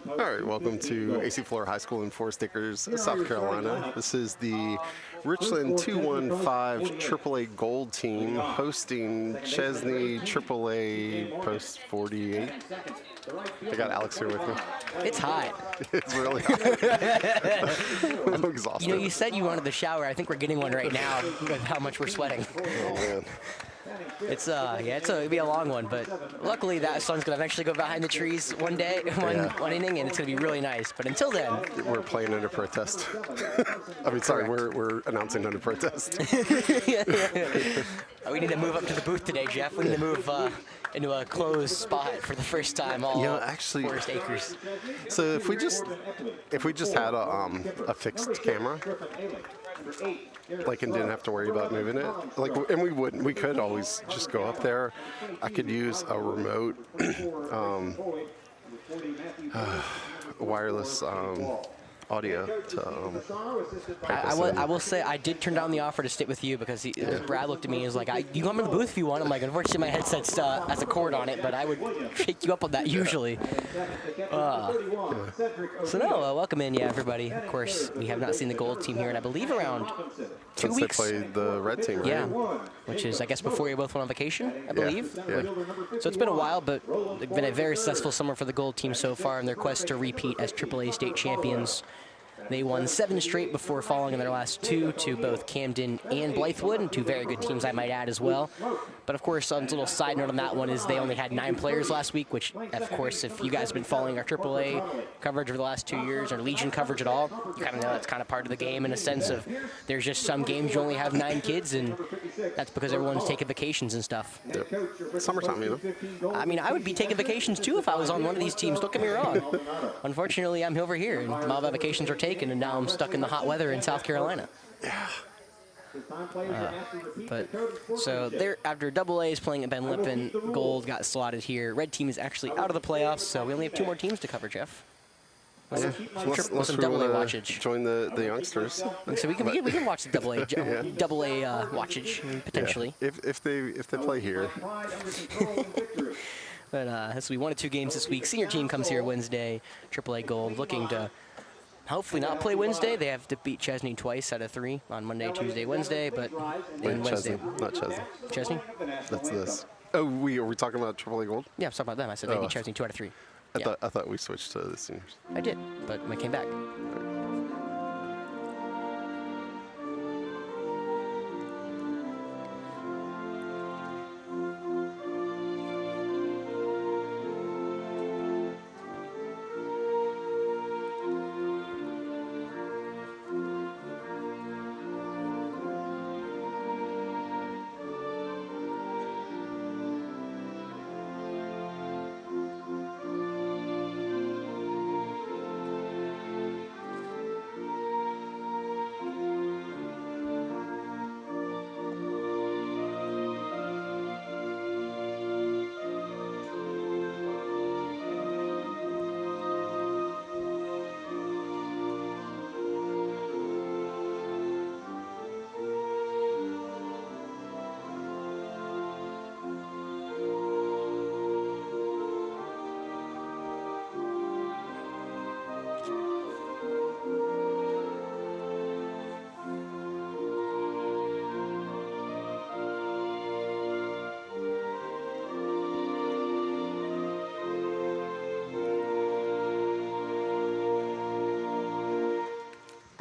All right, welcome to AC Flora High School in Forest Acres, South Carolina. This is the Richland 215 AAA Gold team hosting Chesnee AAA Post 48. I got Alex here with me. It's hot. It's really hot. I'm exhausted. You know, you said you wanted the shower. I think we're getting one right now with how much we're sweating. Oh, man. It'll be a long one, but luckily that sun's gonna eventually go behind the trees one day, one inning, and it's gonna be really nice. But until then, we're playing under protest. I mean, sorry, we're announcing under protest. We need to move up to the booth today, Jeff. We need to move into a closed spot for the first time all actually, Forest Acres. So if we just had a fixed camera, like, and didn't have to worry about moving it, like, and we could always just go up there. I could use a remote wireless audio to I will say I did turn down the offer to sit with you because Brad looked at me and was like, you come in the booth if you want. I'm like, unfortunately my headset's has a cord on it, but I would shake you up on that usually. So welcome in, everybody. Of course, we have not seen the gold team here in, I believe, around 2 weeks. Since they played the red team, right? Yeah, which is, I guess, before you both went on vacation, I believe. Yeah. So it's been a while, but it's been a very successful summer for the gold team so far in their quest to repeat as AAA state champions. They won 7 straight before falling in their last 2 to both Camden and Blythewood, and 2 very good teams, I might add, as well. But, of course, a little side note on that one is they only had 9 players last week, which, of course, if you guys have been following our AAA coverage over the last 2 years, or Legion coverage at all, you kind of know that's kind of part of the game in a sense of there's just some games you only have 9 kids, and that's because everyone's taking vacations and stuff. Yep. Summertime, you know? I mean, I would be taking vacations, too, if I was on one of these teams. Don't get me wrong. Unfortunately, I'm over here, and all my vacations are taken, and now I'm stuck in the hot weather in South Carolina. Yeah. So they're after AA is playing at Ben Lippen. Gold got slotted here. Red team is actually out of the playoffs, so we only have 2 more teams to cover, Jeff. Unless we want to join the youngsters. So we can watch the AA watchage potentially. Yeah. If they play here. But this will be 1 of 2 games this week. Senior team comes here Wednesday. AAA Gold looking to hopefully not play Wednesday. They have to beat Chesnee twice out of 3 on Monday, Tuesday, Wednesday. But Wednesday, Chesnee, not Chesnee. Chesnee? That's this. Oh, are we talking about AAA Gold? Yeah, I was talking about them. I said they beat Chesnee 2 out of 3. I thought we switched to the seniors. I did, but I came back.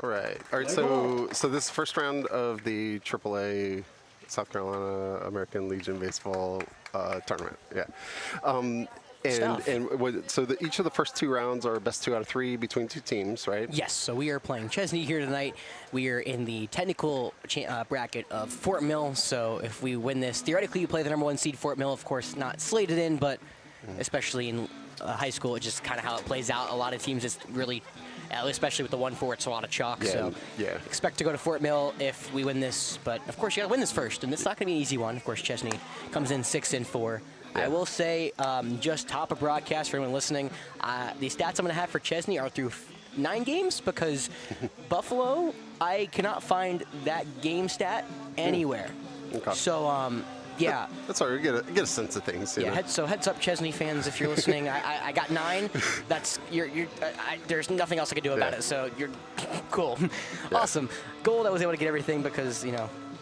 All right. So this first round of the AAA South Carolina American Legion baseball tournament. Yeah. So each of the first 2 rounds are best 2 out of 3 between 2 teams, right? Yes. So we are playing Chesnee here tonight. We are in the technical bracket of Fort Mill. So if we win this, theoretically, you play the #1 seed Fort Mill. Of course, not slated in, but especially in high school, it's just kind of how it plays out. A lot of teams just really, especially with the 1-4, it's a lot of chalk. So expect to go to Fort Mill if we win this. But of course, you got to win this first, and it's not going to be an easy one. Of course, Chesnee comes in 6-4. Yeah. I will say, just top of broadcast for anyone listening, the stats I'm going to have for Chesnee are through 9 games because Buffalo, I cannot find that game stat anywhere. Okay. So Yeah. That's all right. Get a sense of things. Yeah. So heads up, Chesnee fans, if you're listening. I got 9. That's there's nothing else I can do about it. So you're cool. Yeah. Awesome. Gold. I was able to get everything because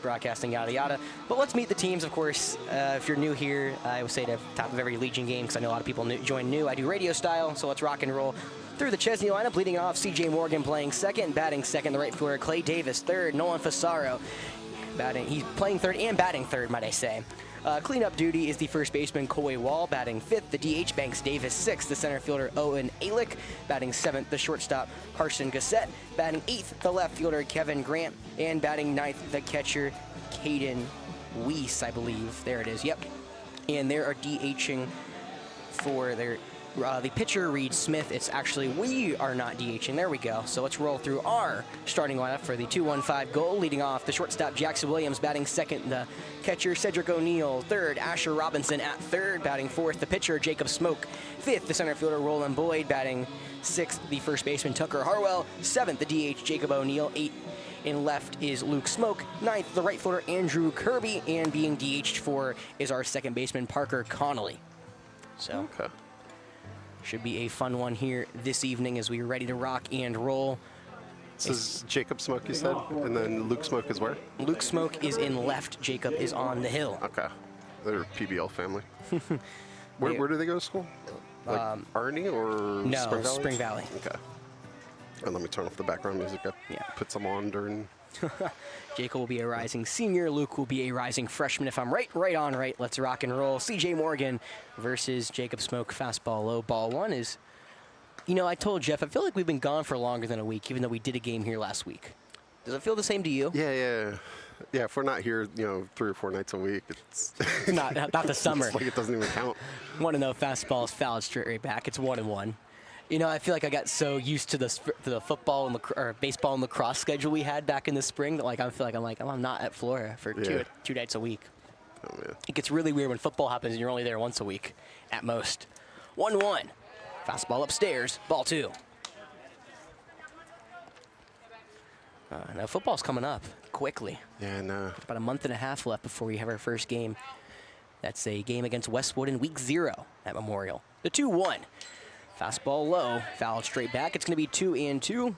broadcasting, yada yada. But let's meet the teams, of course. If you're new here, I would say to top of every Legion game, because I know a lot of people join new. I do radio style, so let's rock and roll through the Chesnee lineup. Leading off, C.J. Morgan playing second, batting second. The right fielder Clay Davis third. Nolan Fasaro he's playing third and batting third, might I say. Cleanup duty is the first baseman Coy Wall, batting fifth. The DH Banks Davis sixth. The center fielder Owen Alick, batting seventh. The shortstop Harson Gassett, batting eighth. The left fielder Kevin Grant, and batting ninth the catcher Caden Weiss, I believe. There it is. Yep. And they are DHing for the pitcher Reed Smith. It's actually we are not DHing. There we go. So let's roll through our starting lineup for the 2-1-5 goal. Leading off, the shortstop Jackson Williams, batting second. The catcher Cedric O'Neill third. Asher Robinson at third, batting fourth. The pitcher Jacob Smoke fifth. The center fielder Roland Boyd, batting sixth. The first baseman Tucker Harwell seventh. The DH Jacob O'Neill eighth. In left is Luke Smoke. Ninth, the right fielder Andrew Kirby, and being DH'd for is our second baseman Parker Connolly. So. Okay. Should be a fun one here this evening as we're ready to rock and roll. This is Jacob Smoke, you said? And then Luke Smoke is where? Luke Smoke is in left. Jacob is on the hill. Okay. They're a PBL family. Where do they go to school? Like Arnie or no, Spring Valley? Spring Valley. Okay. And let me turn off the background music. I put some on during... Jacob will be a rising senior. Luke will be a rising freshman. If I'm right. Let's rock and roll. C.J. Morgan versus Jacob Smoke. Fastball low. Ball one is... I told Jeff, I feel like we've been gone for longer than a week, even though we did a game here last week. Does it feel the same to you? Yeah. If we're not here, 3 or 4 nights a week, it's... not the summer. It's like it doesn't even count. 1-0 fastball is fouled straight right back. It's 1-1. I feel like I got so used to the football and or baseball and lacrosse schedule we had back in the spring that I feel like I'm not at Flora for two nights a week. Oh, man. It gets really weird when football happens and you're only there once a week at most. 1-1. Fastball upstairs. Ball 2. Now football's coming up quickly. Yeah, no. About a month and a half left before we have our first game. That's a game against Westwood in week 0 at Memorial. The 2-1. Fastball low, fouled straight back. It's going to be 2-2.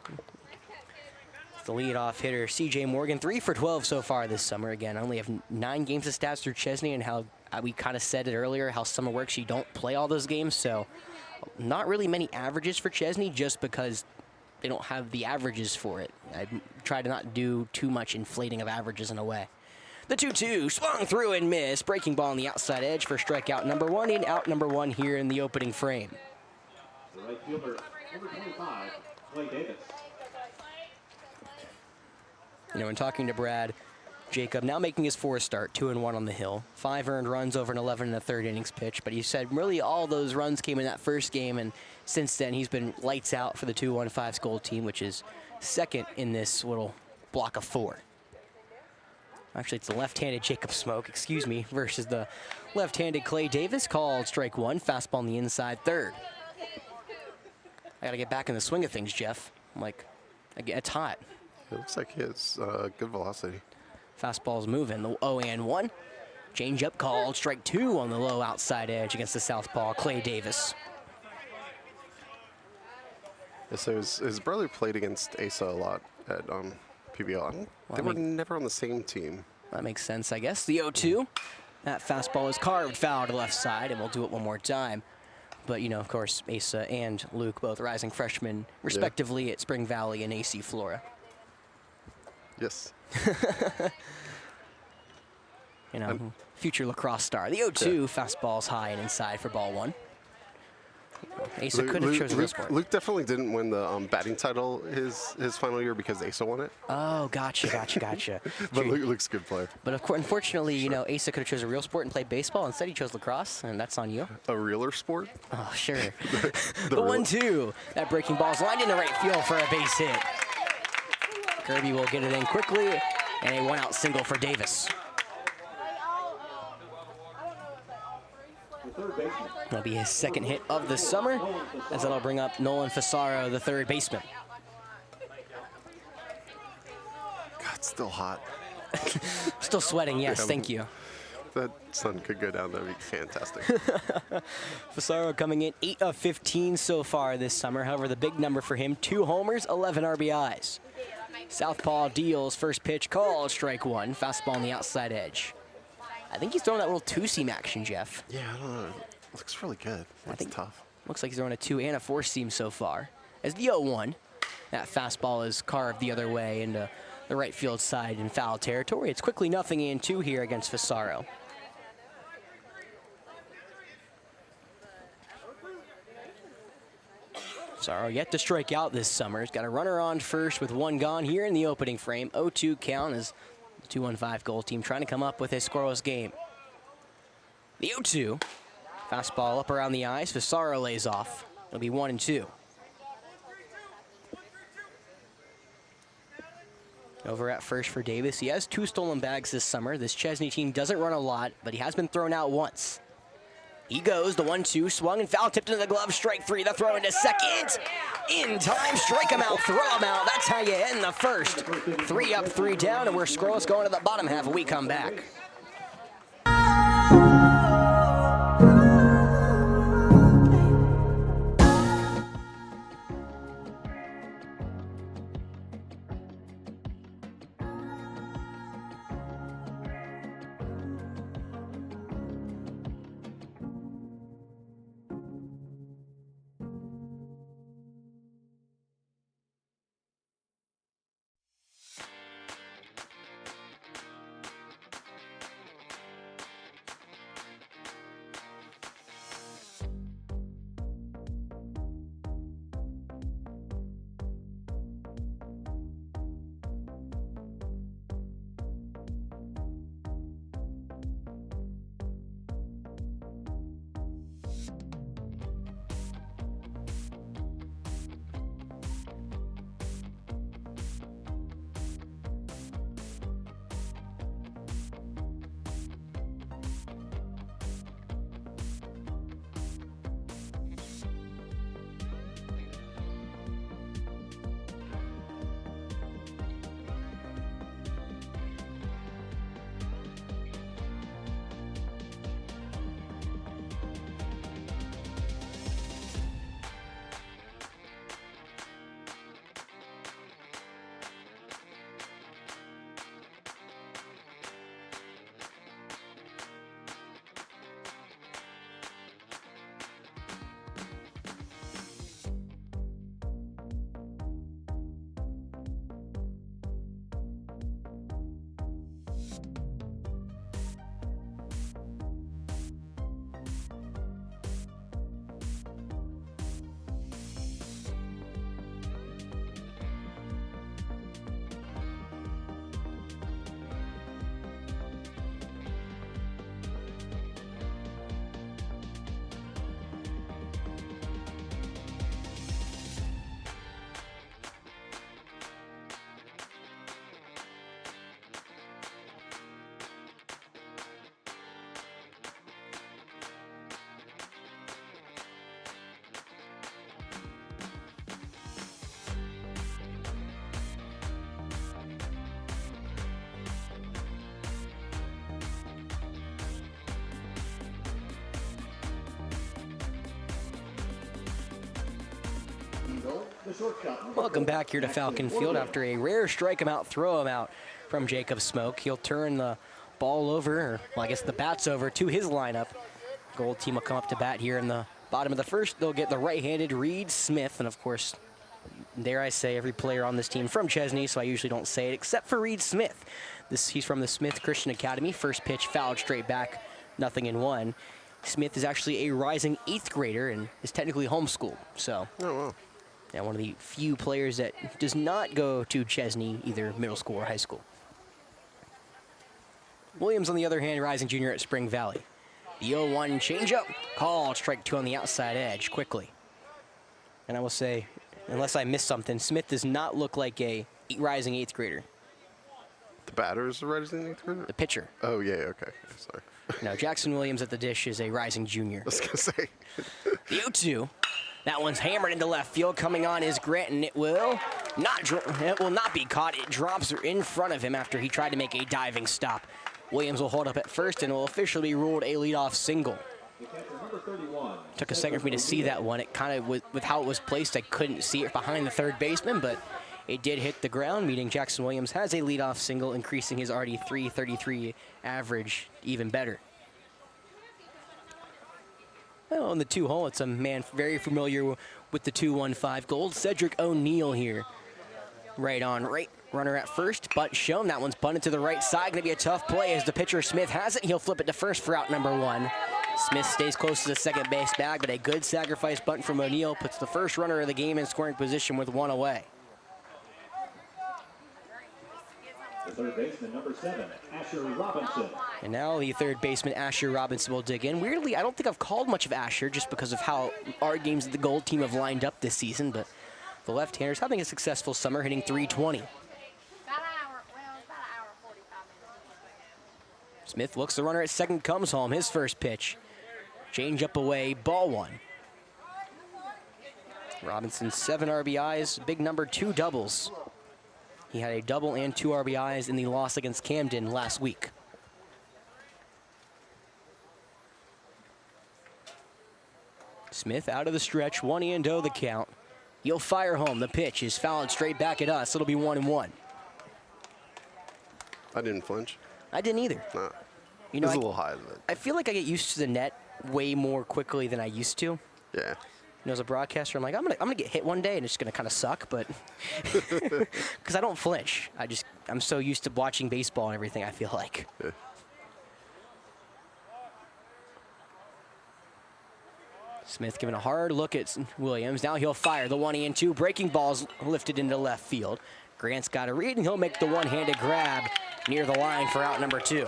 The leadoff hitter, C.J. Morgan, 3 for 12 so far this summer. Again, I only have 9 games of stats through Chesnee, and how we kind of said it earlier, how summer works. You don't play all those games, so not really many averages for Chesnee just because they don't have the averages for it. I try to not do too much inflating of averages in a way. The 2-2 swung through and missed. Breaking ball on the outside edge for strikeout number 1, and out number 1 here in the opening frame. The right fielder, number 25, Clay Davis. When talking to Brad, Jacob now making his 4th start, 2-1 on the hill. 5 earned runs over an 11 1/3 innings pitch, but he said really all those runs came in that first game, and since then he's been lights out for the 2-1-5 Gold team, which is second in this little block of 4. Actually, it's the left-handed Jacob Smoke, versus the left-handed Clay Davis. Called strike 1, fastball on the inside, 3rd. I got to get back in the swing of things, Jeff. It's hot. It looks like he has good velocity. Fastball's moving. The 0-1. Change up called. Strike 2 on the low outside edge against the southpaw, Clay Davis. Yeah, so his brother played against Asa a lot at PBL. They were never on the same team. That makes sense, I guess. The 0-2. That fastball is carved foul to the left side, and we'll do it one more time. But, of course, Asa and Luke, both rising freshmen, respectively, at Spring Valley and AC Flora. Yes. Future lacrosse star. The 0-2 fastball's high and inside for ball 1. Asa could have chosen this sport. Luke definitely didn't win the batting title his final year because Asa won it. Oh, gotcha. But Luke's a good player. But unfortunately, Asa could have chosen a real sport and played baseball. Instead, he chose lacrosse, and that's on you. A realer sport? Oh, sure. The 1-2. That breaking ball's lined in the right field for a base hit. Kirby will get it in quickly, and a 1-out single for Davis. That'll be his 2nd hit of the summer, as that'll bring up Nolan Fasaro, the 3rd baseman. God, it's still hot. Still sweating, yes, thank you. that sun could go down, that'd be fantastic. Fasaro coming in 8 of 15 so far this summer. However, the big number for him, 2 homers, 11 RBIs. Southpaw deals, first pitch called, strike one. Fastball on the outside edge. I think he's throwing that little two-seam action, Jeff. Yeah, I don't know. Looks really good. That's tough. Looks like he's throwing a 2 and a 4-seam so far. As the 0-1, that fastball is carved the other way into the right field side in foul territory. It's quickly 0-2 here against Fasaro. Fasaro yet to strike out this summer. He's got a runner on first with 1 gone here in the opening frame. 0-2 count as the 2-1-5 goal team trying to come up with a scoreless game. The 0-2. Fastball up around the eyes. Fasaro lays off. It'll be 1-2. Over at first for Davis. He has 2 stolen bags this summer. This Chesnee team doesn't run a lot, but he has been thrown out once. He goes, the 1-2, swung and foul, tipped into the glove, strike 3, the throw into second. In time, strike him out, throw him out. That's how you end the first. 3 up, 3 down, and we're scoreless going to the bottom half when we come back. Welcome back here to Falcon Field after a rare strike him out, throw him out from Jacob Smoke. He'll turn the ball over, or well, I guess the bat's over, to his lineup. Gold team will come up to bat here in the bottom of the first. They'll get the right-handed Reed Smith, and of course, dare I say, every player on this team from Chesnee, so I usually don't say it, except for Reed Smith. He's from the Smith Christian Academy. First pitch fouled straight back, 0-1. Smith is actually a rising 8th grader and is technically homeschooled, so. Oh, wow. Yeah, one of the few players that does not go to Chesnee, either middle school or high school. Williams, on the other hand, rising junior at Spring Valley. The 0-1 changeup, called, strike 2 on the outside edge, quickly. And I will say, unless I missed something, Smith does not look like a rising 8th grader. The batter is a rising 8th grader? The pitcher. Oh, yeah, okay, sorry. No, Jackson Williams at the dish is a rising junior. I was gonna say. The 0-2. That one's hammered into left field. Coming on is Grant, and it will not be caught. It drops in front of him after he tried to make a diving stop. Williams will hold up at first and will officially be ruled a leadoff single. The catcher, number 31. Took a second for me to see that one. It kind of, with how it was placed, I couldn't see it behind the third baseman, but it did hit the ground, meaning Jackson Williams has a leadoff single, increasing his already .333 average even better. Well, in the 2-hole, it's a man very familiar with the 2-1-5 gold, Cedric O'Neill here. Right on, right runner at first, bunt shown. That one's bunted to the right side. Gonna be a tough play as the pitcher Smith has it. He'll flip it to first for out number 1. Smith stays close to the second base bag, but a good sacrifice bunt from O'Neill puts the first runner of the game in scoring position with 1 away. The third baseman, number 7, Asher Robinson. And now the third baseman, Asher Robinson, will dig in. Weirdly, I don't think I've called much of Asher just because of how our games of the Gold team have lined up this season, but the left-hander's having a successful summer, hitting .320. Smith looks the runner at second, comes home. His first pitch. Change up away, ball 1. Robinson, 7 RBIs, big number, 2 doubles. He had a double and 2 RBIs in the loss against Camden last week. Smith out of the stretch, 1-0 the count. He'll fire home. The pitch is fouled straight back at us. It'll be 1-1. I didn't flinch. I didn't either. Nah. You It know, was a little high. But I feel like I get used to the net way more quickly than I used to. yeah. You know, as a broadcaster, I'm like, I'm gonna get hit one day and it's gonna kind of suck, but because I don't flinch. I'm so used to watching baseball and everything, I feel like. Yeah. Smith giving a hard look at Williams. Now he'll fire the 1-2. Breaking ball's lifted into left field. Grant's got a read and he'll make the one-handed grab near the line for out number 2.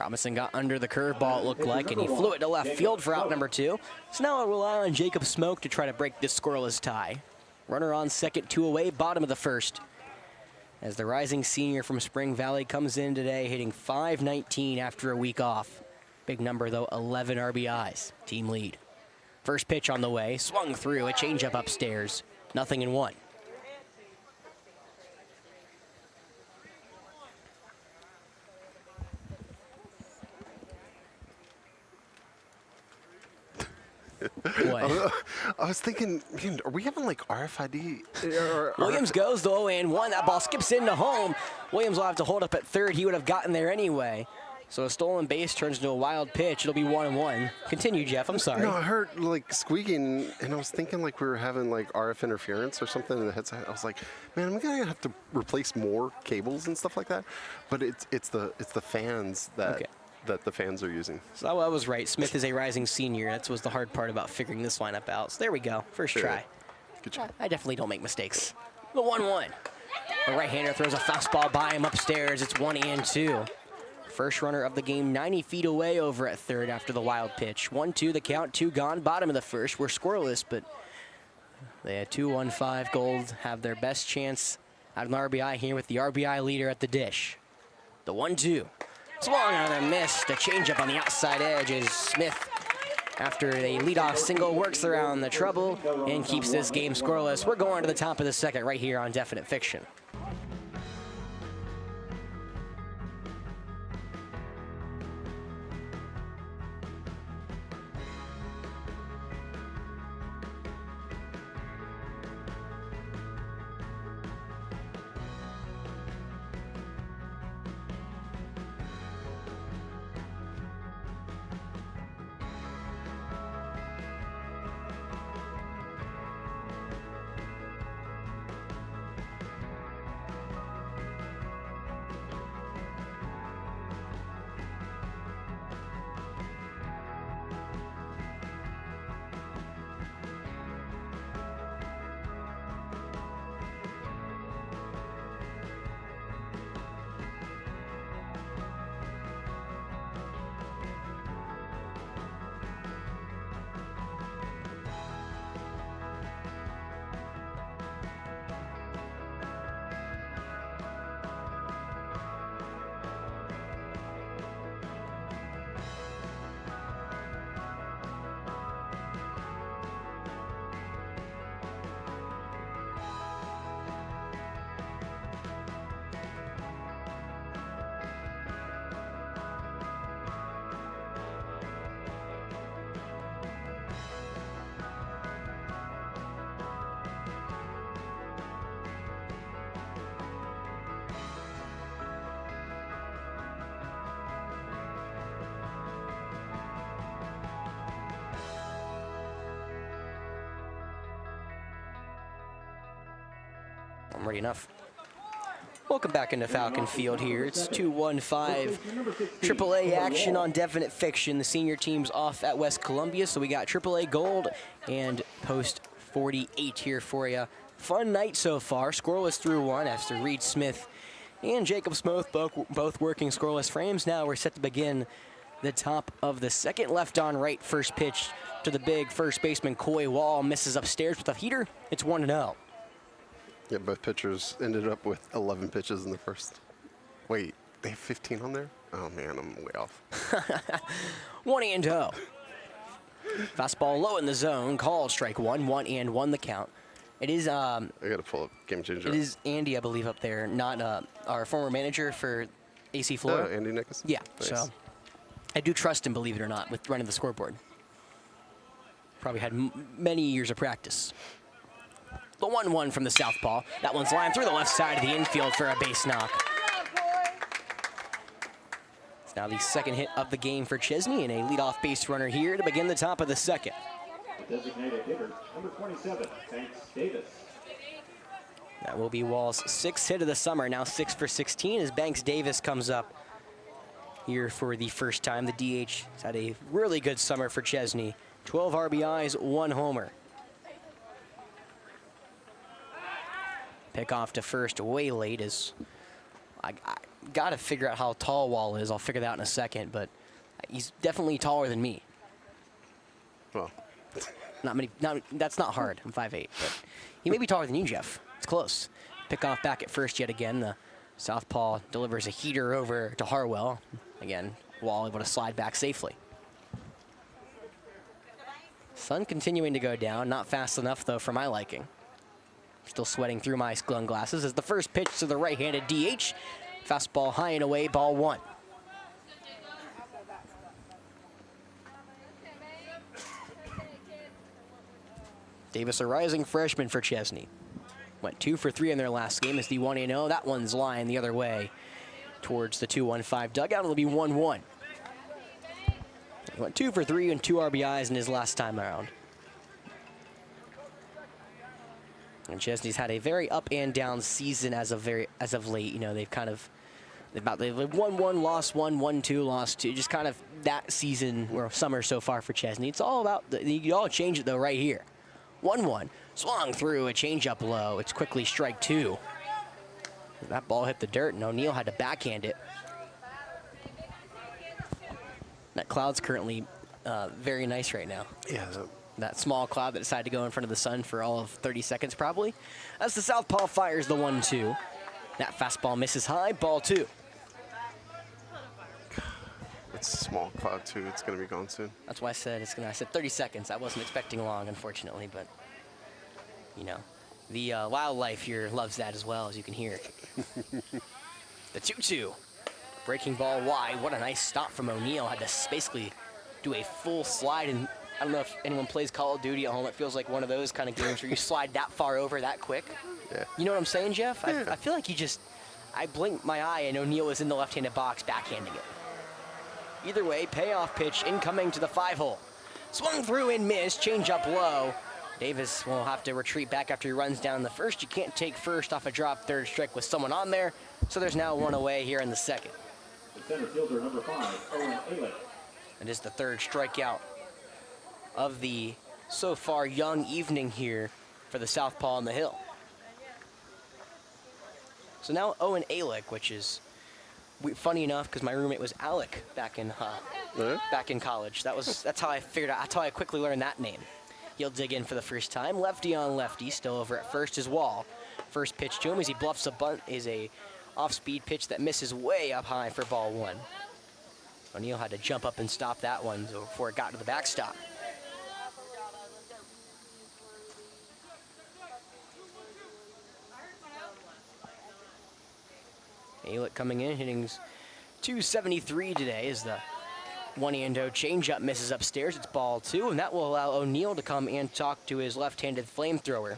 Robinson got under the curveball, it looked like, and he flew it to left field for out number 2. So now I'll rely on Jacob Smoke to try to break this scoreless tie. Runner on second, 2 away, bottom of the first. As the rising senior from Spring Valley comes in today, hitting .519 after a week off. Big number, though, 11 RBIs, team lead. First pitch on the way, swung through, a changeup upstairs, 0-1. What? I was thinking, man, are we having like RFID? Williams goes the 0-1. That ball skips into home. Williams will have to hold up at third. He would have gotten there anyway. So a stolen base turns into a wild pitch. It'll be 1-1. Continue, Jeff. I'm sorry. No, I heard like squeaking, and I was thinking like we were having like RF interference or something in the headset. I was like, man, I'm gonna have to replace more cables and stuff like that. But it's the fans that. Okay. That the fans are using. So I was right. Smith is a rising senior. That was the hard part about figuring this lineup out. So there we go. First try. Good job. I definitely don't make mistakes. The 1-1. The right-hander throws a fastball by him upstairs. It's 1-2. First runner of the game 90 feet away over at third after the wild pitch. 1-2 the count, 2 gone. Bottom of the first. We're scoreless, but they had 2-1-5 Gold have their best chance out of an RBI here with the RBI leader at the dish. The 1-2. Swung on and missed. A changeup on the outside edge as Smith, after a leadoff single, works around the trouble and keeps this game scoreless. We're going to the top of the second right here on Definite Fiction. I'm ready enough. Welcome back into Falcon Field here. It's 2-1-5 AAA action on Definite Fiction. The senior team's off at West Columbia, so we got AAA Gold and Post 48 here for you. Fun night so far. Scoreless through one after Reed Smith and Jacob Smith both working scoreless frames. Now we're set to begin the top of the second. Left on right, first pitch to the big first baseman Coy Wall. Misses upstairs with a heater. It's 1-0. Yeah, both pitchers ended up with 11 pitches in the first. Wait, they have 15 on there? Oh man, I'm way off. 1-0. Fastball low in the zone. Called strike one. 1-1 the count. It is. I gotta pull up Game Changer. It is Andy, I believe, up there, not our former manager for AC Flora. Oh, Andy Nicholson? Yeah. Nice. So I do trust him, believe it or not, with running the scoreboard. Probably had many years of practice. The 1-1 from the southpaw. That one's lined through the left side of the infield for a base knock. It's now the second hit of the game for Chesnee and a leadoff base runner here to begin the top of the second. Designated hitter, number 27, Banks Davis. That will be Wall's sixth hit of the summer, now 6 for 16 as Banks Davis comes up here for the first time. The DH has had a really good summer for Chesnee. 12 RBIs, 1 homer. Pick off to first way late as I got to figure out how tall Wall is. I'll figure that out in a second, but he's definitely taller than me. Well, that's not hard. I'm 5'8", but he may be taller than you, Jeff. It's close. Pick off back at first yet again. The southpaw delivers a heater over to Harwell. Again, Wall able to slide back safely. Sun continuing to go down. Not fast enough, though, for my liking. Still sweating through my sunglasses as the first pitch to the right-handed DH. Fastball high and away, ball 1. Davis, a rising freshman for Chesnee. Went 2 for 3 in their last game as the 1-0. That one's lying the other way towards the 2-1-5 dugout. It'll be 1-1. He went 2 for 3 and 2 RBIs in his last time around. And Chesnee's had a very up and down season as of late. You know, they've won 1, lost 1, won 2, lost 2. Just kind of that season or summer so far for Chesnee. It's all about you all change it though right here. 1-1 swung through a changeup low. It's quickly strike 2. That ball hit the dirt and O'Neill had to backhand it. That cloud's currently very nice right now. yeah, That small cloud that decided to go in front of the sun for all of 30 seconds probably. As the southpaw fires the 1-2. That fastball misses high, ball 2. it's a small cloud too. It's gonna be gone soon. That's why I said I said 30 seconds. I wasn't expecting long, unfortunately, but you know, the wildlife here loves that as well, as you can hear. The 2-2. Breaking ball wide. What a nice stop from O'Neill. Had to basically do a full slide, and I don't know if anyone plays Call of Duty at home. It feels like one of those kind of games where you slide that far over that quick. Yeah. You know what I'm saying, Jeff? Yeah. I feel like I blinked my eye and O'Neill was in the left-handed box backhanding it. Either way, payoff pitch incoming to the 5-hole. Swung through and missed, change up low. Davis will have to retreat back after he runs down the first. You can't take first off a drop third strike with someone on there. So there's now 1 away here in the second. The center fielder, number 5, Owen Alick. It is the third strikeout of the so far young evening here for the southpaw on the hill. So now Owen Alick, which is funny enough because my roommate was Alec back in college. That's how I figured out. That's how I quickly learned that name. He'll dig in for the first time. Lefty on lefty, still over at first is Wall. First pitch to him as he bluffs a bunt is a off-speed pitch that misses way up high for ball 1. O'Neill had to jump up and stop that one before it got to the backstop. Alick coming in, hitting 273 today as the 1-0 changeup misses upstairs. It's ball 2, and that will allow O'Neill to come and talk to his left-handed flamethrower.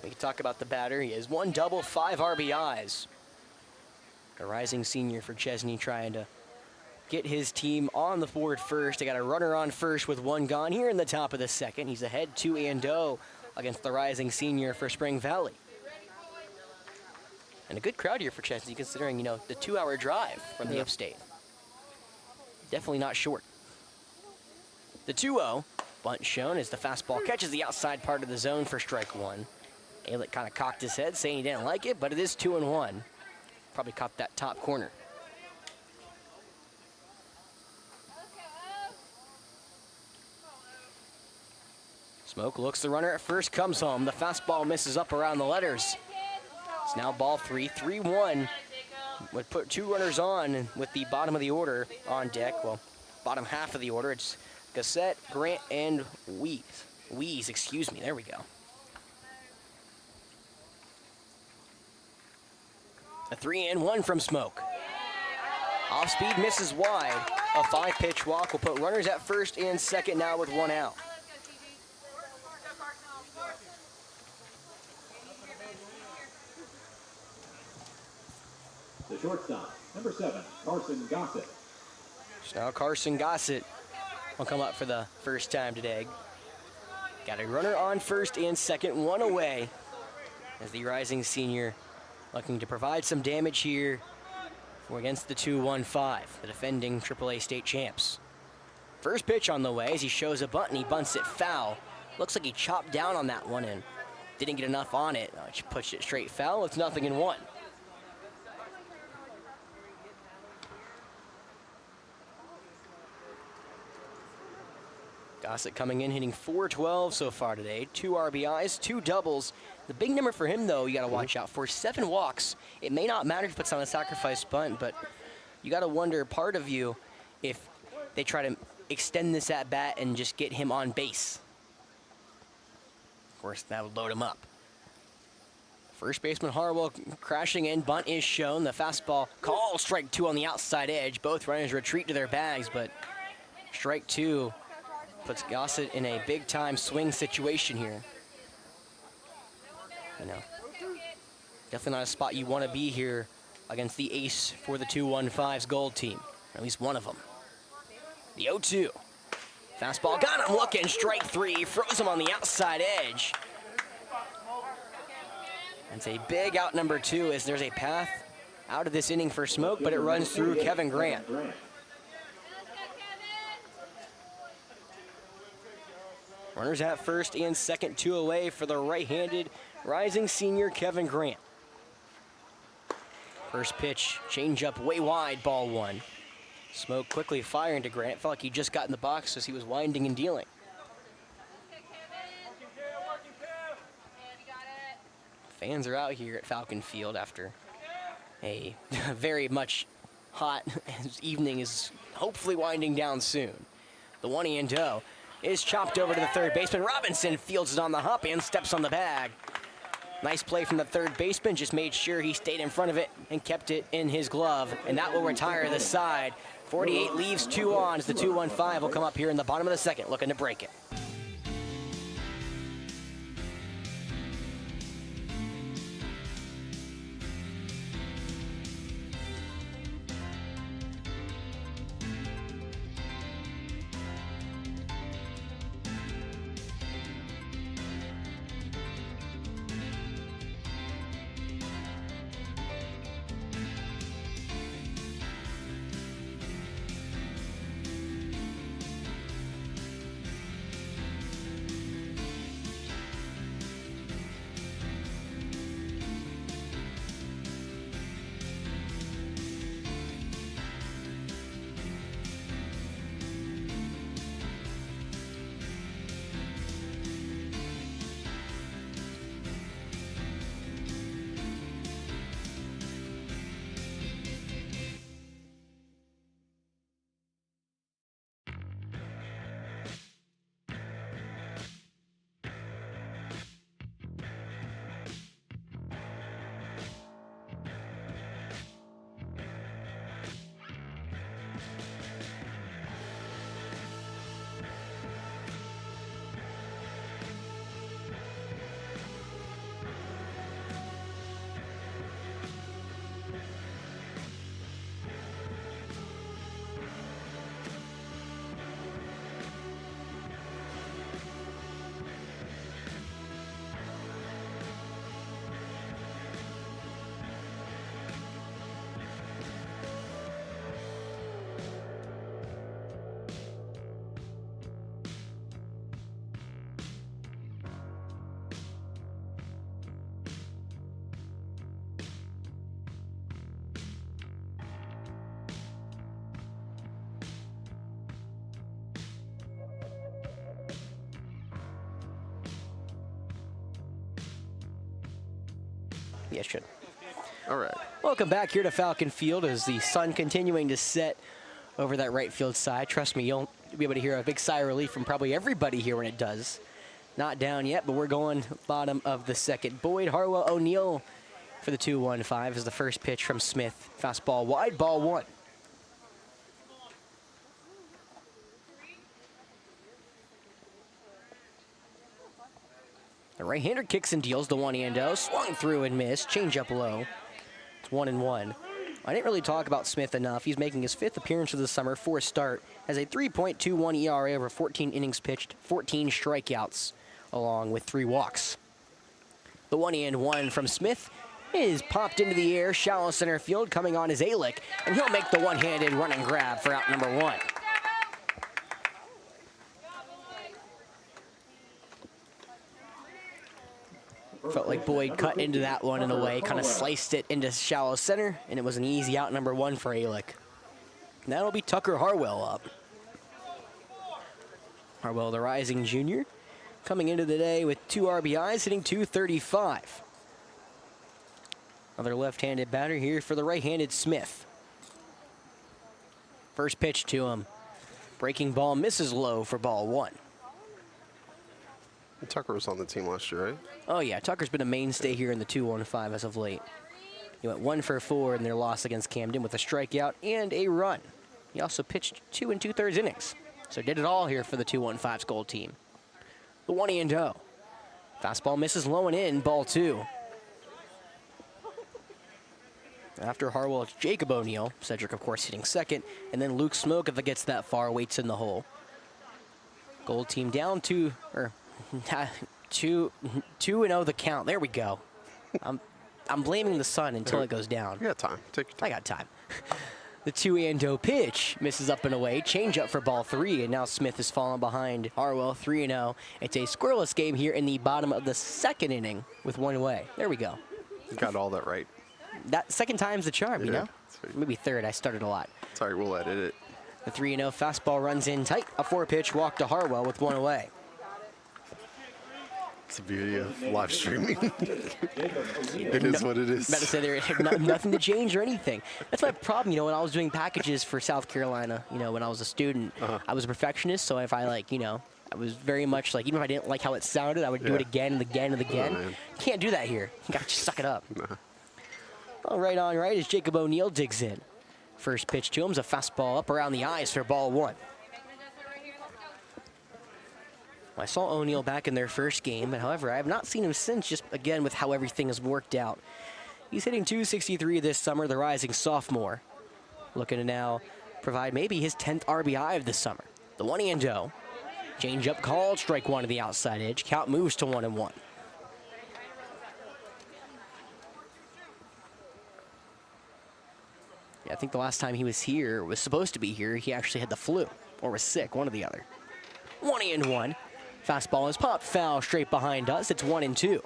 We can talk about the batter. He has 1 double, 5 RBIs. A rising senior for Chesnee trying to get his team on the board first. They got a runner on first with 1 gone here in the top of the second. He's ahead 2-0 against the rising senior for Spring Valley. And a good crowd here for Chesnee, considering, the 2-hour drive from the upstate. Definitely not short. The 2-0, bunt shown as the fastball catches the outside part of the zone for strike one. Aylett kind of cocked his head, saying he didn't like it, but it is 2-1. Probably caught that top corner. Smoke looks the runner at first, comes home. The fastball misses up around the letters. It's now ball 3, 3-1. Would put 2 runners on with the bottom of the order on deck. Well, bottom half of the order. It's Gassett, Grant, and Weeze, excuse me. There we go. A 3-1 from Smoke. Off speed, misses wide. A 5-pitch walk will put runners at first and second now with 1 out. The shortstop, number 7, Carson Gossett. So now Carson Gossett will come up for the first time today. Got a runner on first and second, 1 away, as the rising senior looking to provide some damage here for against the 2-1-5, the defending AAA state champs. First pitch on the way as he shows a bunt and he bunts it foul. Looks like he chopped down on that one and didn't get enough on it. Pushed it straight foul. It's 0-1. Gossett coming in, hitting .412 so far today. 2 RBIs, 2 doubles. The big number for him, though, you got to watch out for 7 walks. It may not matter if he puts on a sacrifice bunt, but you got to wonder, part of you, if they try to extend this at bat and just get him on base. Of course, that would load him up. First baseman Harwell crashing in. Bunt is shown. The fastball call, strike 2 on the outside edge. Both runners retreat to their bags, but strike 2 puts Gossett in a big-time swing situation here. Definitely not a spot you want to be here against the ace for the 2-1-5's gold team. Or at least one of them. The 0-2. Fastball got him looking. Strike 3. Froze him on the outside edge. It's a big out number 2 as there's a path out of this inning for Smoke, but it runs through Kevin Grant. Runners at first and second, 2 away for the right-handed rising senior Kevin Grant. First pitch, changeup way wide, ball 1. Smoke quickly firing to Grant. Felt like he just got in the box as he was winding and dealing. Fans are out here at Falcon Field after a very much hot evening is hopefully winding down soon. The 1-0 is chopped over to the third baseman. Robinson fields it on the hop and steps on the bag. Nice play from the third baseman, just made sure he stayed in front of it and kept it in his glove, and that will retire the side. 48 leaves 2 on as the 2-1-5 will come up here in the bottom of the second, looking to break it. Yeah, it should. All right. Welcome back here to Falcon Field as the sun continuing to set over that right field side. Trust me, you'll be able to hear a big sigh of relief from probably everybody here when it does. Not down yet, but we're going bottom of the second. Boyd, Harwell, O'Neill for the 2-1-5 is the first pitch from Smith. Fastball wide, ball one. The right-hander kicks and deals the 1-0. Swung through and missed. Change up low. It's 1-1. I didn't really talk about Smith enough. He's making his 5th appearance of the summer for a start. Has a 3.21 ERA over 14 innings pitched, 14 strikeouts, along with 3 walks. The 1-1 from Smith is popped into the air. Shallow center field. Coming on is Alick, and he'll make the one-handed run and grab for out number 1. Felt like Boyd cut into that one in a way, kind of sliced it into shallow center, and it was an easy out number 1 for Alick. And that'll be Tucker Harwell up. Harwell, the rising junior, coming into the day with 2 RBIs, hitting .235. Another left-handed batter here for the right-handed Smith. First pitch to him. Breaking ball misses low for ball 1. Tucker was on the team last year, right? Oh, yeah. Tucker's been a mainstay here in the 2-1-5 as of late. He went 1 for 4 in their loss against Camden with a strikeout and a run. He also pitched 2 2/3 innings. So did it all here for the 2-1-5's gold team. The 1-0. Fastball misses low and in, ball 2. After Harwell, it's Jacob O'Neill. Cedric, of course, hitting second. And then Luke Smoke, if it gets that far, waits in the hole. Gold team down 2-0 the count. There we go. I'm blaming the sun until it goes down. You got time. Take your time. I got time. The 2-0 pitch misses up and away. Change up for ball 3, and now Smith has fallen behind Harwell 3-0. It's a scoreless game here in the bottom of the second inning with 1 away. There we go. You got all that right. That second time's the charm, you know? Sorry. Maybe third. I started a lot. Sorry, we'll edit it. The 3-0 fastball runs in tight. A 4-pitch walk to Harwell with 1 away. It's the beauty of live streaming. It is what it is. About to say there nothing to change or anything. That's my problem, you know, when I was doing packages for South Carolina, you know, when I was a student, I was a perfectionist, so if I I was very much like, even if I didn't like how it sounded, I would do it again and again and again. Oh, can't do that here. You gotta just suck it up. Nah. All right on right as Jacob O'Neill digs in. First pitch to him is a fastball up around the eyes for ball 1. I saw O'Neill back in their first game, but however, I have not seen him since, just again with how everything has worked out. He's hitting .263 this summer, the rising sophomore. Looking to now provide maybe his 10th RBI of this summer. The 1-0. Change up called, strike 1 to the outside edge. Count moves to 1-1. Yeah, I think the last time he was here, was supposed to be here, he actually had the flu, or was sick, one or the other. 1-1. Fastball is popped foul straight behind us. It's 1-2.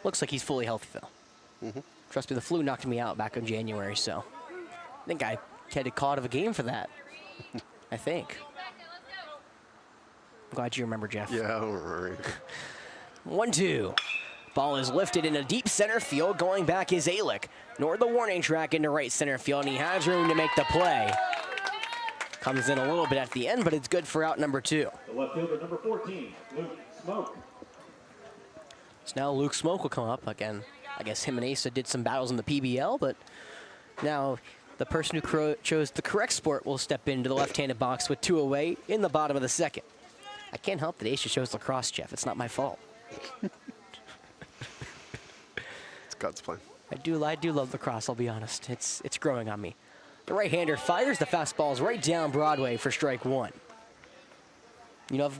Looks like he's fully healthy, though. Trust me, the flu knocked me out back in January, so I think I had a call out of a game for that. I think. I'm glad you remember, Jeff. Yeah, I don't remember. 1-2. Ball is lifted in a deep center field. Going back is Alick. Nor the warning track into right center field, and he has room to make the play. Comes in a little bit at the end, but it's good for out number 2. The left fielder, number 14, Luke Smoke. So now Luke Smoke will come up again. I guess him and Asa did some battles in the PBL, but now the person who chose the correct sport will step into the left-handed box with 2 away in the bottom of the second. I can't help that Asa chose lacrosse, Jeff. It's not my fault. It's God's plan. I do love lacrosse, I'll be honest. It's growing on me. The right-hander fires the fastballs right down Broadway for strike 1. You know,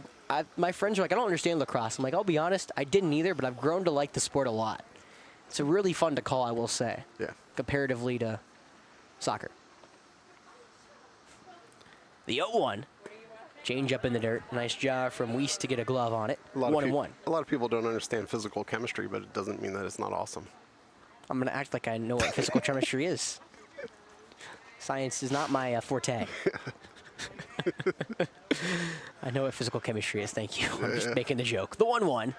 my friends are like, I don't understand lacrosse. I'm like, I'll be honest, I didn't either, but I've grown to like the sport a lot. It's really fun to call, I will say. Yeah. Comparatively to soccer. The 0-1. Change up in the dirt. Nice job from Weiss to get a glove on it. 1-1. A lot of people don't understand physical chemistry, but it doesn't mean that it's not awesome. I'm going to act like I know what physical chemistry is. Science is not my forte. I know what physical chemistry is, thank you. I'm just making the joke. The 1-1.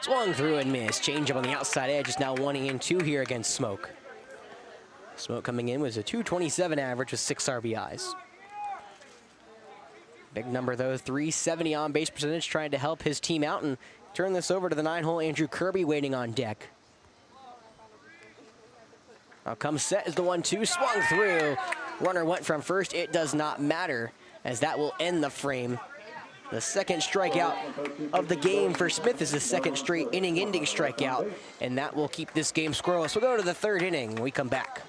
Swung through and missed. Change up on the outside edge is now 1-2 here against Smoke. Smoke coming in was a .227 average with 6 RBIs. Big number though, 370 on base percentage, trying to help his team out and turn this over to the 9-hole Andrew Kirby waiting on deck. Now comes set is the 1-2, swung through. Runner went from first, it does not matter as that will end the frame. The second strikeout of the game for Smith is the second straight inning-ending strikeout, and that will keep this game scoreless. We'll go to the third inning when we come back.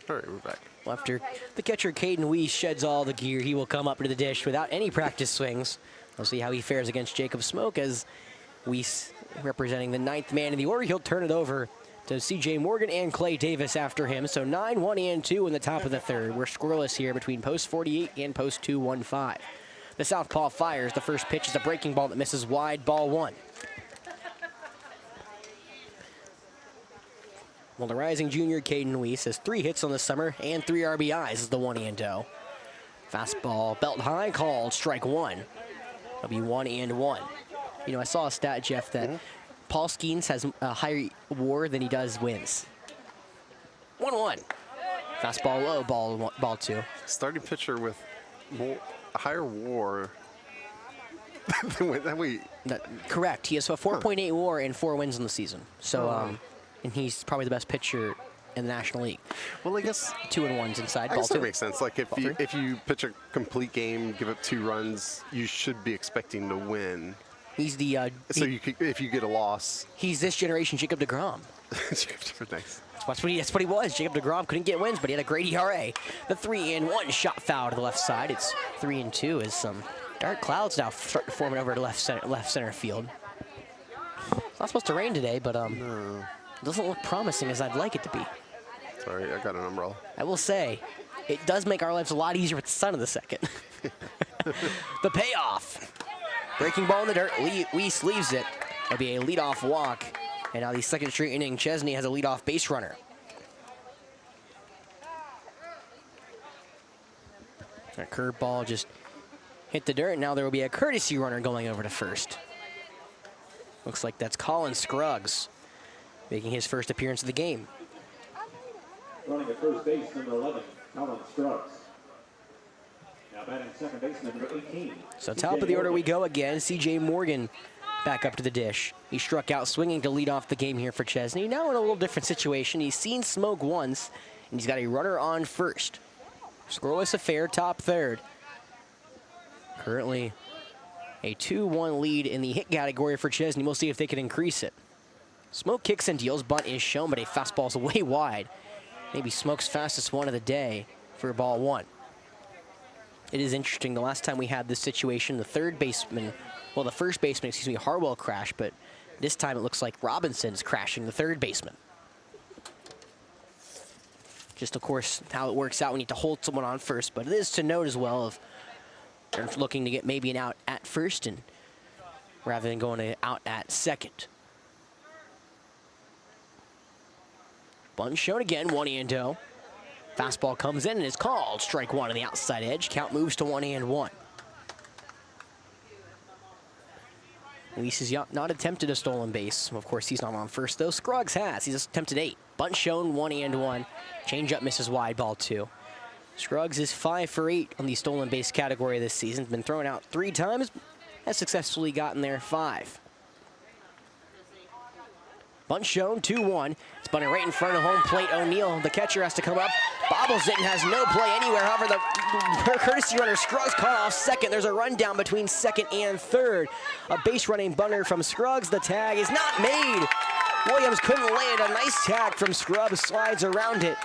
All right, we're back. After the catcher, Caden Weiss, sheds all the gear, he will come up to the dish without any practice swings. We'll see how he fares against Jacob Smoke as Weiss, representing the 9th man in the order, he'll turn it over to CJ Morgan and Clay Davis after him. So 9, 1, and 2 in the top of the third. We're scoreless here between post 48 and post 215. The southpaw fires. The first pitch is a breaking ball that misses wide, ball 1. Well, the rising junior Caden Weiss has 3 hits on the summer and 3 RBIs as the 1-0. Fastball belt high, called strike 1. That'll be 1-1. You know, I saw a stat, Jeff, that Paul Skeens has a higher WAR than he does wins. 1-1. Fastball low, ball 2. Starting pitcher with a higher WAR than we. Correct. He has a 4.8 WAR and 4 wins in the season. So, and he's probably the best pitcher in the National League. Well, I guess 2-1s inside. I Ball guess 2. that makes sense. Like if you pitch a complete game, give up 2 runs, you should be expecting to win. He's the. So if you get a loss, he's this generation Jacob DeGrom. nice. That's what he was. Jacob DeGrom couldn't get wins, but he had a great ERA. The 3-1 shot foul to the left side. It's 3-2 as some dark clouds now start forming over to left center field. It's not supposed to rain today, but no. It doesn't look promising as I'd like it to be. Sorry, I got an umbrella. I will say, it does make our lives a lot easier with the sun in the second. The payoff. Breaking ball in the dirt. Weiss leaves it. It'll be a leadoff walk. And now the second straight inning, Chesnee has a leadoff base runner. A curveball just hit the dirt. Now there will be a courtesy runner going over to first. Looks like that's Colin Scruggs making his first appearance of the game. Running at first base, number 11, Colin Scruggs. Now batting second base, number 18. So top of the order we go again. CJ Morgan back up to the dish. He struck out swinging to lead off the game here for Chesnee. Now in a little different situation. He's seen Smoke once, and he's got a runner on first. Scoreless affair, top third. Currently a 2-1 lead in the hit category for Chesnee. We'll see if they can increase it. Smoke kicks and deals. Bunt is shown, but a fastball's way wide. Maybe Smoke's fastest one of the day for ball 1. It is interesting. The last time we had this situation, the first baseman, Harwell crashed, but this time it looks like Robinson's crashing the third baseman. Just, of course, how it works out. We need to hold someone on first, but it is to note as well of they're looking to get maybe an out at first and rather than going out at second. Bunt shown again, 1-0. Fastball comes in and is called. Strike one on the outside edge. Count moves to 1-1. Luis has not attempted a stolen base. Of course, he's not on first, though. Scruggs has. He's attempted 8. Bunt shown, 1-1. Changeup misses wide, ball 2. Scruggs is 5 for 8 on the stolen base category this season. Been thrown out 3 times. Has successfully gotten there 5. Bunt shown, 2-1. It's bunted right in front of home plate. O'Neill, the catcher, has to come up. Bobbles it and has no play anywhere. However, the courtesy runner Scruggs caught off second. There's a rundown between second and third. A base running bunter from Scruggs. The tag is not made. Williams couldn't land. A nice tag from Scruggs, slides around it.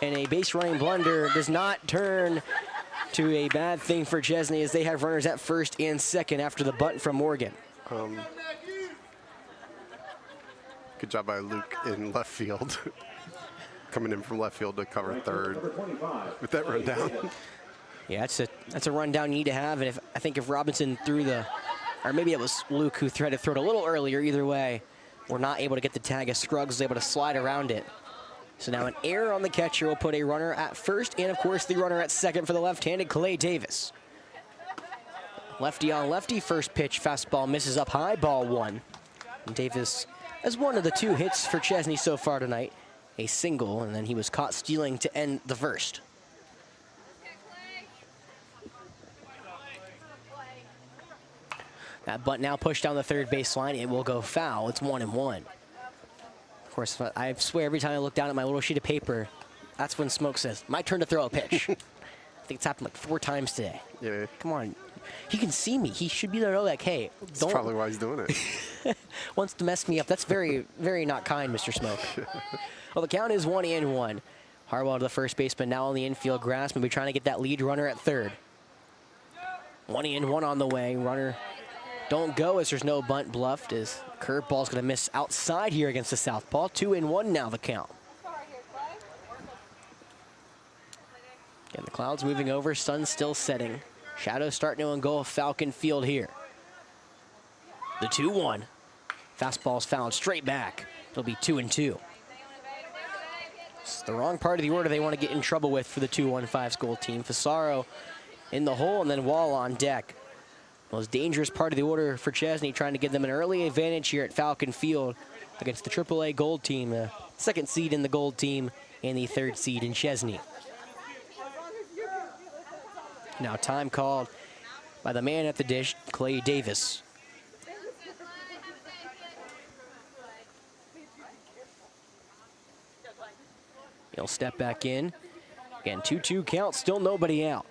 And a base running blunder does not turn to a bad thing for Chesnee, as they have runners at first and second after the bunt from Morgan. Good job by Luke in left field. Coming in from left field to cover third with that rundown. Yeah, that's a rundown you need to have. And I think if Robinson threw or maybe it was Luke who tried to throw it a little earlier, either way, we're not able to get the tag as Scruggs was able to slide around it. So now an error on the catcher will put a runner at first and, of course, the runner at second for the left-handed Clay Davis. Lefty on lefty, first pitch, fastball misses up high, ball 1. And Davis has one of the 2 hits for Chesnee so far tonight. A single, and then he was caught stealing to end the first. That bunt now pushed down the third baseline. It will go foul. It's 1-1. Of course, I swear every time I look down at my little sheet of paper, that's when Smoke says, my turn to throw a pitch. I think it's happened like 4 times today. Yeah. Come on. He can see me. He should be there to know, like, hey, that's probably why he's doing it. Wants to mess me up. That's very, very not kind, Mr. Smoke. Well, the count is 1-1. Harwell to the first baseman, now on the infield grasp, and we're trying to get that lead runner at third. 1-1 on the way. Runner don't go as there's no bunt bluffed, as curveball's going to miss outside here against the southpaw. 2-1 now the count. Again, the clouds moving over, sun still setting. Shadows starting to engulf Falcon Field here. The 2-1. Fastball's fouled straight back. It'll be 2-2. It's the wrong part of the order they want to get in trouble with for the 2-1-5 school team. Fasaro in the hole and then Wall on deck. Most dangerous part of the order for Chesnee, trying to give them an early advantage here at Falcon Field against the AAA Gold team, the 2nd seed in the Gold team and the 3rd seed in Chesnee. Now time called by the man at the dish, Clay Davis. He'll step back in. Again, 2-2 count, still nobody out.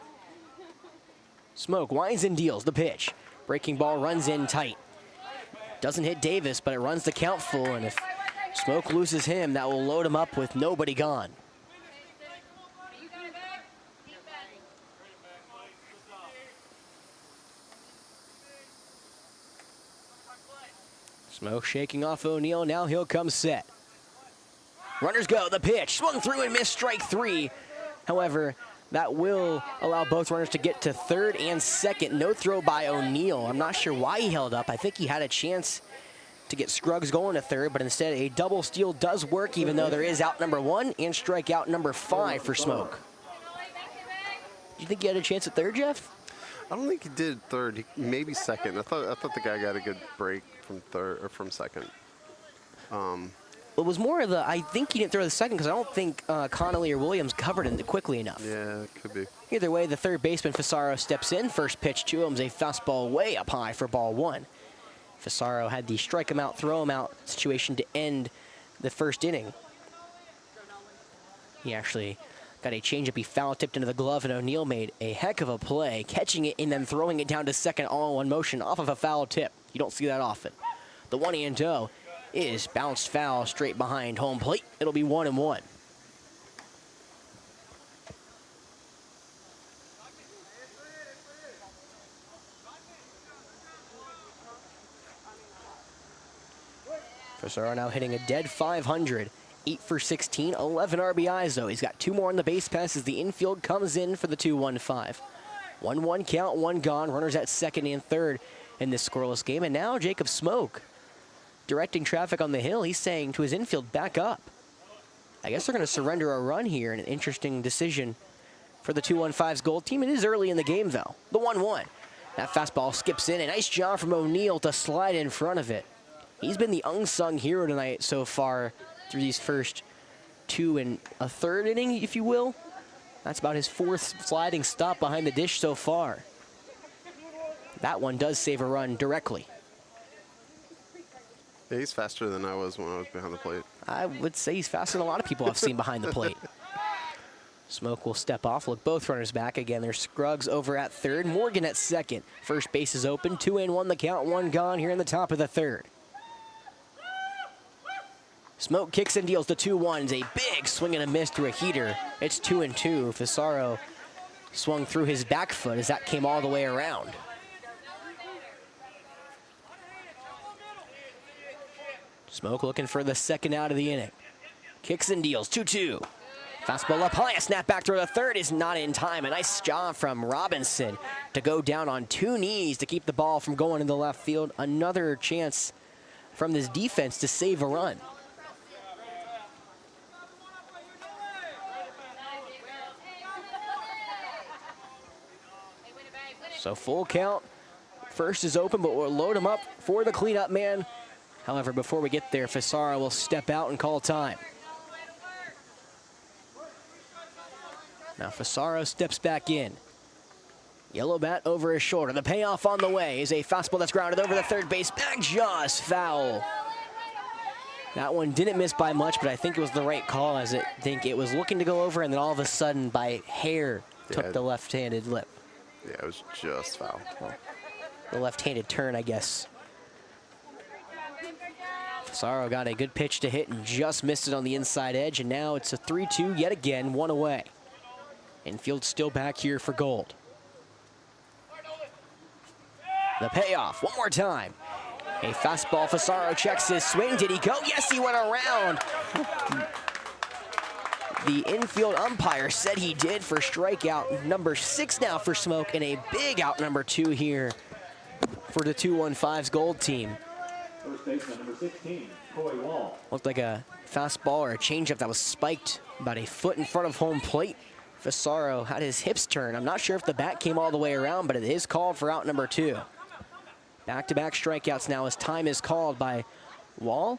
Smoke winds and deals the pitch. Breaking ball runs in tight. Doesn't hit Davis, but it runs the count full, and if Smoke loses him, that will load him up with nobody gone. Smoke shaking off O'Neill, now he'll come set. Runners go, the pitch, swung through and missed, strike 3. However, that will allow both runners to get to third and second. No throw by O'Neill. I'm not sure why he held up. I think he had a chance to get Scruggs going to third, but instead a double steal does work, even though there is out number 1 and strikeout number 5 for Smoke. Do you think he had a chance at third, Jeff? I don't think he did third. Maybe second. I thought the guy got a good break from third or from second. It was more of the, I think he didn't throw the second because I don't think Connolly or Williams covered it quickly enough. Yeah, it could be. Either way, the third baseman, Fasaro, steps in. First pitch to him is a fastball way up high for ball 1. Fasaro had the strike him out, throw him out situation to end the first inning. He actually got a changeup. He foul tipped into the glove, and O'Neill made a heck of a play, catching it and then throwing it down to second all in one motion off of a foul tip. You don't see that often. The 1-0 is bounced foul straight behind home plate. It'll be 1-1. Fasaro now hitting a dead 500. 8 for 16, 11 RBIs though. He's got 2 more on the base pass as the infield comes in for the 2-1-5. 1-1 count, 1 gone. Runners at second and third in this scoreless game. And now Jacob Smoke directing traffic on the hill. He's saying to his infield, back up. I guess they're going to surrender a run here. An interesting decision for the 215's gold team. It is early in the game, though. The 1-1. That fastball skips in. A nice job from O'Neal to slide in front of it. He's been the unsung hero tonight so far through these first 2 1/3 inning, if you will. That's about his 4th sliding stop behind the dish so far. That one does save a run directly. Yeah, he's faster than I was when I was behind the plate. I would say he's faster than a lot of people I've seen behind the plate. Smoke will step off, look both runners back. Again, there's Scruggs over at third, Morgan at second. First base is open, 2-1 the count, 1 gone here in the top of the 3rd. Smoke kicks and deals the 2-1. A big swing and a miss through a heater. It's 2-2. Fisaro swung through his back foot as that came all the way around. Smoke looking for the second out of the inning. Kicks and deals, 2-2. Fastball up high, a snap back through the 3rd is not in time. A nice job from Robinson to go down on 2 knees to keep the ball from going into left field. Another chance from this defense to save a run. So full count. First is open, but we'll load him up for the cleanup man. However, before we get there, Fisaro will step out and call time. Now Fisaro steps back in. Yellow bat over his shoulder. The payoff on the way is a fastball that's grounded over the 3rd base bag, just foul. That one didn't miss by much, but I think it was the right call, as I think it was looking to go over, and then all of a sudden, by hair, took the left-handed lip. Yeah, it was just foul. Well, the left-handed turn, I guess. Fisaro got a good pitch to hit and just missed it on the inside edge, and now it's a 3-2 yet again, 1 away. Infield still back here for Gold. The payoff, one more time. A fastball, Fisaro checks his swing. Did he go? Yes, he went around. The infield umpire said he did for strikeout number 6 now for Smoke, and a big out number 2 here for the 215's Gold team. First baseman number 16, Coy Wall. Looked like a fastball or a changeup that was spiked about a foot in front of home plate. Fisaro had his hips turn. I'm not sure if the bat came all the way around, but it is called for out number 2. Back-to-back strikeouts now as time is called by Wall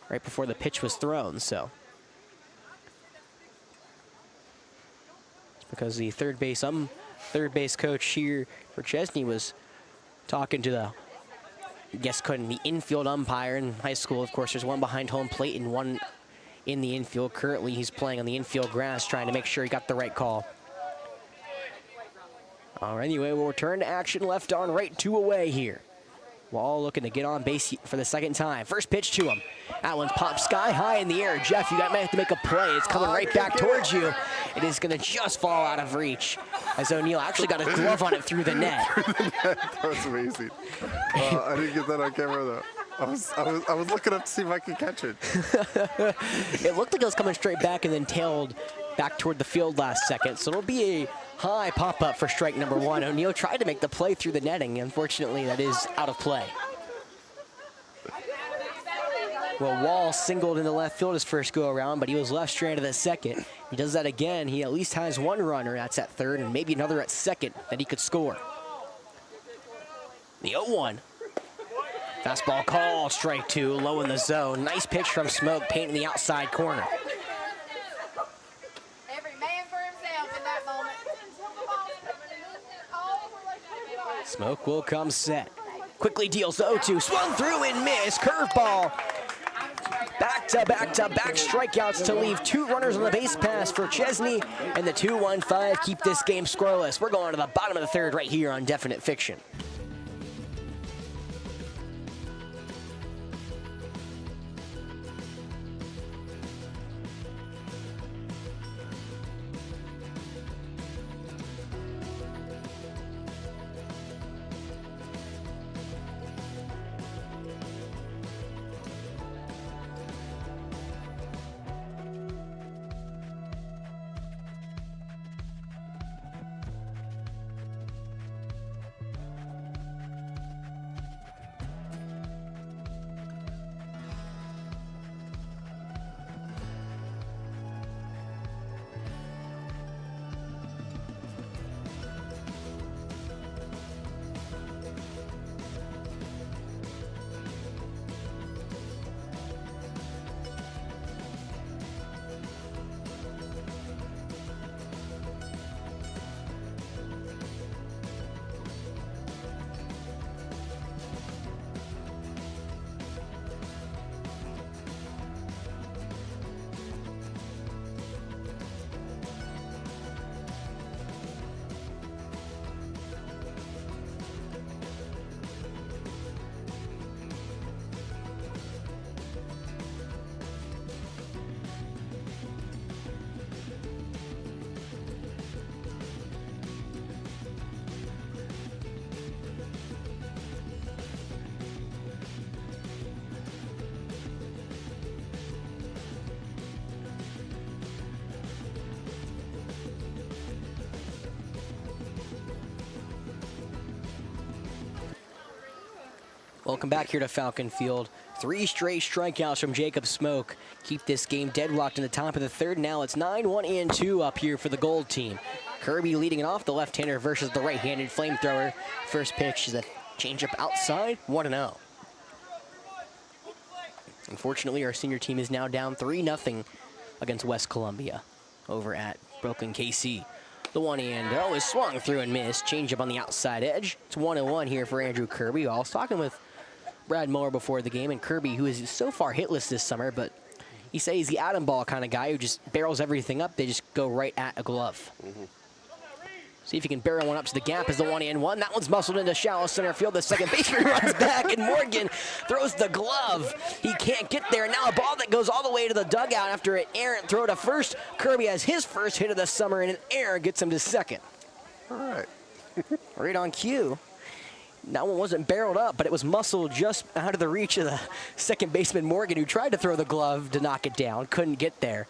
right before the pitch was thrown, so. It's because the third base coach here for Chesnee was talking to the, the infield umpire in high school. Of course, there's one behind home plate and one in the infield. Currently, he's playing on the infield grass, trying to make sure he got the right call. All right, anyway, we'll return to action. Left on right, 2 away here. Wall looking to get on base for the 2nd time. First pitch to him. That one's popped sky high in the air. Jeff, you have to make a play. It's coming right back towards you. It is going to just fall out of reach, as O'Neal actually got a glove on it through the net. That was amazing. I didn't get that on camera, though. I was looking up to see if I could catch it. It looked like it was coming straight back and then tailed back toward the field last second. So it'll be a high pop-up for strike number 1. O'Neal tried to make the play through the netting. Unfortunately, that is out of play. Well, Wall singled into left field his first go-around, but he was left stranded at second. He does that again. He at least has 1 runner. That's at 3rd, and maybe another at 2nd that he could score. The 0-1. Fastball call, strike 2, low in the zone. Nice pitch from Smoke, painting the outside corner. Every man for himself in that moment. Smoke will come set. Quickly deals 0-2, swung through and missed. Curveball. Back-to-back-to-back strikeouts to leave 2 runners on the base pass for Chesnee, and the 2-1-5 keep this game scoreless. We're going to the bottom of the 3rd right here on Definite Fiction. Welcome back here to Falcon Field. 3 straight strikeouts from Jacob Smoke keep this game deadlocked in the top of the third. Now it's 9-1-2 up here for the Gold team. Kirby leading it off, the left-hander versus the right-handed flamethrower. First pitch is a changeup outside, 1-0. Unfortunately, our senior team is now down 3-0 against West Columbia over at Brooklyn KC. The 1-0 is swung through and missed. Changeup on the outside edge. It's 1-1 here for Andrew Kirby. I was talking with Brad Muller before the game, and Kirby, who is so far hitless this summer, but he says he's the atom ball kind of guy who just barrels everything up. They just go right at a glove. See if he can barrel one up to the gap as the 1-1. That one's muscled into shallow center field. The second baseman runs back, and Morgan throws the glove. He can't get there. Now a ball that goes all the way to the dugout after an errant throw to first. Kirby has his first hit of the summer, and an error gets him to second. All right. Right on cue. That one wasn't barreled up, but it was muscled just out of the reach of the second baseman Morgan, who tried to throw the glove to knock it down, couldn't get there.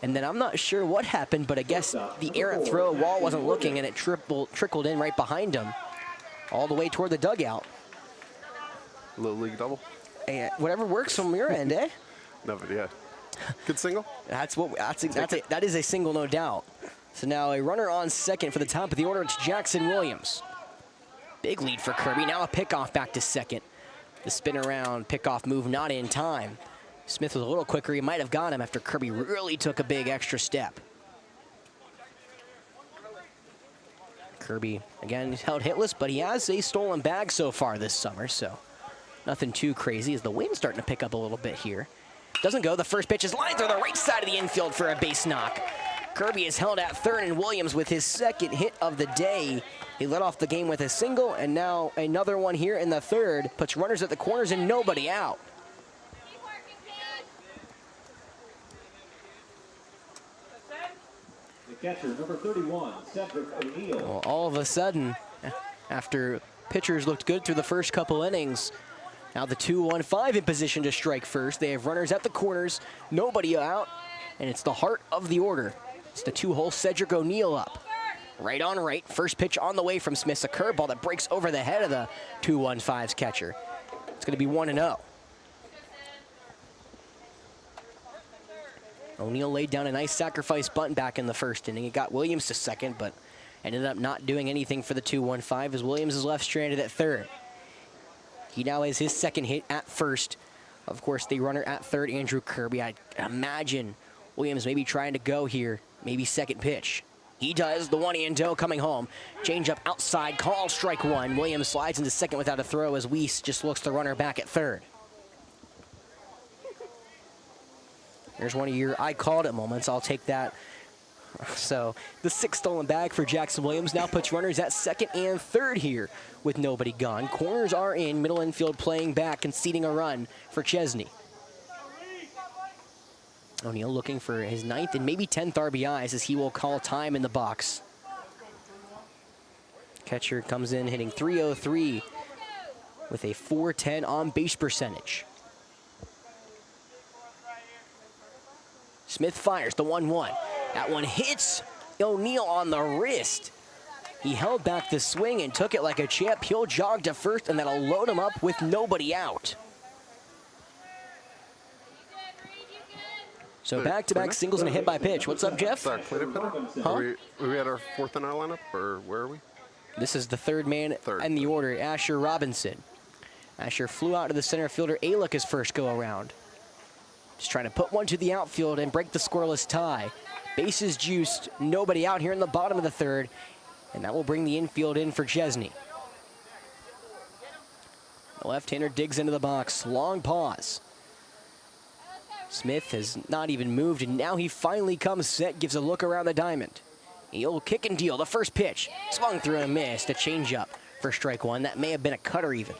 And then I'm not sure what happened, but I guess the errant throw, Wall wasn't looking, and it trickled in right behind him, all the way toward the dugout. Little league double. And whatever works from your end, eh? No, but yeah. Good single. That is a single, no doubt. So now a runner on second for the top of the order. It's Jackson Williams. Big lead for Kirby. Now a pickoff back to second. The spin around pickoff move not in time. Smith was a little quicker. He might have got him after Kirby really took a big extra step. Kirby, again, he's held hitless, but he has a stolen bag so far this summer, so nothing too crazy as the wind's starting to pick up a little bit here. Doesn't go. The first pitch is lined through the right side of the infield for a base knock. Kirby is held at third, and Williams with his second hit of the day. He led off the game with a single, and now another one here in the third. Puts runners at the corners and nobody out. The catcher, number 31, Cedric O'Neill. Well, all of a sudden, after pitchers looked good through the first couple innings, now the 2-1-5 in position to strike first. They have runners at the corners, nobody out, and it's the heart of the order. It's the 2-hole Cedric O'Neill up. Right on right, first pitch on the way from Smith, a curveball that breaks over the head of the 2-1-5's catcher. It's going to be 1-0. O'Neill laid down a nice sacrifice bunt back in the first inning. It got Williams to second, but ended up not doing anything for the 2-1-5 as Williams is left stranded at third. He now has his second hit at first. Of course, the runner at third, Andrew Kirby. I imagine Williams maybe trying to go here, maybe second pitch. He does, the 1-0 coming home. Change up outside, call strike one. Williams slides into second without a throw as Weiss just looks the runner back at third. There's one of your I called it moments. I'll take that. So the 6th stolen bag for Jackson Williams now puts runners at second and third here with nobody gone. Corners are in, middle infield playing back, conceding a run for Chesnee. O'Neill looking for his 9th and maybe 10th RBIs as he will call time in the box. Catcher comes in hitting .303 with a .410 on base percentage. Smith fires the 1-1. That one hits O'Neill on the wrist. He held back the swing and took it like a champ. He'll jog to first, and that'll load him up with nobody out. So back-to-back singles and a hit by pitch. What's up, Jeff? Sorry, huh? Are we at our 4th in our lineup, or where are we? This is the third man in the order, Asher Robinson. Asher flew out to the center fielder Alick his first go-around. Just trying to put one to the outfield and break the scoreless tie. Bases juiced, nobody out here in the bottom of the third, and that will bring the infield in for Chesnee. The left-hander digs into the box, long pause. Smith has not even moved, and now he finally comes set, gives a look around the diamond. He'll kick and deal, the first pitch. Swung through and missed, a changeup for strike one. That may have been a cutter even.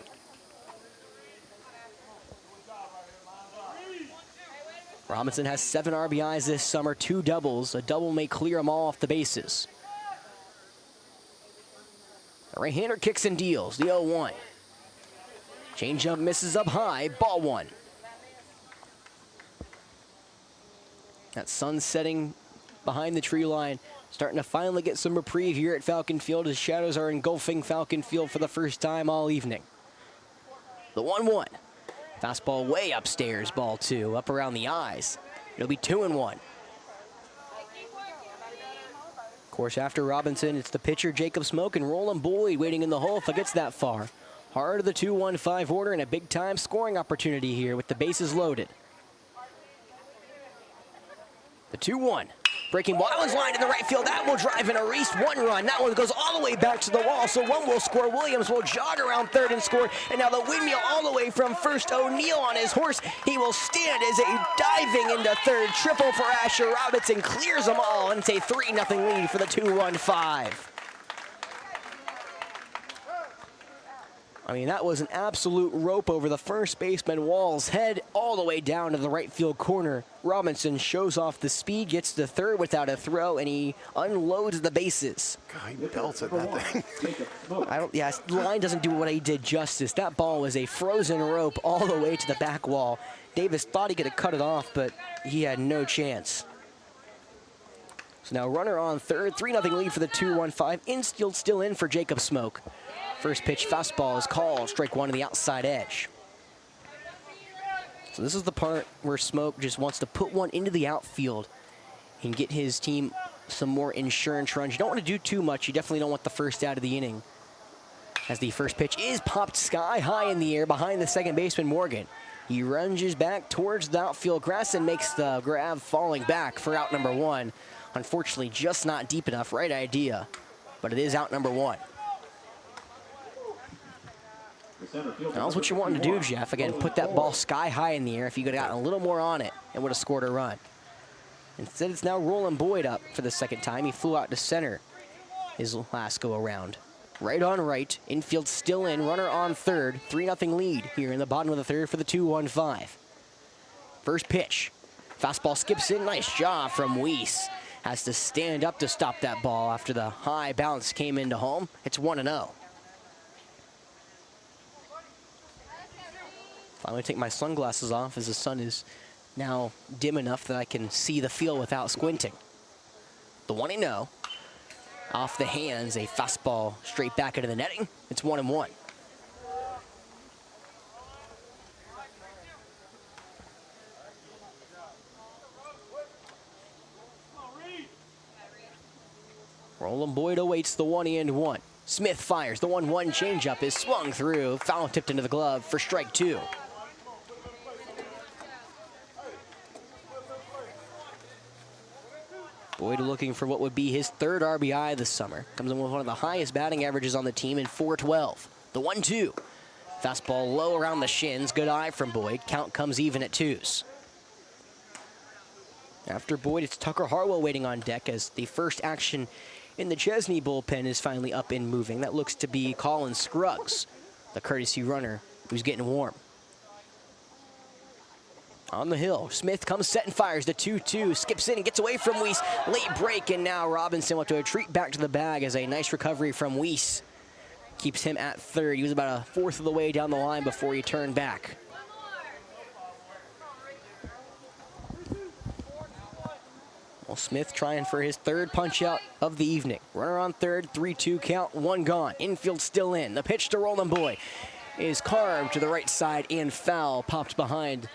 Robinson has 7 RBIs this summer, 2 doubles. A double may clear them all off the bases. The right-hander kicks and deals, the 0-1. Changeup misses up high, ball one. That sun setting behind the tree line, starting to finally get some reprieve here at Falcon Field as shadows are engulfing Falcon Field for the first time all evening. The 1-1. Fastball way upstairs, ball 2, up around the eyes. It'll be 2-1. Of course, after Robinson, it's the pitcher Jacob Smoke and Roland Boyd waiting in the hole if it gets that far. Heart of the 2-1-5 order and a big-time scoring opportunity here with the bases loaded. The 2-1. Breaking ball, that one's lined in the right field. That will drive in a Reese 1 run. That one goes all the way back to the wall, so 1 will score. Williams will jog around third and score. And now the windmill all the way from first. O'Neal on his horse. He will stand as a diving into third. Triple for Asher Robinson. Clears them all, and it's a 3-0 lead for the 2-1-5. I mean, that was an absolute rope over the first baseman Wall's head all the way down to the right field corner. Robinson shows off the speed, gets to third without a throw, and he unloads the bases. God, he belted that thing. The line doesn't do what he did justice. That ball was a frozen rope all the way to the back wall. Davis thought he could have cut it off, but he had no chance. So now runner on third, 3-0 lead for the 2-1-5. Infield still in for Jacob Smoke. First pitch fastball is called, strike 1 to the outside edge. So this is the part where Smoke just wants to put one into the outfield and get his team some more insurance runs. You don't want to do too much. You definitely don't want the first out of the inning. As the first pitch is popped sky high in the air behind the second baseman Morgan. He lunges back towards the outfield grass and makes the grab, falling back for out number 1. Unfortunately, just not deep enough. Right idea, but it is out number 1. That's what you want to do, Jeff. Again, put that ball sky high in the air. If you could have gotten a little more on it, it would have scored a run. Instead, it's now Roland Boyd up for the second time. He flew out to center his last go around. Right on right, infield still in, runner on third. 3-0 lead here in the bottom of the third for the 2-1-5. First pitch. Fastball skips in. Nice job from Weiss. Has to stand up to stop that ball after the high bounce came into home. It's 1-0. Finally take my sunglasses off as the sun is now dim enough that I can see the field without squinting. The 1-0. Off the hands, a fastball straight back into the netting. It's 1-1. Roland Boyd awaits the 1-1. Smith fires. The 1-1 changeup is swung through. Foul tipped into the glove for strike 2. Boyd looking for what would be his third RBI this summer. Comes in with one of the highest batting averages on the team in .412. The 1-2. Fastball low around the shins. Good eye from Boyd. Count comes even at 2s. After Boyd, it's Tucker Harwell waiting on deck as the first action in the Chesnee bullpen is finally up and moving. That looks to be Colin Scruggs, the courtesy runner who's getting warm. On the hill, Smith comes set and fires the 2-2, skips in and gets away from Weiss. Late break, and now Robinson will have to retreat back to the bag as a nice recovery from Weiss keeps him at third. He was about a fourth of the way down the line before he turned back. Well, Smith trying for his third punch out of the evening. Runner on third, 3-2 count, 1 gone. Infield still in. The pitch to Roland Boyd is carved to the right side and foul, popped behind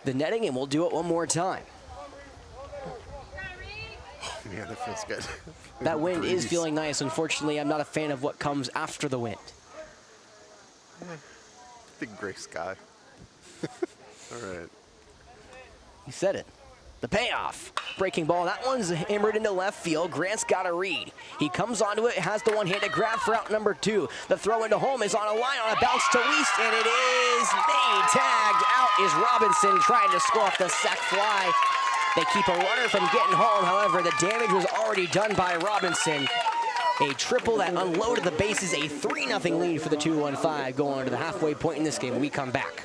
the netting, and we'll do it one more time. Yeah, that feels good. That wind is feeling nice. Unfortunately, I'm not a fan of what comes after the wind. Big gray sky. All right. You said it. The payoff. Breaking ball. That one's hammered into left field. Grant's got a read. He comes onto it, has the one-handed grab for out number 2. The throw into home is on a line on a bounce to Weiss, and it is made. Tagged out is Robinson trying to score off the sac fly. They keep a runner from getting home. However, the damage was already done by Robinson. A triple that unloaded the bases. A 3-0 lead for the 2-1-5 going to the halfway point in this game when we come back.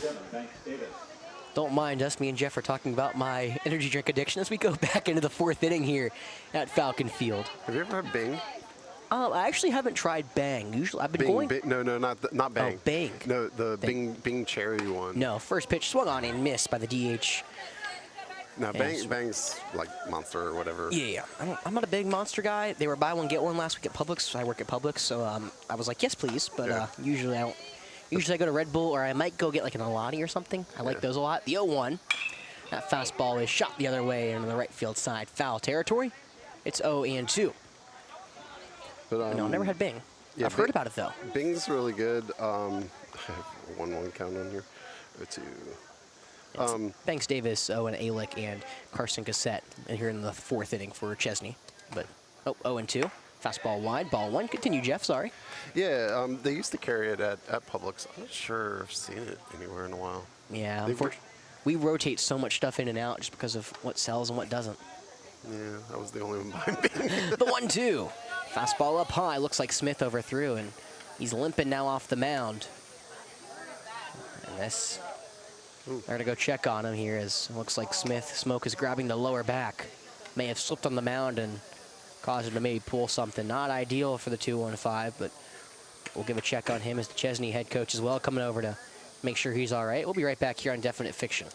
37, Banks Davis. Don't mind us. Me and Jeff are talking about my energy drink addiction as we go back into the 4th inning here at Falcon Field. Have you ever had Bing? I actually haven't tried Bang. Usually, I've been going. No, not Bang. Oh, Bang. No, the Bing cherry one. No, first pitch swung on and missed by the DH. No, Bang's like Monster or whatever. Yeah. I'm not a big Monster guy. They were buy one get one last week at Publix. So I work at Publix, so I was like, yes, please. But Yeah. usually I don't. Usually I go to Red Bull, or I might go get like an Alani or something. I like those a lot. The 0-1. That fastball is shot the other way into the right field side. Foul territory. It's 0-2. But, No, never had Bing. yeah, I've heard about it though. Bing's really good. I have 1-1 count on here. 0-2. Thanks, Davis, Owen Alick, and Carson Cassette here in the 4th inning for Chesnee. But 0-2. Fastball wide, ball 1. Continue, Jeff. Sorry. Yeah, they used to carry it at Publix. I'm not sure I've seen it anywhere in a while. Yeah, They've- unfortunately, we rotate so much stuff in and out just because of what sells and what doesn't. Yeah, I was the only one buying Bing. The 1-2. Fastball up high. Looks like Smith overthrew, and he's limping now off the mound. And this, they're going to go check on him here as it looks like Smoke is grabbing the lower back. May have slipped on the mound and caused him to maybe pull something. Not ideal for the 2-1-5, but we'll give a check on him as the Chesnee head coach as well, coming over to make sure he's all right. We'll be right back here on Definite Fiction.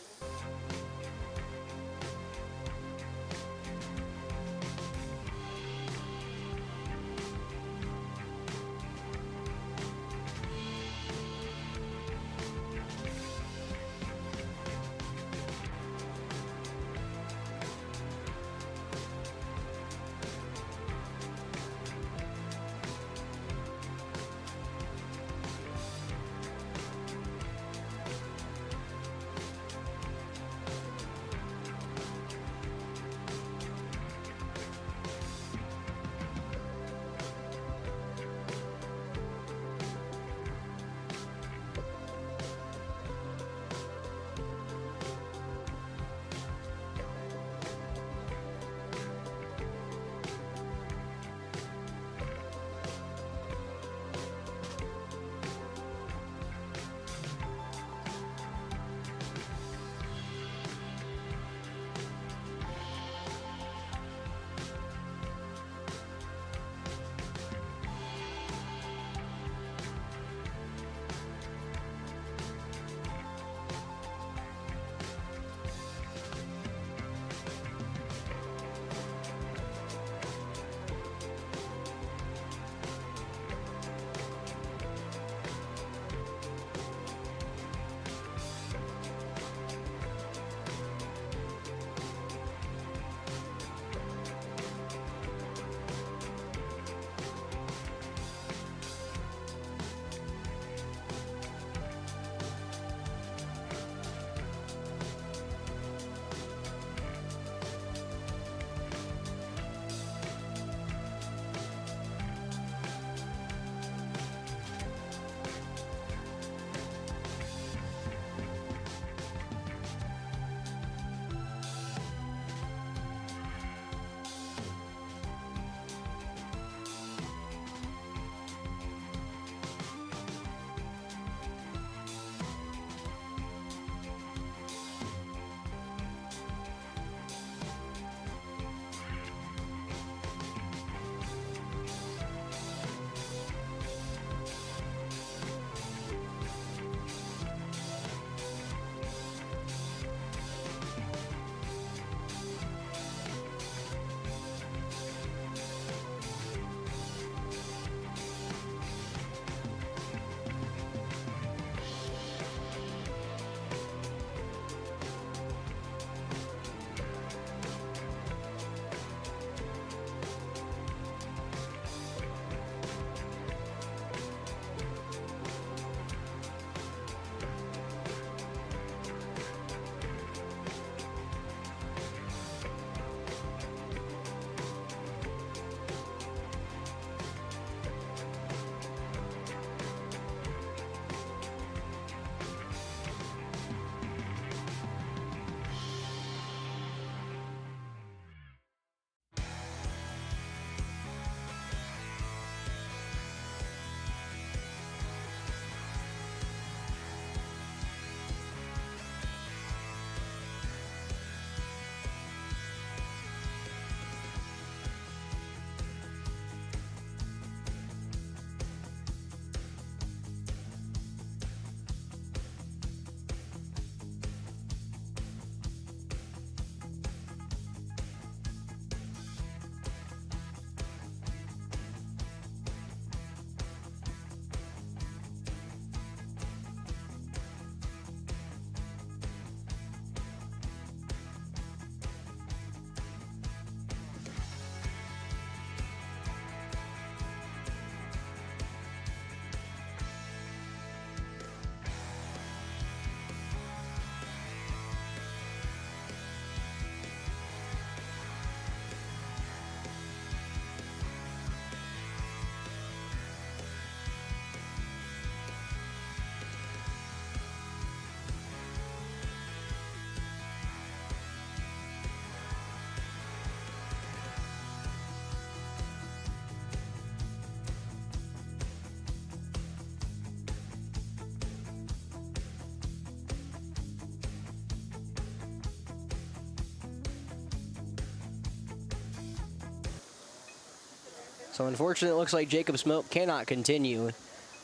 So unfortunately, it looks like Jacob Smoke cannot continue.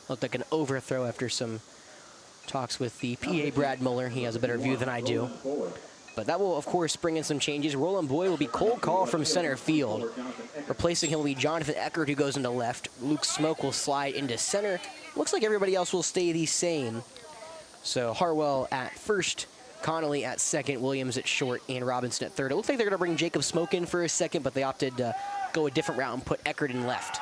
Looked like an overthrow after some talks with the PA Brad Muller. He has a better view than I do. But that will, of course, bring in some changes. Roland Boyd will be cold call from center field. Replacing him will be Jonathan Eckert, who goes into left. Luke Smoke will slide into center. Looks like everybody else will stay the same. So Harwell at first, Connolly at second, Williams at short, and Robinson at third. It looks like they're going to bring Jacob Smoke in for a second, but they opted to go a different route and put Eckert in left.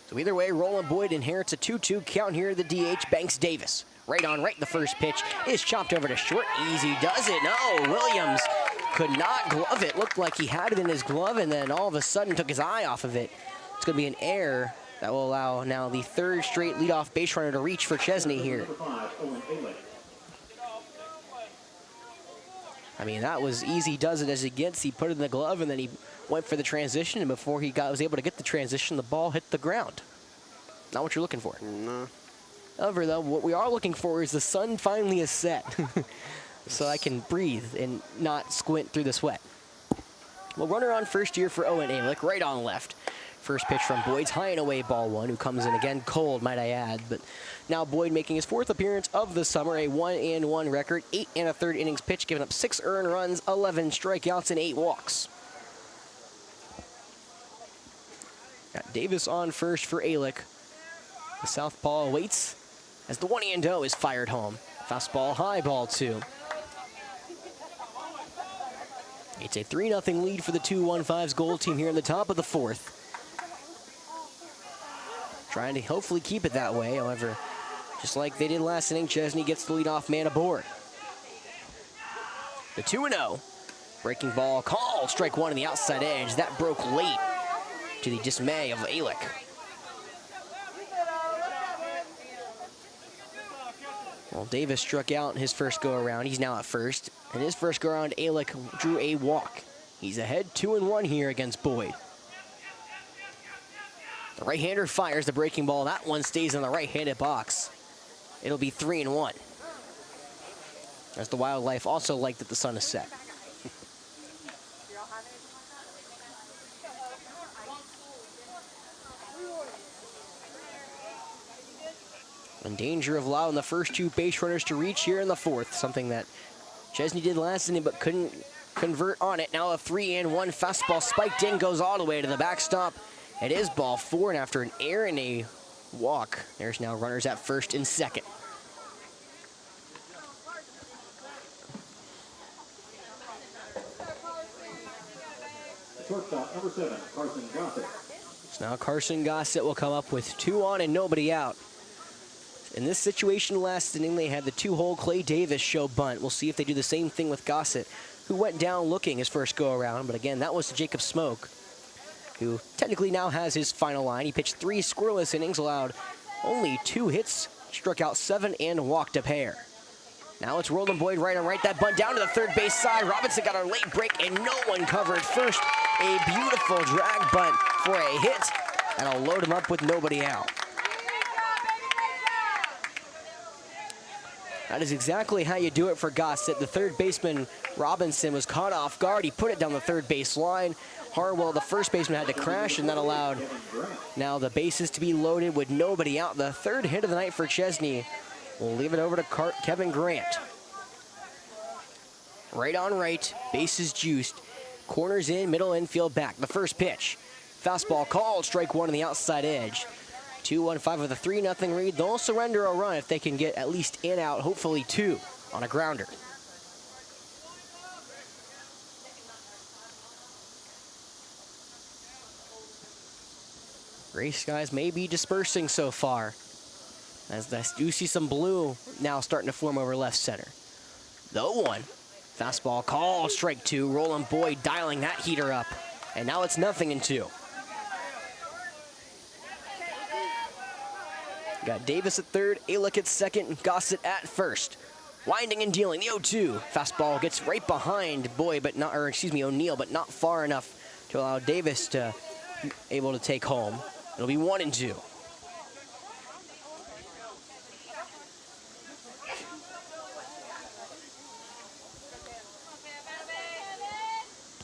So either way, Roland Boyd inherits a 2-2 count here. The DH, Banks Davis. Right on right, the first pitch is chopped over to short. Easy does it. No, Williams could not glove it. Looked like he had it in his glove, and then all of a sudden took his eye off of it. It's going to be an error that will allow now the third straight leadoff base runner to reach for Chesnee here. I mean, that was easy does it as it gets. He put it in the glove, and then he went for the transition, and before he was able to get the transition, the ball hit the ground. Not what you're looking for. No. However, though, what we are looking for is the sun finally is set, so I can breathe and not squint through the sweat. Well, runner on first here for Owen Amlick, right on left. First pitch from Boyd's high and away, ball one, who comes in again cold, might I add. But now Boyd making his fourth appearance of the summer, a 1-1 record, 8 1/3 innings pitched, giving up 6 earned runs, 11 strikeouts, and 8 walks. Got Davis on first for Alick. The southpaw awaits as the 1-0 is fired home. Fastball high, ball two. It's a 3-0 lead for the 2-1-5's Gold team here in the top of the fourth. Trying to hopefully keep it that way. However, just like they did last inning, Chesnee gets the leadoff man aboard. The 2-0. Breaking ball called. Strike one on the outside edge. That broke late to the dismay of Alick. Well, Davis struck out in his first go-around. He's now at first. In his first go-around, Alick drew a walk. He's ahead 2-1 here against Boyd. The right-hander fires the breaking ball. That one stays in the right-handed box. It'll be 3-1. As the wildlife also like that the sun is set. In danger of allowing the first two base runners to reach here in the fourth, something that Chesnee did last inning but couldn't convert on it. Now a 3-1 fastball spiked in, goes all the way to the backstop. It is ball four, and after an error and a walk, there's now runners at first and second. Shortstop number 7, Carson Gossett. So now Carson Gossett will come up with 2 on and nobody out. In this situation last inning, they had the 2-hole Clay Davis show bunt. We'll see if they do the same thing with Gossett, who went down looking his first go-around. But again, that was to Jacob Smoke, who technically now has his final line. He pitched 3 scoreless innings, allowed only 2 hits, struck out 7, and walked a pair. Now it's Roland Boyd right on right. That bunt down to the third base side. Robinson got a late break, and no one covered first. A beautiful drag bunt for a hit, and I'll load him up with nobody out. That is exactly how you do it for Gossett. The third baseman, Robinson, was caught off guard. He put it down the third base line. Harwell, the first baseman, had to crash, and that allowed now the bases to be loaded with nobody out. The third hit of the night for Chesnee. We'll leave it over to Kevin Grant. Right on right, bases juiced. Corners in, middle infield back. The first pitch. Fastball called, strike one on the outside edge. 2-1-5 with a 3-0 lead. They'll surrender a run if they can get at least in out, hopefully 2 on a grounder. Gray skies may be dispersing so far, as I do see some blue now starting to form over left center. The 0-1. Fastball called, strike 2. Roland Boyd dialing that heater up. And now it's 0-2. Got Davis at third, Alick at second, and Gossett at first. Winding and dealing, the 0-2. Fastball gets right behind Boyd, but not, or excuse me, O'Neill, but not far enough to allow Davis to able to take home. It'll be 1-2.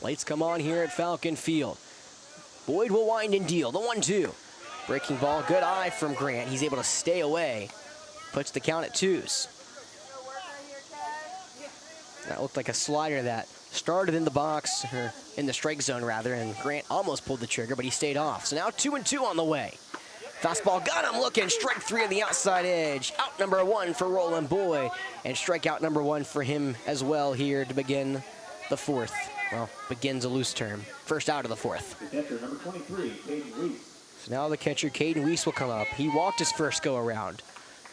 Lights come on here at Falcon Field. Boyd will wind and deal. The 1-2. Breaking ball, good eye from Grant. He's able to stay away. Puts the count at 2s. That looked like a slider that started in the box, or in the strike zone rather, and Grant almost pulled the trigger, but he stayed off. So now 2-2 on the way. Fastball got him looking, strike 3 on the outside edge. Out number 1 for Roland Boyd, and strikeout number 1 for him as well here to begin the 4th. Well, begins a loose term. First out of the 4th. The catcher, number 23, Caden Weiss. So now the catcher, Caden Weiss, will come up. He walked his first go around.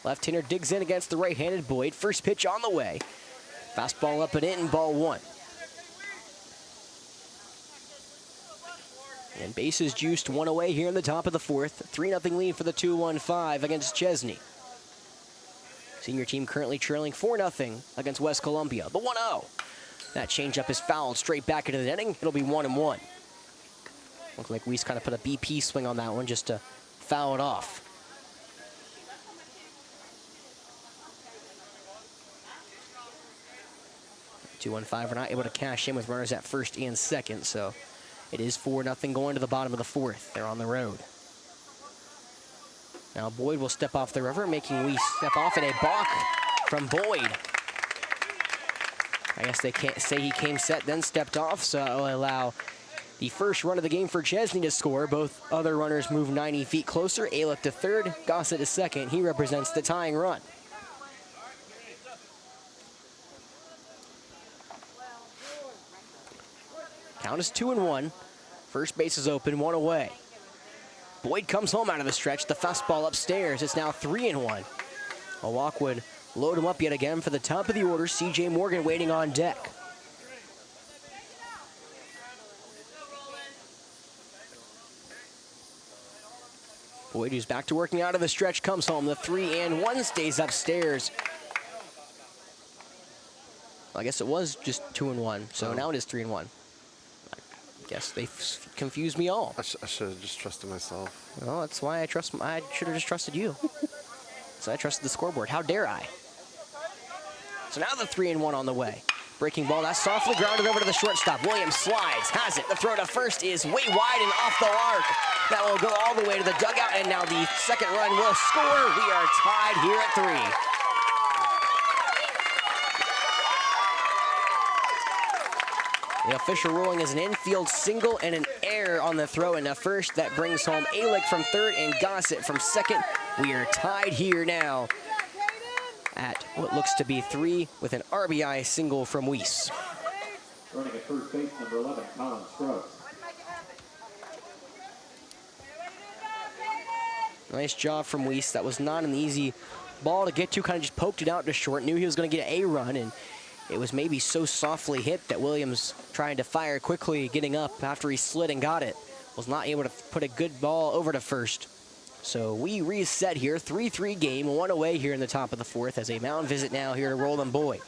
Left-hander digs in against the right-handed Boyd. First pitch on the way. Fastball up and in, ball 1. And bases juiced, 1 away here in the top of the 4th. 3-0 lead for the 2-1-5 against Chesnee. Senior team currently trailing 4-0 against West Columbia. The 1-0. That changeup is fouled straight back into the netting. It'll be 1-1. Looks like Weiss kind of put a BP swing on that one just to foul it off. 2-1-5 are not able to cash in with runners at first and second, so it is 4-0 going to the bottom of the 4th. They're on the road. Now Boyd will step off the river, making Weiss step off, and a balk from Boyd. I guess they can't say he came set, then stepped off, so it will allow the first run of the game for Chesnee to score. Both other runners move 90 feet closer. Alick to third, Gossett to second. He represents the tying run. Count is 2-1. First base is open, 1 away. Boyd comes home out of the stretch. The fastball upstairs. It's now 3-1. A walk would load him up yet again for the top of the order. C.J. Morgan waiting on deck. Boyd, who's back to working out of the stretch, comes home. The 3-1 stays upstairs. I guess it was just 2-1, so now it is 3-1. I guess they confused me all. I should have just trusted myself. Well, that's why I should have just trusted you. So I trusted the scoreboard. How dare I? So now the 3-1 on the way. Breaking ball, that's softly grounded over to the shortstop. Williams slides, has it. The throw to first is way wide and off the arc. That will go all the way to the dugout, and now the second run will score. We are tied here at 3. The official ruling is an infield single and an error on the throw into first. That brings home Alick from third and Gossett from second. We are tied here now at what looks to be 3 with an RBI single from Weiss. Running at first base, number 11, Colin Scruggs. Nice job from Weiss. That was not an easy ball to get to. Kind of just poked it out to short. Knew he was going to get a run, and it was maybe so softly hit that Williams, trying to fire quickly, getting up after he slid and got it, was not able to put a good ball over to first. So we reset here, 3-3 game, 1 away here in the top of the 4th as a mound visit now here to Roland Boyd.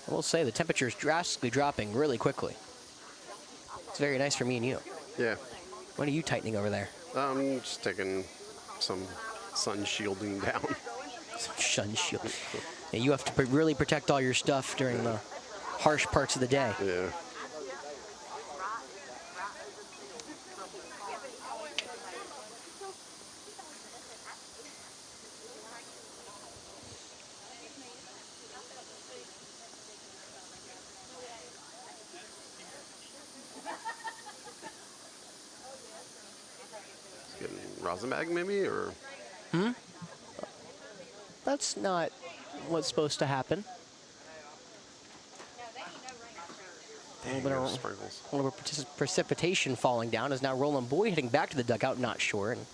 I will say the temperature is drastically dropping really quickly. It's very nice for me and you. Yeah. What are you tightening over there? Just taking some sun shielding down. Sun shield. Yeah, you have to really protect all your stuff during the harsh parts of the day. Yeah. Getting Rosenbag maybe, or? That's not what's supposed to happen. A little bit of precipitation falling down as now Roland Boyd heading back to the dugout, not sure. And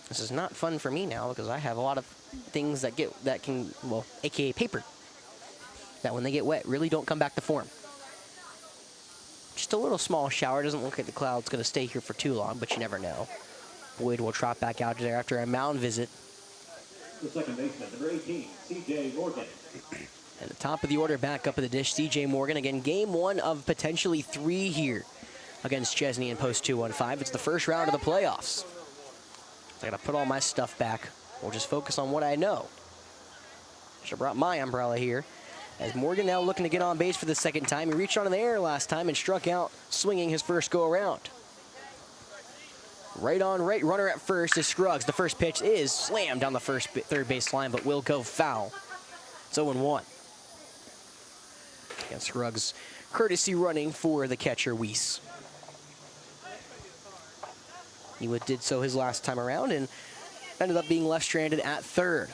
this is not fun for me now because I have a lot of things that can, well, AKA paper, that when they get wet really don't come back to form. Just a little small shower. Doesn't look like the cloud's going to stay here for too long, but you never know. Boyd will trot back out there after a mound visit. The second baseman, number 18, C.J. Morgan. And the top of the order back up at the dish, C.J. Morgan. Again, game 1 of potentially 3 here against Chesnee in post 2-1-5. It's the first round of the playoffs. I gotta put all my stuff back. We'll just focus on what I know. Should have brought my umbrella here. As Morgan now looking to get on base for the second time. He reached on in the air last time and struck out swinging his first go around. Right on right, runner at first is Scruggs. The first pitch is slammed down the third base line, but will go foul. It's 0-1. And Scruggs courtesy running for the catcher, Weiss. He did so his last time around and ended up being left stranded at third.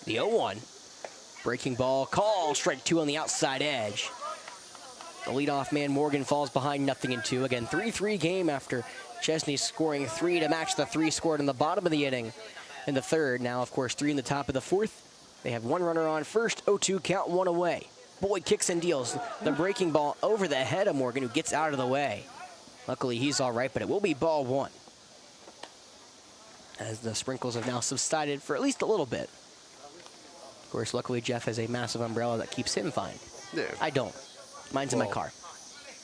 The 0-1. Breaking ball call, strike 2 on the outside edge. The leadoff man, Morgan, falls behind 0-2. Again, 3-3 game after Chesnee scoring 3 to match the 3 scored in the bottom of the inning in the third. Now, of course, 3 in the top of the fourth. They have 1 runner on first, 0-2 count, 1 away. Boyd kicks and deals the breaking ball over the head of Morgan, who gets out of the way. Luckily, he's all right, but it will be ball 1. As the sprinkles have now subsided for at least a little bit. Of course, luckily, Jeff has a massive umbrella that keeps him fine. Yeah. I don't. Mine's in my car.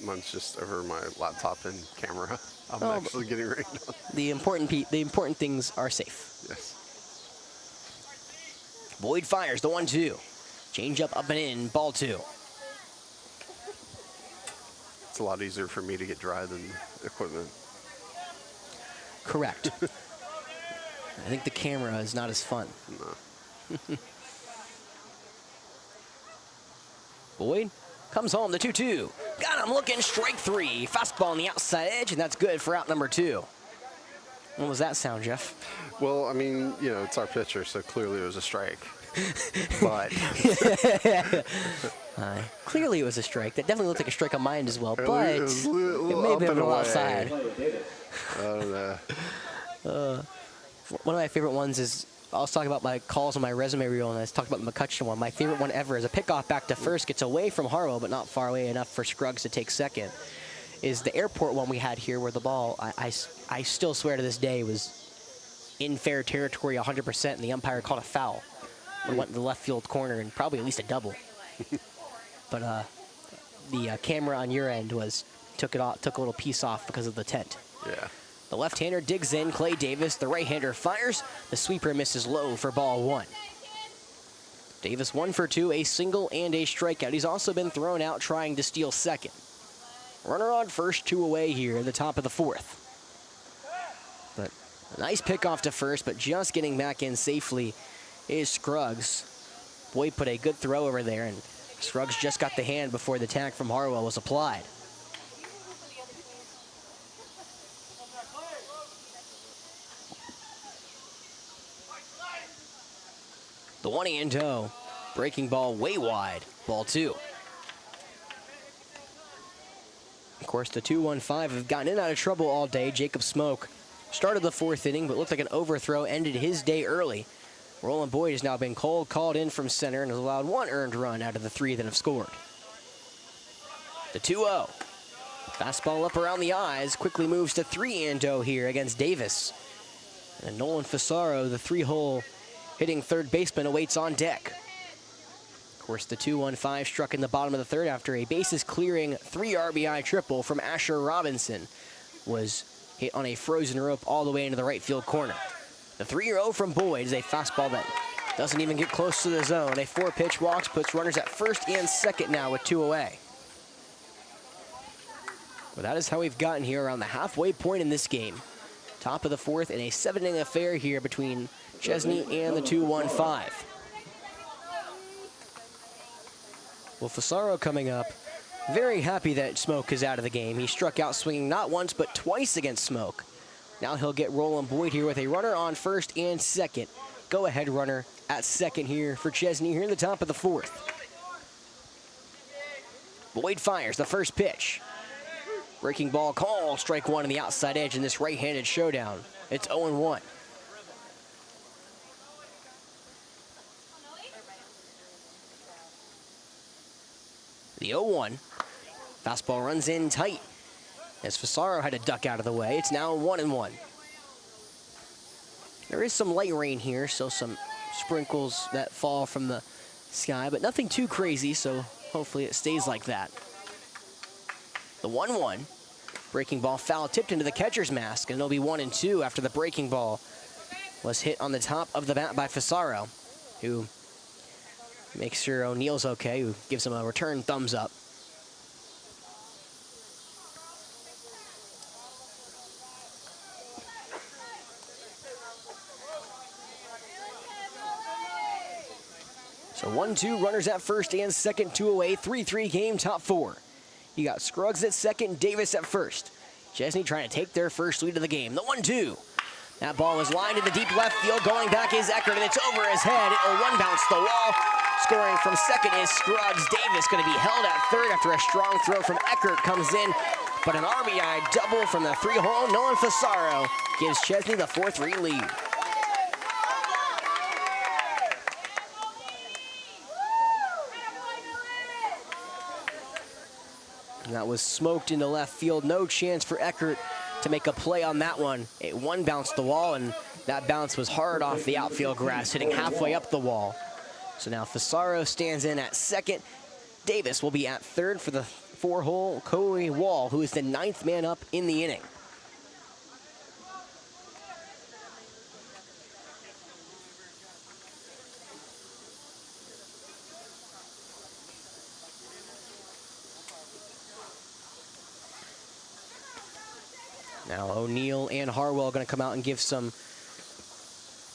Mine's just over my laptop and camera. I'm Oh, actually getting rained on. The important things are safe. Yes. Boyd fires the 1-2. Change up and in, ball 2. It's a lot easier for me to get dry than equipment. Correct. I think the camera is not as fun. No. Boyd comes home, the 2-2. Got him looking, strike 3. Fastball on the outside edge, and that's good for out number 2. What was that sound, Jeff? Well, I mean, you know, it's our pitcher, so clearly it was a strike. But Clearly it was a strike. That definitely looked like a strike on mine as well, it but was a it little may have up been a and little away. outside. I don't know. One of my favorite ones is, I was talking about my calls on my resume reel, and I was talking about the McCutcheon one. My favorite one ever is a pickoff back to first, gets away from Harwell, but not far away enough for Scruggs to take second. Is the airport one we had here where the ball, I still swear to this day, was in fair territory 100%, and the umpire called a foul. It went in the left field corner and probably at least a double. But the camera on your end took a little piece off because of the tent. Yeah. The left-hander digs in, Clay Davis. The right-hander fires. The sweeper misses low for ball 1. Davis 1 for 2, a single and a strikeout. He's also been thrown out trying to steal second. Runner on first, 2 away here in the top of the fourth. But a nice pickoff to first, but just getting back in safely is Scruggs. Boyd put a good throw over there, and Scruggs just got the hand before the tag from Harwell was applied. The 1-0, breaking ball way wide, ball 2. Of course, the 2-1-5 have gotten in and out of trouble all day. Jacob Smoke started the fourth inning, but looked like an overthrow, ended his day early. Roland Boyd has now been called in from center and has allowed 1 earned run out of the 3 that have scored. The 2-0. Fastball up around the eyes, quickly moves to 3-0 here against Davis. And Nolan Fasaro, the 3-hole hitting third baseman, awaits on deck. Of course, the 2-1-5 struck in the bottom of the third after a bases-clearing 3 RBI triple from Asher Robinson was hit on a frozen rope all the way into the right field corner. The 3-0 from Boyd is a fastball that doesn't even get close to the zone. A 4-pitch walks, puts runners at first and second now with 2 away. Well, that is how we've gotten here around the halfway point in this game. Top of the fourth in a 7-inning affair here between Chesnee and the 2-1-5. Well, Fasaro coming up. Very happy that Smoke is out of the game. He struck out swinging not once but twice against Smoke. Now he'll get Roland Boyd here with a runner on first and second. Go-ahead runner at second here for Chesnee here in the top of the fourth. Boyd fires the first pitch. Breaking ball call, strike 1 on the outside edge in this right-handed showdown. It's 0-1. The 0-1. Fastball runs in tight as Fasaro had to duck out of the way. It's now 1-1. There is some light rain here, so some sprinkles that fall from the sky, but nothing too crazy, so hopefully it stays like that. The 1-1. Breaking ball foul tipped into the catcher's mask, and it'll be 1-2 after the breaking ball was hit on the top of the bat by Fasaro, who makes sure O'Neill's okay, who gives him a return thumbs up. So 1-2, runners at first and second, 2 away, 3-3 game, top 4. You got Scruggs at second, Davis at first. Chesnee trying to take their first lead of the game. The 1-2. That ball was lined into deep left field. Going back is Eckert, and it's over his head. It'll one bounce the wall. Scoring from second is Scruggs. Davis going to be held at third after a strong throw from Eckert comes in. But an RBI double from the 3-hole. Nolan Fasaro gives Chesnee the 4-3 lead. And that was smoked into left field. No chance for Eckert to make a play on that one. It one bounced the wall, and that bounce was hard off the outfield grass, hitting halfway up the wall. So now Fasaro stands in at second. Davis will be at third for the 4-hole Corey Wall, who is the 9th man up in the inning. Now O'Neill and Harwell going to come out and give some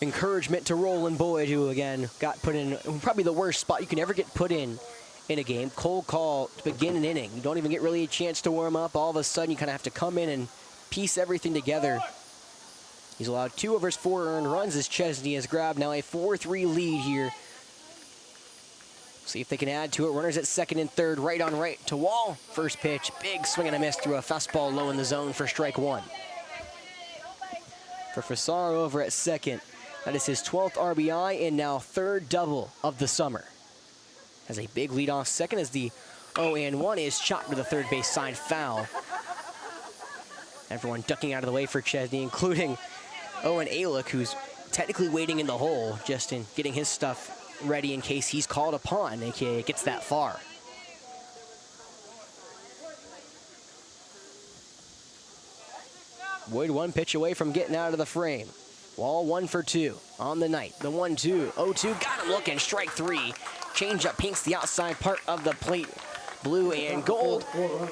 encouragement to Roland Boyd, who again got put in probably the worst spot you can ever get put in a game. Cold call to begin an inning. You don't even get really a chance to warm up. All of a sudden you kind of have to come in and piece everything together. He's allowed 2 of his 4 earned runs as Chesnee has grabbed now a 4-3 lead here. See if they can add to it. Runners at second and third, right on right to Wall. First pitch, big swing and a miss through a fastball low in the zone for strike 1. For Fasaro over at second, that is his 12th RBI and now 3rd double of the summer. Has a big lead off second as the 0-1 is chopped to the third base side foul. Everyone ducking out of the way for Chesnee, including Owen Alick, who's technically waiting in the hole, just in getting his stuff ready in case he's called upon, aka gets that far. Wood 1 pitch away from getting out of the frame. Wall 1 for 2 on the night. The 1-2, 0-2, got him looking, strike 3. Changeup pinks the outside part of the plate, blue and gold,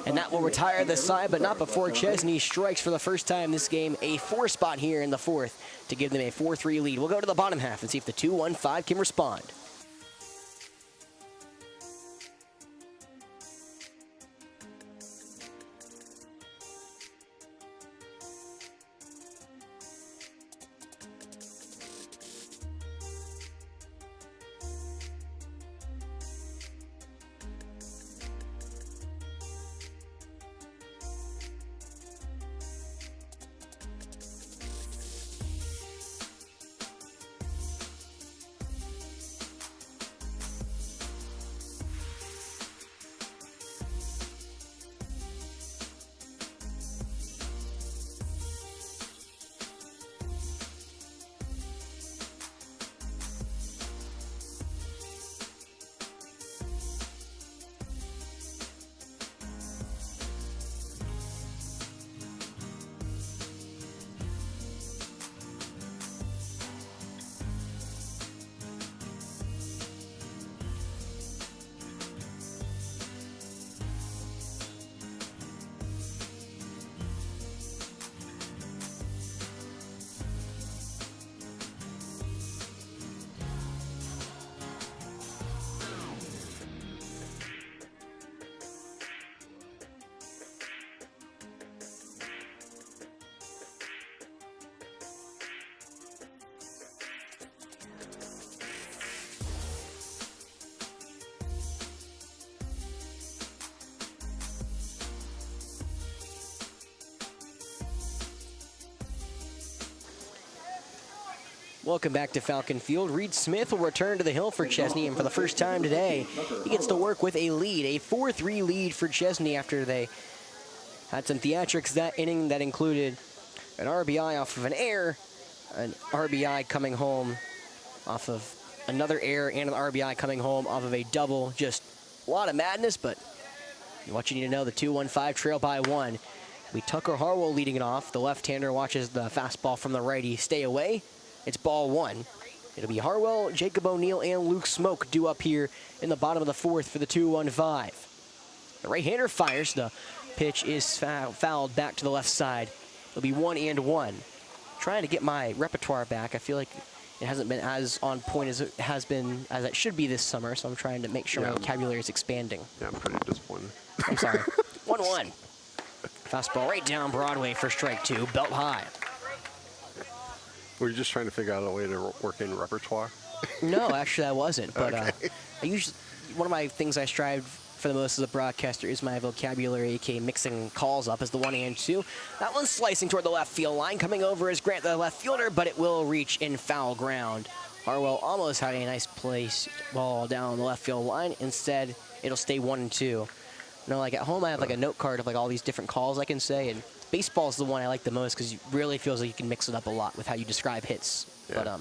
and that will retire the side, but not before Chesnee strikes for the first time this game, a 4 spot here in the 4th to give them a 4-3 lead. We'll go to the bottom half and see if the 2-1-5 can respond. Welcome back to Falcon Field. Reed Smith will return to the hill for Chesnee, and for the first time today, he gets to work with a lead, a 4-3 lead for Chesnee after they had some theatrics that inning that included an RBI off of an error, an RBI coming home off of another error, and an RBI coming home off of a double. Just a lot of madness, but what you need to know, the 2-1-5 trail by 1. We Tucker Harwell leading it off. The left-hander watches the fastball from the righty stay away. It's ball one. It'll be Harwell, Jacob O'Neill, and Luke Smoke due up here in the bottom of the fourth for the 2-1-5. The right-hander fires. The pitch is fouled back to the left side. It'll be 1-1. Trying to get my repertoire back. I feel like it hasn't been as on point as it has been, as it should be this summer, so I'm trying to make sure my vocabulary is expanding. Yeah, I'm pretty disappointed. I'm sorry. 1-1. Fastball right down Broadway for strike two, belt high. Were you just trying to figure out a way to work in repertoire? No, actually I wasn't, but Okay. I usually, one of my things I strive for the most as a broadcaster is my vocabulary, aka mixing calls up, as the 1-2. That one's slicing toward the left field line, coming over as Grant the left fielder, but it will reach in foul ground. Harwell almost had a nice place ball down the left field line. Instead, it'll stay 1-2. You know, like at home I have like a note card of like all these different calls I can say, and baseball is the one I like the most because it really feels like you can mix it up a lot with how you describe hits. Yeah.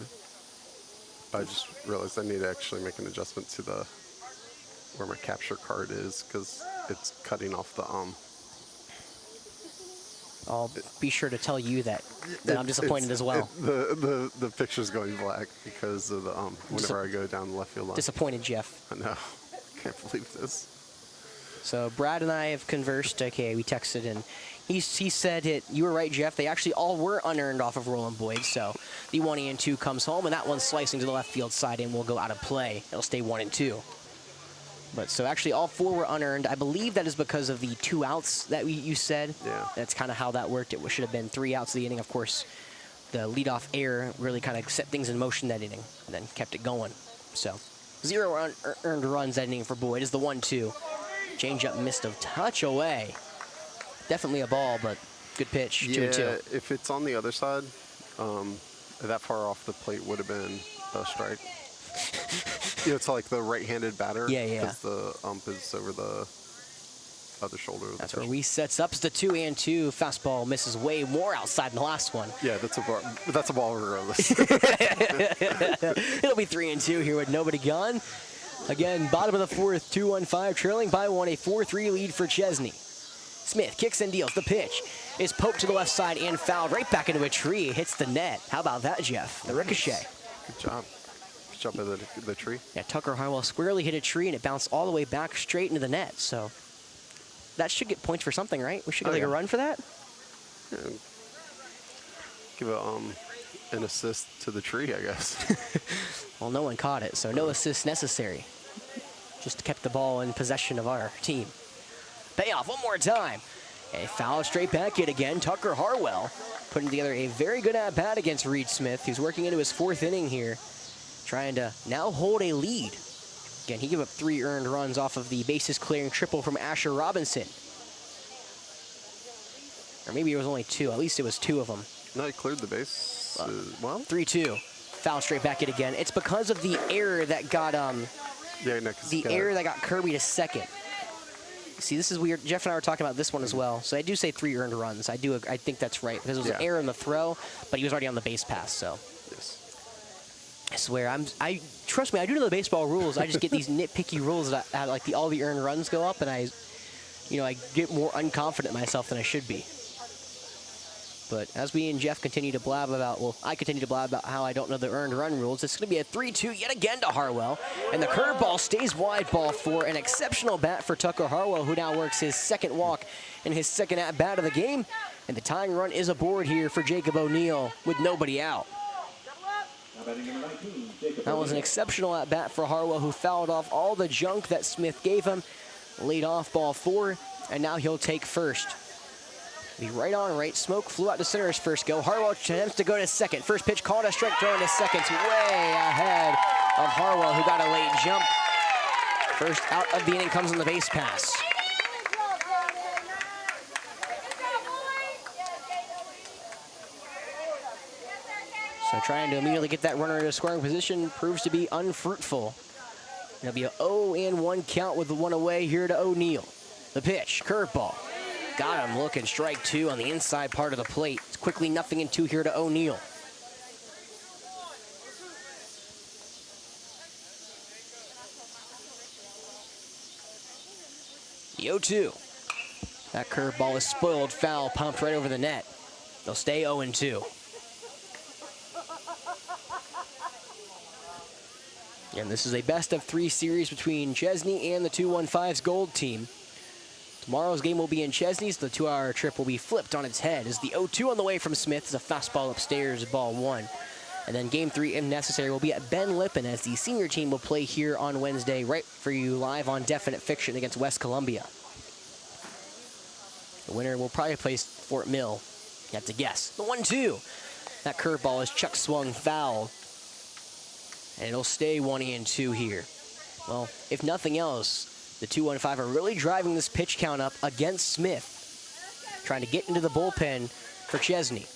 But I just realized I need to actually make an adjustment to the where my capture card is because it's cutting off the I'll be sure to tell you that I'm disappointed as well. The picture's going black because of the whenever I go down the left field line. Disappointed, Jeff. I know. Can't believe this. So Brad and I have conversed. Okay, we texted, and he said it. You were right, Jeff. They actually all were unearned off of Roland Boyd. So the 1-2 comes home, and that one's slicing to the left field side and will go out of play. It'll stay 1-2. But so actually all four were unearned. I believe that is because of the 2 outs that you said. Yeah. That's kind of how that worked. It should have been 3 outs of the inning. Of course, the leadoff error really kind of set things in motion that inning and then kept it going. So 0 earned runs that inning for Boyd is the 1-2. Changeup missed a touch away. Definitely a ball, but good pitch. Yeah, 2-2. if it's on the other side, that far off the plate would have been a strike. It's like the right-handed batter. Yeah, yeah. Because the ump is over the other shoulder. Of the That's pitcher. where we sets up. It's the 2-2. Fastball misses way more outside than the last one. Yeah, that's a ball regardless. It'll be 3-2 here with nobody gone. Again, bottom of the fourth, 2-1-5, trailing by 1, a 4-3 lead for Chesnee. Smith kicks and deals. The pitch is poked to the left side and fouled right back into a tree. Hits the net. How about that, Jeff? The ricochet. Good job. Good job at the tree. Yeah, Tucker Harwell squarely hit a tree, and it bounced all the way back straight into the net. So that should get points for something, right? We should get a run for that? Yeah. Give an assist to the tree, I guess. Well, no one caught it, so no assist necessary. Just kept the ball in possession of our team. Payoff one more time. A foul straight back yet again. Tucker Harwell putting together a very good at-bat against Reed Smith, who's working into his 4th inning here, trying to now hold a lead. Again, he gave up 3 earned runs off of the bases-clearing triple from Asher Robinson. Or maybe it was only 2. At least it was 2 of them. No, he cleared the base. Well, 3-2. Foul straight back yet again. It's because of the error that got error that got Kirby to second. See, this is weird. Jeff and I were talking about this one as well. So I do say 3 earned runs. I think that's right because it was an error in the throw, but he was already on the base pass. So yes. I swear, trust me, I do know the baseball rules. I just get these nitpicky rules that like all the earned runs go up, and I get more unconfident in myself than I should be. But as we and Jeff continue to blab about, I continue to blab about how I don't know the earned run rules. It's going to be a 3-2 yet again to Harwell. And the curveball stays wide, ball 4. An exceptional bat for Tucker Harwell, who now works his 2nd walk and his 2nd at-bat of the game. And the tying run is aboard here for Jacob O'Neill with nobody out. That was an exceptional at-bat for Harwell, who fouled off all the junk that Smith gave him. Lead off ball 4, and now he'll take first. Be right on right. Smoke flew out to center his first go. Harwell attempts to go to second. First pitch called a strike, throwing to second. Way ahead of Harwell, who got a late jump. First out of the inning comes on the base pass. So trying to immediately get that runner into scoring position proves to be unfruitful. It'll be an 0-1 count with the 1 away here to O'Neill. The pitch, curveball. Got him looking, strike 2 on the inside part of the plate. It's quickly 0-2 here to O'Neill. The 0-2. That curveball is spoiled, foul, pumped right over the net. They'll stay 0-2. And this is a best-of-3 series between Chesnee and the 215's gold team. Tomorrow's game will be in Chesnee, so the 2-hour trip will be flipped on its head as the 0-2 on the way from Smith is a fastball upstairs, ball 1. And then game 3, if necessary, will be at Ben Lippen as the senior team will play here on Wednesday, right for you live on Definite Fiction against West Columbia. The winner will probably place Fort Mill. You have to guess. The 1-2. That curveball is Chuck swung foul. And it'll stay 1-2 here. Well, if nothing else, the 215 are really driving this pitch count up against Smith, trying to get into the bullpen for Chesnee.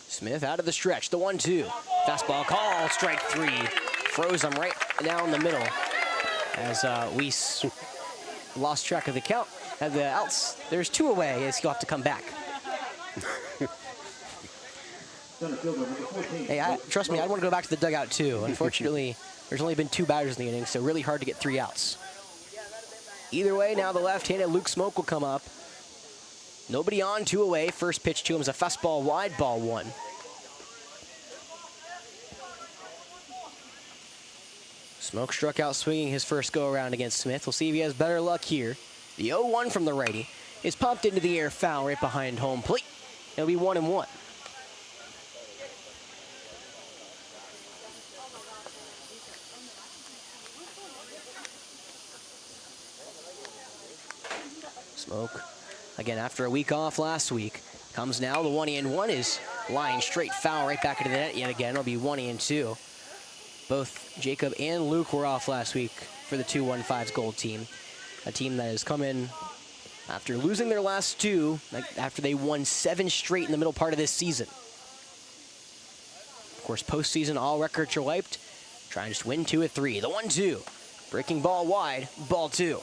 Smith out of the stretch, the 1-2. Fastball call, strike 3. Froze him right down the middle as we lost track of the count. At the outs, there's 2 away as he'll have to come back. Hey, trust me, I want to go back to the dugout too. Unfortunately, there's only been 2 batters in the inning, so really hard to get 3 outs. Either way, now the left-handed Luke Smoke will come up. Nobody on, 2 away. First pitch to him is a fastball wide, ball 1. Smoke struck out swinging his first go-around against Smith. We'll see if he has better luck here. The 0-1 from the righty is popped into the air, foul right behind home plate. It'll be 1-1. Smoke, again, after a week off last week, comes now. The 1-1 is lying straight foul right back into the net yet again. It'll be 1-2. Both Jacob and Luke were off last week for the 215's gold team. A team that has come in after losing their last 2, after they won 7 straight in the middle part of this season. Of course, postseason, all records are wiped. Trying to just win 2 of 3. The 1-2. Breaking ball wide, ball 2.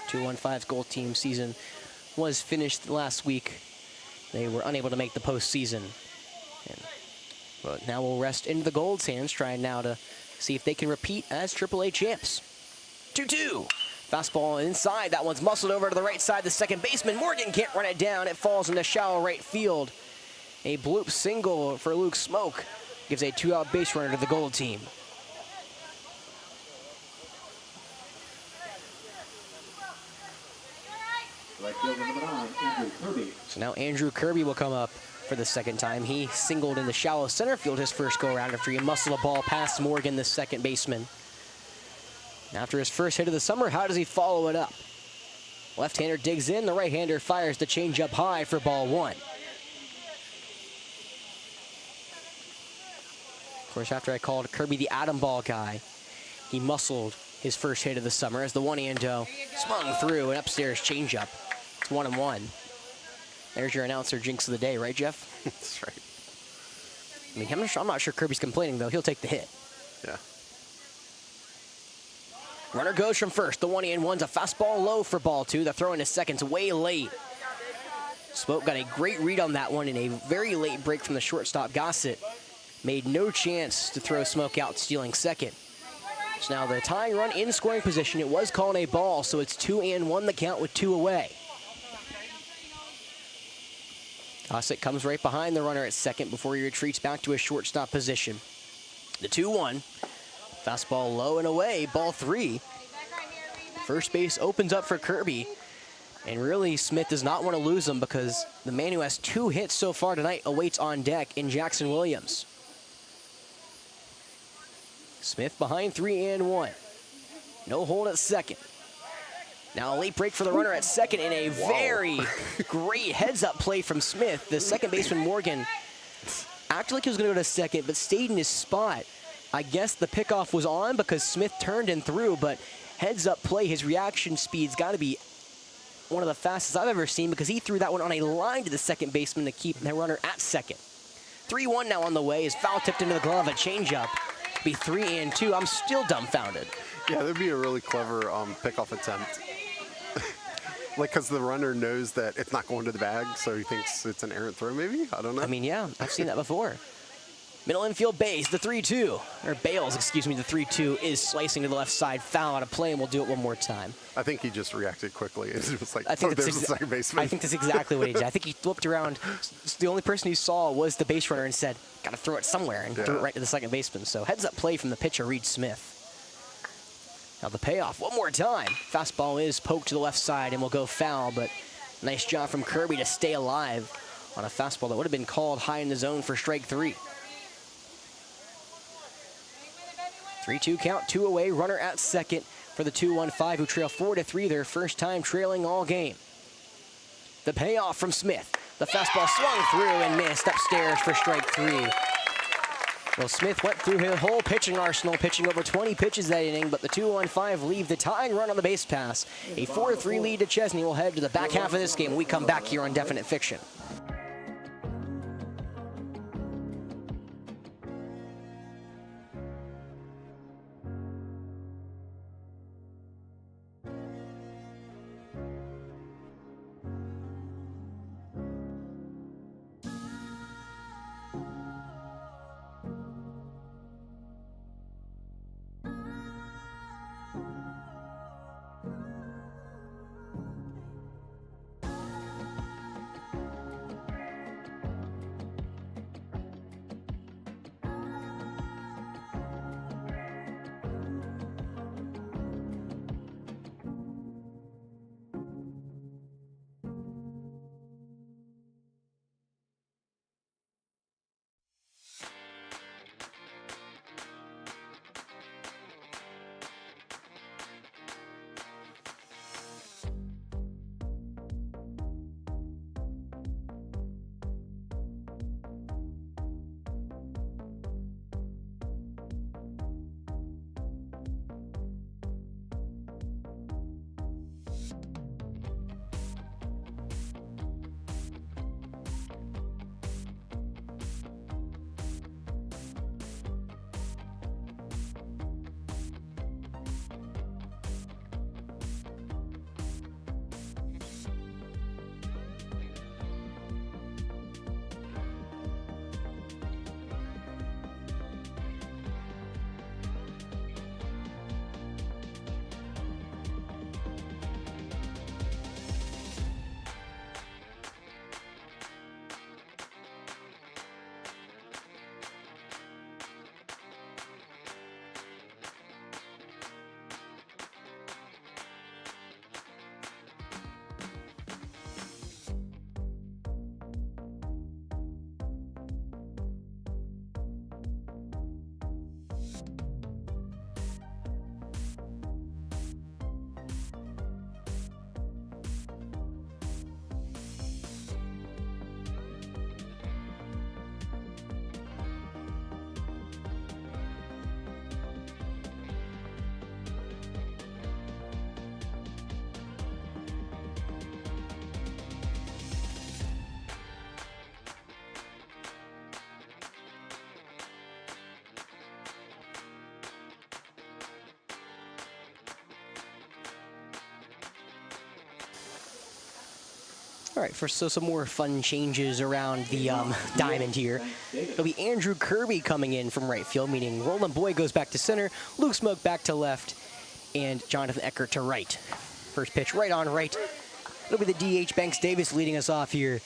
215's gold team season was finished last week. They were unable to make the postseason. But now we'll rest into the Gold's hands, trying now to see if they can repeat as AAA champs. 2-2. Fastball inside. That one's muscled over to the right side. The second baseman, Morgan, can't run it down. It falls into shallow right field. A bloop single for Luke Smoke gives a 2-out base runner to the Gold team. So now Andrew Kirby will come up for the second time. He singled in the shallow center field his first go-around after he muscled a ball past Morgan, the second baseman. After his first hit of the summer, how does he follow it up? Left-hander digs in, the right-hander fires the changeup high for ball 1. Of course, after I called Kirby the atom ball guy, he muscled his first hit of the summer as the 1-0 swung through an upstairs changeup. It's 1-1. There's your announcer jinx of the day, right, Jeff? That's right. I mean, I'm not sure Kirby's complaining, though. He'll take the hit. Yeah. Runner goes from first. The 1-1's a fastball low for ball 2. The throw into second's way late. Smoke got a great read on that one in a very late break from the shortstop, Gossett. Made no chance to throw Smoke out, stealing second. So now the tying run in scoring position. It was called a ball, so it's 2-1 the count with 2 away. Gossett comes right behind the runner at second before he retreats back to his shortstop position. The 2-1. Fastball low and away, ball 3. First base opens up for Kirby. And really, Smith does not want to lose him because the man who has 2 hits so far tonight awaits on deck in Jackson Williams. Smith behind 3-1. No hold at second. Now a late break for the runner at second in a very great heads-up play from Smith. The second baseman, Morgan, acted like he was going to go to second, but stayed in his spot. I guess the pickoff was on because Smith turned and threw, but heads-up play, his reaction speed's got to be one of the fastest I've ever seen because he threw that one on a line to the second baseman to keep the runner at second. 3-1 now on the way is foul tipped into the glove, a changeup. Be 3-2. I'm still dumbfounded. Yeah, that'd be a really clever pickoff attempt. Like, because the runner knows that it's not going to the bag, so he thinks it's an errant throw, maybe? I don't know. I mean, yeah, I've seen that before. Middle infield Bays, the 3-2, or Bales, excuse me, the 3-2 is slicing to the left side, foul out of play, and we'll do it one more time. I think he just reacted quickly. It was like, I think there's the second baseman. I think that's exactly what he did. I think he flipped around. The only person he saw was the base runner and said, got to throw it somewhere, and threw it right to the second baseman. So heads up play from the pitcher, Reed Smith. Now the payoff, one more time. Fastball is poked to the left side and will go foul, but nice job from Kirby to stay alive on a fastball that would have been called high in the zone for strike 3. 3-2 count, 2 away, runner at second for the 2-1-5 who trail 4-3, their first time trailing all game. The payoff from Smith. The fastball swung through and missed upstairs for strike 3. Well, Smith went through his whole pitching arsenal, pitching over 20 pitches that inning, but the 2-1-5 leave the tying run on the base pass. A 4-3 lead to Chesnee will head to the back half of this game when we come back here on Definite Fiction. All right, so some more fun changes around the diamond here. It'll be Andrew Kirby coming in from right field, meaning Roland Boyd goes back to center, Luke Smoke back to left, and Jonathan Eckert to right. First pitch right on right. It'll be the DH Banks Davis leading us off here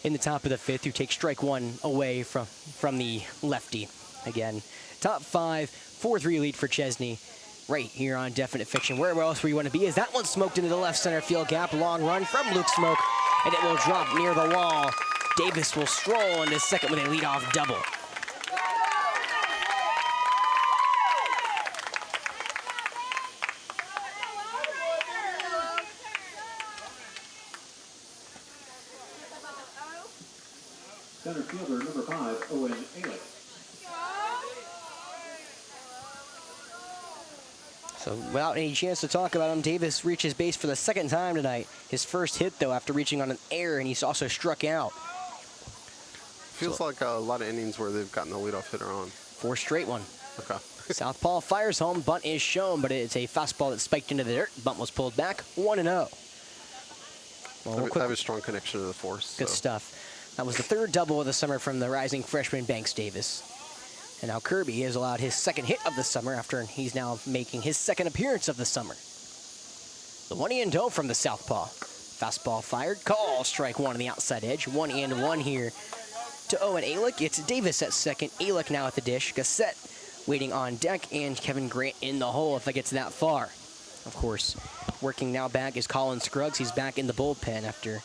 in the top of the 5th, who takes strike 1 away from the lefty. Again, top 5, 4-3 lead for Chesnee. Right here on Definite Fiction. Where else where you want to be is that one smoked into the left center field gap. Long run from Luke Smoke, and it will drop near the wall. Davis will stroll into second with a leadoff double. Center fielder number 5, Owen Aylick. So without any chance to talk about him, Davis reaches base for the second time tonight. His first hit, though, after reaching on an error, and he's also struck out. Feels like a lot of innings where they've gotten the leadoff hitter on. 4 straight one. Okay. Southpaw fires home. Bunt is shown, but it's a fastball that spiked into the dirt. Bunt was pulled back. 1-0. Well, I have a strong connection to the force. Good stuff. That was the 3rd double of the summer from the rising freshman Banks Davis. And now Kirby has allowed his second hit of the summer after he's now making his second appearance of the summer. The 1-0 from the southpaw. Fastball fired, call, strike one on the outside edge. 1-1 here to Owen Alick. It's Davis at second, Alick now at the dish. Gassett waiting on deck, and Kevin Grant in the hole if it gets that far. Of course, working now back is Colin Scruggs. He's back in the bullpen after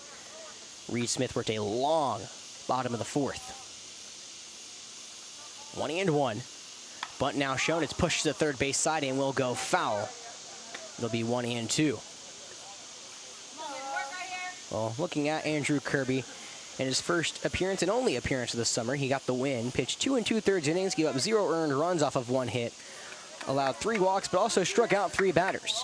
Reed Smith worked a long bottom of the fourth. 1-1. Bunt now shown. It's pushed to the third base side and will go foul. It'll be 1-2. Well, looking at Andrew Kirby in his first appearance and only appearance of the summer, he got the win. Pitched 2 2/3 innings, gave up 0 earned runs off of 1 hit, allowed 3 walks, but also struck out 3 batters.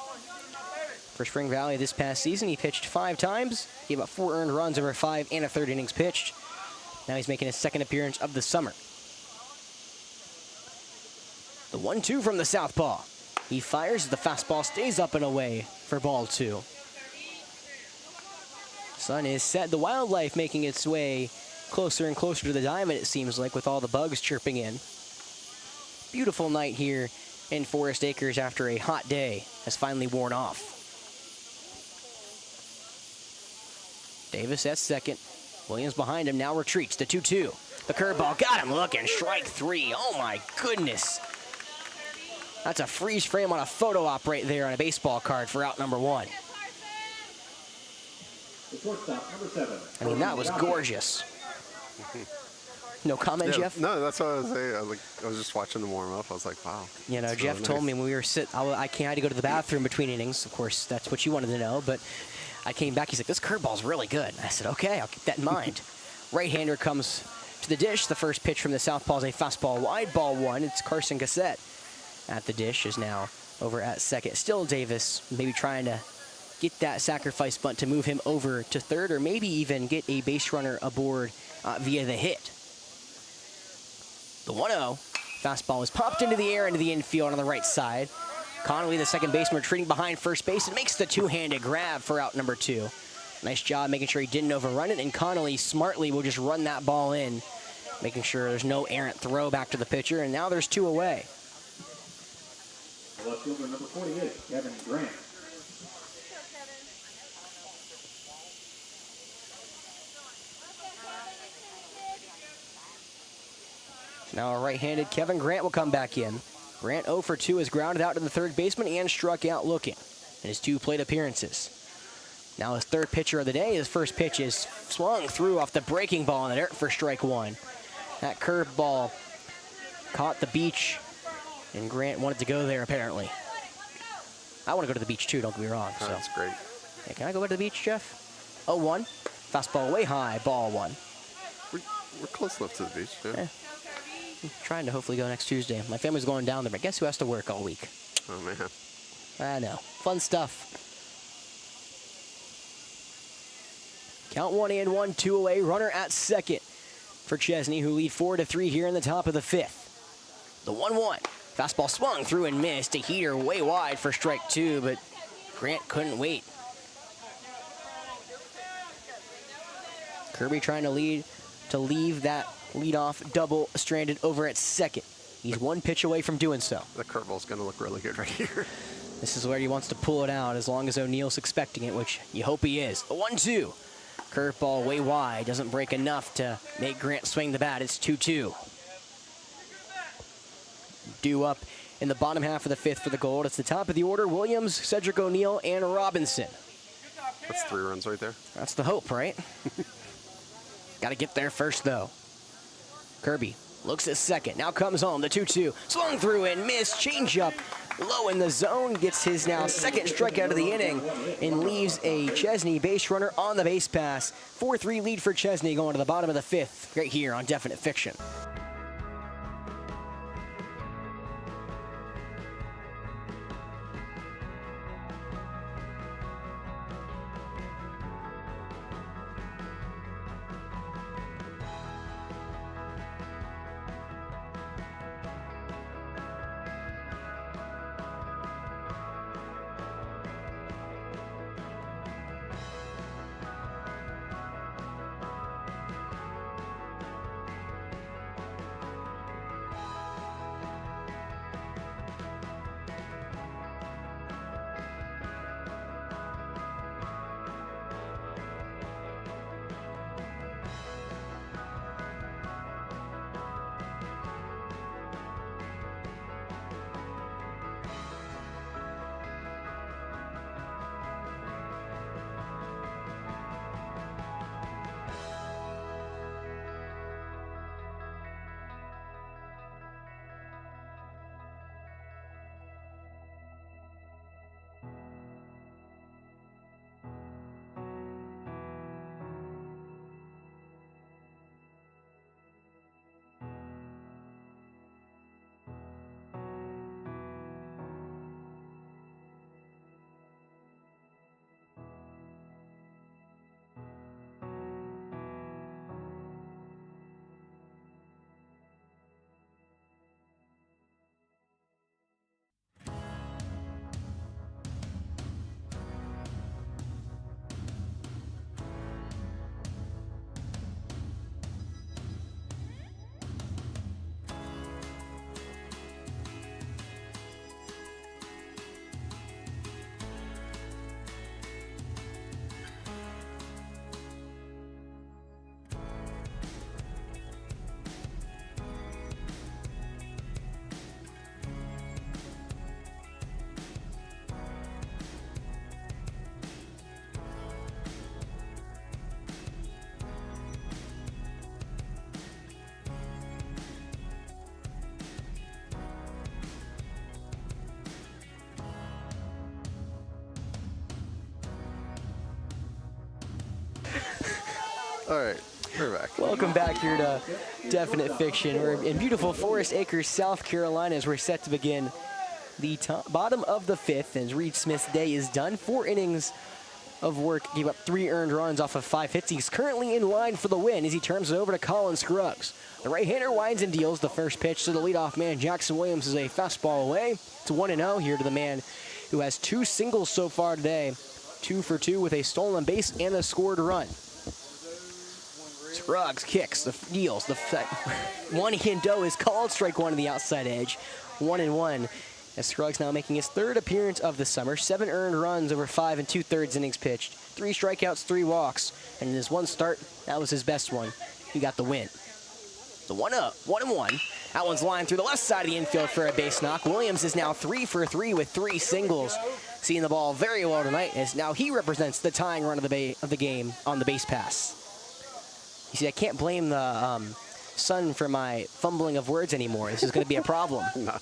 For Spring Valley this past season, he pitched 5 times, gave up 4 earned runs over 5 1/3 innings pitched. Now he's making his second appearance of the summer. The 1-2 from the southpaw. He fires, the fastball stays up and away for ball 2. Sun is set. The wildlife making its way closer and closer to the diamond, it seems like, with all the bugs chirping in. Beautiful night here in Forest Acres after a hot day has finally worn off. Davis at second. Williams behind him now retreats. The 2-2. The curveball got him looking. Strike 3. Oh my goodness. That's a freeze frame on a photo op right there on a baseball card for out number 1. I mean, that was gorgeous. No comment, Yeah, Jeff? no, that's what I was saying. I was just watching them warm up. I was like, wow. You know, that's Jeff really told nice. me when we were I had to go to the bathroom between innings. Of course, that's what you wanted to know. But I came back. He's like, this curveball's really good. I said, okay, I'll keep that in mind. Right-hander comes to the dish. The first pitch from the southpaw is a fastball wide, ball 1. It's Carson Gassett at the dish, is now over at second. Still Davis, maybe trying to get that sacrifice bunt to move him over to third, or maybe even get a base runner aboard via the hit. The 1-0. Fastball is popped into the air into the infield on the right side. Connolly, the second baseman, retreating behind first base, and makes the two-handed grab for out number 2. Nice job making sure he didn't overrun it, and Connolly smartly will just run that ball in, making sure there's no errant throw back to the pitcher, and now there's 2 away. Left fielder number 48, Kevin Grant. Now a right-handed Kevin Grant will come back in. Grant 0 for 2 is grounded out to the third baseman and struck out looking in his 2 plate appearances. Now his third pitcher of the day. His first pitch is swung through off the breaking ball in the dirt for strike 1. That curveball caught the beach, and Grant wanted to go there apparently. I want to go to the beach too, don't get me wrong. Oh, So. that's great. Hey, can I go to the beach, Jeff? 0-1. Fastball way high, ball 1. We're close enough to the beach, yeah. Yeah. I'm trying to hopefully go next Tuesday. My family's going down there, but guess who has to work all week? Oh, man. I know. Fun stuff. Count 1-1, 2 away. Runner at second for Chesnee, who lead 4-3 here in the top of the 5th. The 1-1. Fastball swung through and missed. A heater way wide for strike 2, but Grant couldn't wait. Kirby trying to leave that leadoff double stranded over at second. He's 1 pitch away from doing so. The curveball's going to look really good right here. This is where he wants to pull it out as long as O'Neill's expecting it, which you hope he is. The 1-2. Curveball way wide. Doesn't break enough to make Grant swing the bat. It's 2-2. Due up in the bottom half of the 5th for the Gold. It's the top of the order. Williams, Cedric O'Neill, and Robinson. That's 3 runs right there. That's the hope, right? Got to get there first, though. Kirby looks at second. Now comes home. The 2-2. Swung through and missed. Changeup low in the zone. Gets his now second strikeout of the inning and leaves a Chesnee base runner on the base pass. 4-3 lead for Chesnee going to the bottom of the 5th. Right here on Definite Fiction. All right, we're back. Welcome back here to Definite Fiction. We're in beautiful Forest Acres, South Carolina, as we're set to begin the bottom of the 5th. And Reed Smith's day is done. 4 innings of work, gave up 3 earned runs off of 5 hits. He's currently in line for the win as he turns it over to Colin Scruggs. The right-hander winds and deals. The first pitch to the leadoff man, Jackson Williams, is a fastball away. It's 1-0 here to the man who has 2 singles so far today. 2 for 2 with a stolen base and a scored run. Scruggs kicks, deals. The 1-0 is called. Strike 1 to the outside edge. 1-1. As Scruggs now making his 3rd appearance of the summer. 7 earned runs over 5 2/3 innings pitched. 3 strikeouts, 3 walks. And in his 1 start, that was his best one. He got the win. The 1-0, 1-1. That one's lined through the left side of the infield for a base knock. Williams is now 3 for 3 with 3 singles. Seeing the ball very well tonight as now he represents the tying run of the game on the base pass. You see, I can't blame the sun for my fumbling of words anymore. This is going to be a problem. No.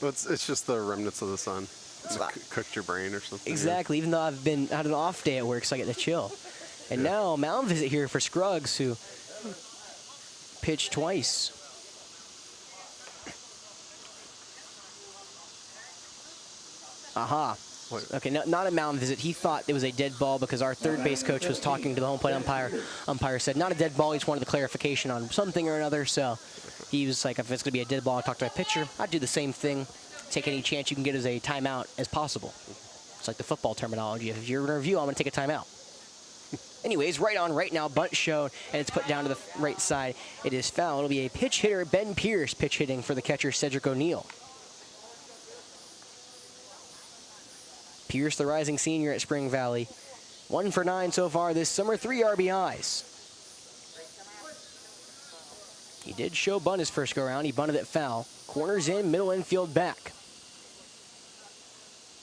It's just the remnants of the sun. Cooked your brain or something. Exactly, even though I've been had an off day at work, so I get to chill. And now mound visit here for Scruggs, who pitched twice. Aha. Okay, no, not a mound visit. He thought it was a dead ball because our third base coach was talking to the home plate umpire. Umpire said, not a dead ball. He just wanted the clarification on something or another. So he was like, if it's going to be a dead ball, I'll talk to my pitcher. I'd do the same thing. Take any chance you can get as a timeout as possible. It's like the football terminology. If you're going to review, I'm going to take a timeout. Anyways, right on, right now, bunt shown, and it's put down to the right side. It is foul. It'll be a pitch hitter, Ben Pierce, pitch hitting for the catcher, Cedric O'Neill. Pierce, the rising senior at Spring Valley. 1 for 9 so far this summer, 3 RBIs. He did show bunt his first go-around. He bunted it foul. Corners in, middle infield back.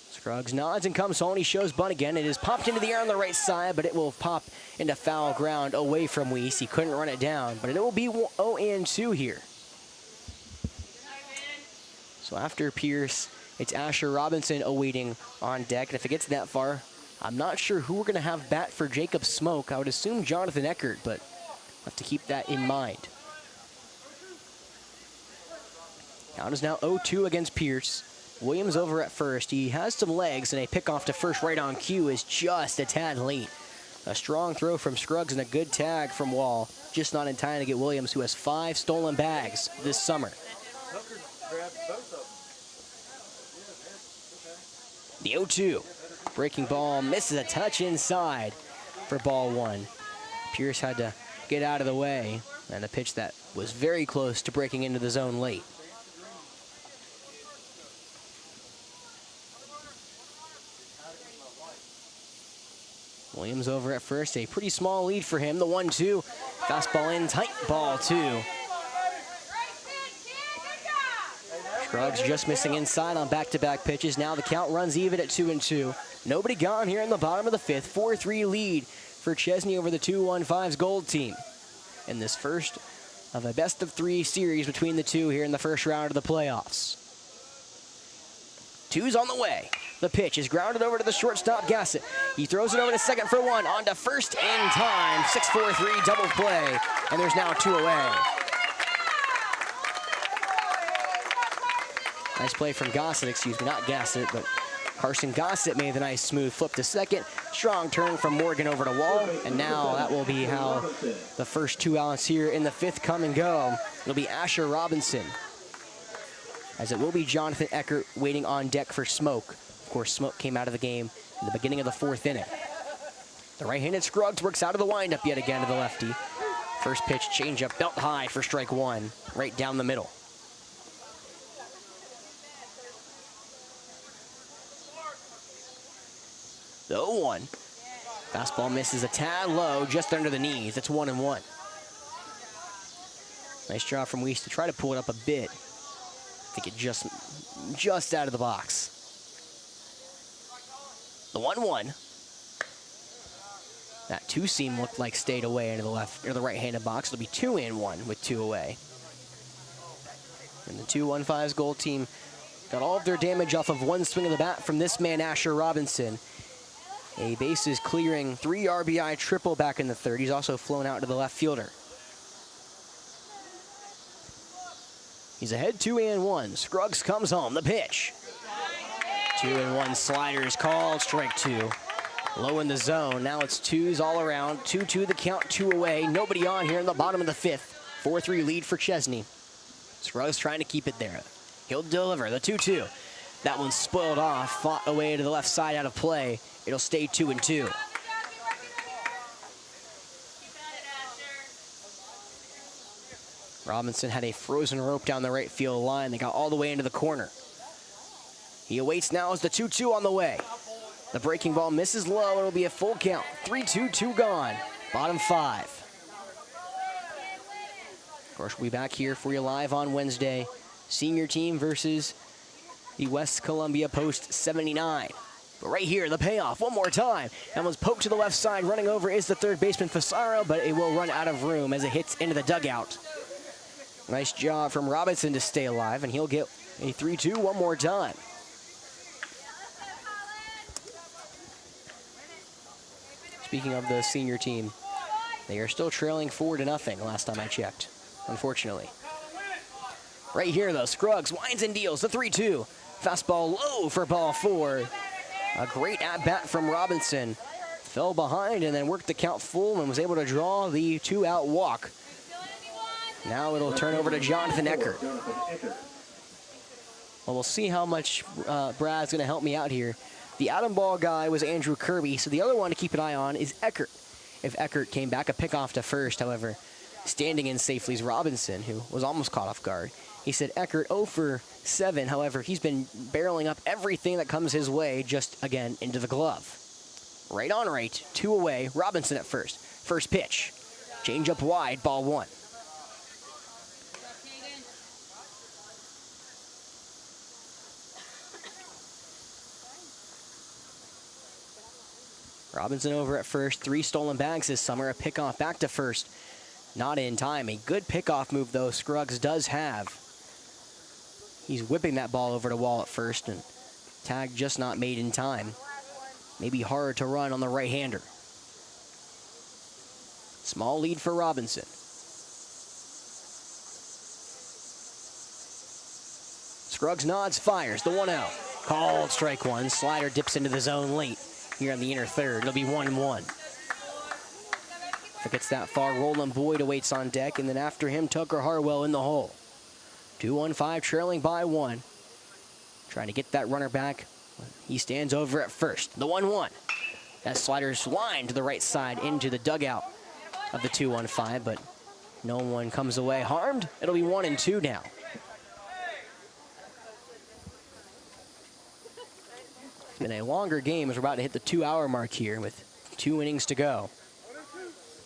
Scruggs nods and comes home. He shows bunt again. It is popped into the air on the right side, but it will pop into foul ground away from Weiss. He couldn't run it down, but it will be 0-2 here. So after Pierce, it's Asher Robinson awaiting on deck. And if it gets that far, I'm not sure who we're going to have bat for Jacob Smoke. I would assume Jonathan Eckert, but we'll have to keep that in mind. Count is now 0-2 against Pierce. Williams over at first. He has some legs, and a pickoff to first right on cue is just a tad late. A strong throw from Scruggs and a good tag from Wall. Just not in time to get Williams, who has 5 stolen bags this summer. The 0-2. Breaking ball misses a touch inside for ball 1. Pierce had to get out of the way, and a pitch that was very close to breaking into the zone late. Williams over at first, a pretty small lead for him. The 1-2, fastball in, tight ball 2. Scruggs just missing inside on back-to-back pitches. Now the count runs even at 2-2. Nobody gone here in the bottom of the 5th. 4-3 lead for Chesnee over the 2-1-5's Gold team. In this first of a best-of-3 series between the two here in the first round of the playoffs. 2's on the way. The pitch is grounded over to the shortstop, Gassett. He throws it over to second for 1. On to first in time. 6-4-3 double play. And there's now 2 away. Nice play from Gossett, excuse me, not Gassett, but Carson Gossett made the nice smooth flip to second. Strong turn from Morgan over to Wall. And now that will be how the first 2 outs here in the 5th come and go. It'll be Asher Robinson, as it will be Jonathan Eckert waiting on deck for Smoke. Of course, Smoke came out of the game in the beginning of the 4th inning. The right-handed Scruggs works out of the windup yet again to the lefty. First pitch, changeup, belt high for strike 1, right down the middle. The 0-1. Fastball misses a tad low, just under the knees. It's 1-1. Nice job from Weiss to try to pull it up a bit. I think it just out of the box. The 1-1. That 2-seam looked like stayed away into the left or the right-handed box. It'll be 2-1 with 2 away. And the 2-1-5's Gold team got all of their damage off of 1 swing of the bat from this man, Asher Robinson. A bases clearing 3 RBI triple back in the third. He's also flown out to the left fielder. He's ahead 2-1. Scruggs comes home. The pitch. 2-1 slider is called. Strike 2. Low in the zone. Now it's 2s all around. 2-2 the count, 2 away. Nobody on here in the bottom of the 5th. 4-3 lead for Chesnee. Scruggs trying to keep it there. He'll deliver the 2-2. That one's spoiled off. Fought away to the left side out of play. It'll stay 2-2. Robinson had a frozen rope down the right field line. They got all the way into the corner. He awaits now as the 2-2 on the way. The breaking ball misses low. It'll be a full count. 3-2, 2 gone. Bottom 5. Of course, we'll be back here for you live on Wednesday. Senior team versus the West Columbia Post 79. But right here, the payoff one more time. That one's poked to the left side. Running over is the third baseman Fasaro, but it will run out of room as it hits into the dugout. Nice job from Robinson to stay alive, and he'll get a 3-2 one more time. Speaking of the senior team, they are still trailing 4-0 last time I checked, unfortunately. Right here, though, Scruggs winds and deals the 3-2. Fastball low for ball 4. A great at-bat from Robinson. Fell behind and then worked the count full and was able to draw the 2-out walk. Now it'll turn over to Jonathan Eckert. Well, we'll see how much Brad's going to help me out here. The Adam Ball guy was Andrew Kirby, so the other one to keep an eye on is Eckert. If Eckert came back, a pickoff to first, however, standing in safely is Robinson, who was almost caught off guard. He said Eckert 0 for 7, however, he's been barreling up everything that comes his way, just again into the glove. Right on right, 2 away, Robinson at first. First pitch, change up wide, ball 1. Robinson over at first, 3 stolen bags this summer, a pickoff back to first. Not in time. A good pickoff move, though, Scruggs does have. He's whipping that ball over to Wall at first, and tag just not made in time. Maybe hard to run on the right-hander. Small lead for Robinson. Scruggs nods, fires, the 1-0. Called strike 1. Slider dips into the zone late here on the inner third. It'll be 1-1. If it gets that far, Roland Boyd awaits on deck, and then after him, Tucker Harwell in the hole. 2-1-5, trailing by 1. Trying to get that runner back. He stands over at first. The 1-1. That slider's lined to the right side into the dugout of the 2-1-5, but no one comes away harmed. It'll be 1-2 now. It's been a longer game as we're about to hit the 2-hour mark here with 2 innings to go.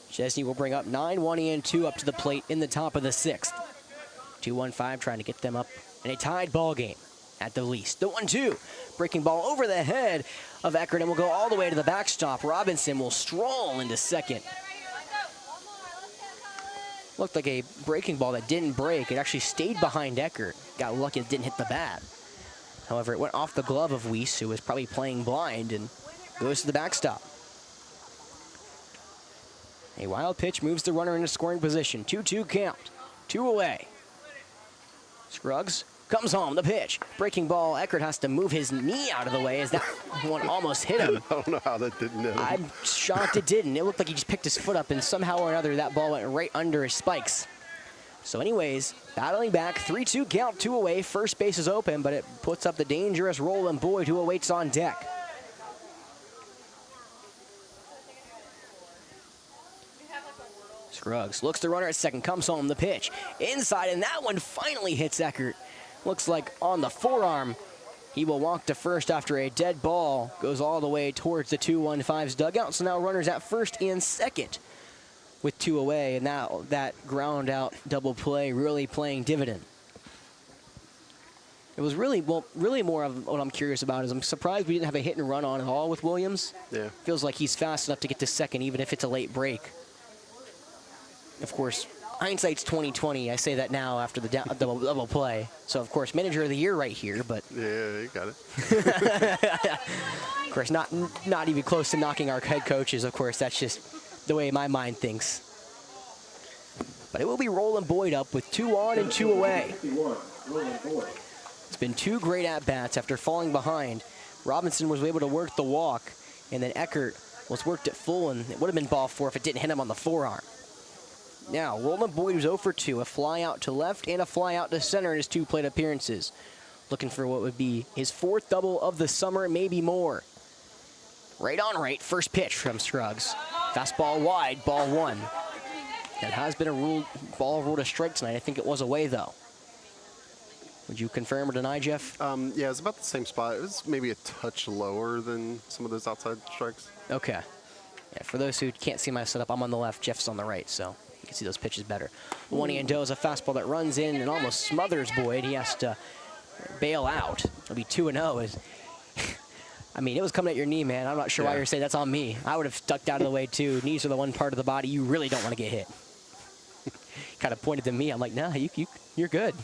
Chesnee will bring up 9-1-2 up to the plate in the top of the 6th. 2-1-5 trying to get them up in a tied ball game at the least. The 1-2, breaking ball over the head of Eckert and will go all the way to the backstop. Robinson will stroll into second. Looked like a breaking ball that didn't break. It actually stayed behind Eckert. Got lucky it didn't hit the bat. However, it went off the glove of Weiss, who was probably playing blind, and goes to the backstop. A wild pitch moves the runner into scoring position. 2-2 count. 2 away. Scruggs comes home. The pitch. Breaking ball. Eckert has to move his knee out of the way as that one almost hit him. I don't know how that didn't hit him. I'm shocked it didn't. It looked like he just picked his foot up, and somehow or another that ball went right under his spikes. So anyways, battling back. 3-2 count. 2 away. First base is open, but it puts up the dangerous Roland Boyd, who awaits on deck. Scruggs looks the runner at second, comes home, the pitch. Inside, and that one finally hits Eckert. Looks like on the forearm. He will walk to first after a dead ball. Goes all the way towards the 2-1-5's dugout. So now runners at first and second with 2 away. And now that ground out double play really playing dividend. It was really more of what I'm curious about is I'm surprised we didn't have a hit and run on at all with Williams. Yeah. Feels like he's fast enough to get to second even if it's a late break. Of course, hindsight's 2020. I say that now after the double play. So, of course, manager of the year right here, but... Yeah, you got it. Of course, not even close to knocking our head coaches. Of course, that's just the way my mind thinks. But it will be Roland Boyd up with 2 on and 2 away. It's been 2 great at-bats after falling behind. Robinson was able to work the walk, and then Eckert was worked at full, and it would have been ball 4 if it didn't hit him on the forearm. Now, Roland Boyd was 0 for 2, a fly out to left and a fly out to center in his 2 plate appearances. Looking for what would be his 4th double of the summer, maybe more. Right on right, first pitch from Scruggs. Fastball wide, ball 1. That has been a ball ruled a strike tonight. I think it was away, though. Would you confirm or deny, Jeff? Yeah, it's about the same spot. It was maybe a touch lower than some of those outside strikes. Okay. Yeah, for those who can't see my setup, I'm on the left, Jeff's on the right, so you can see those pitches better. 1-0 is a fastball that runs in and almost smothers Boyd. He has to bail out. It'll be 2-0. I mean, it was coming at your knee, man. I'm not sure why you're saying that's on me. I would have ducked out of the way, too. Knees are the one part of the body you really don't want to get hit. Kind of pointed to me. I'm like, nah, you're good.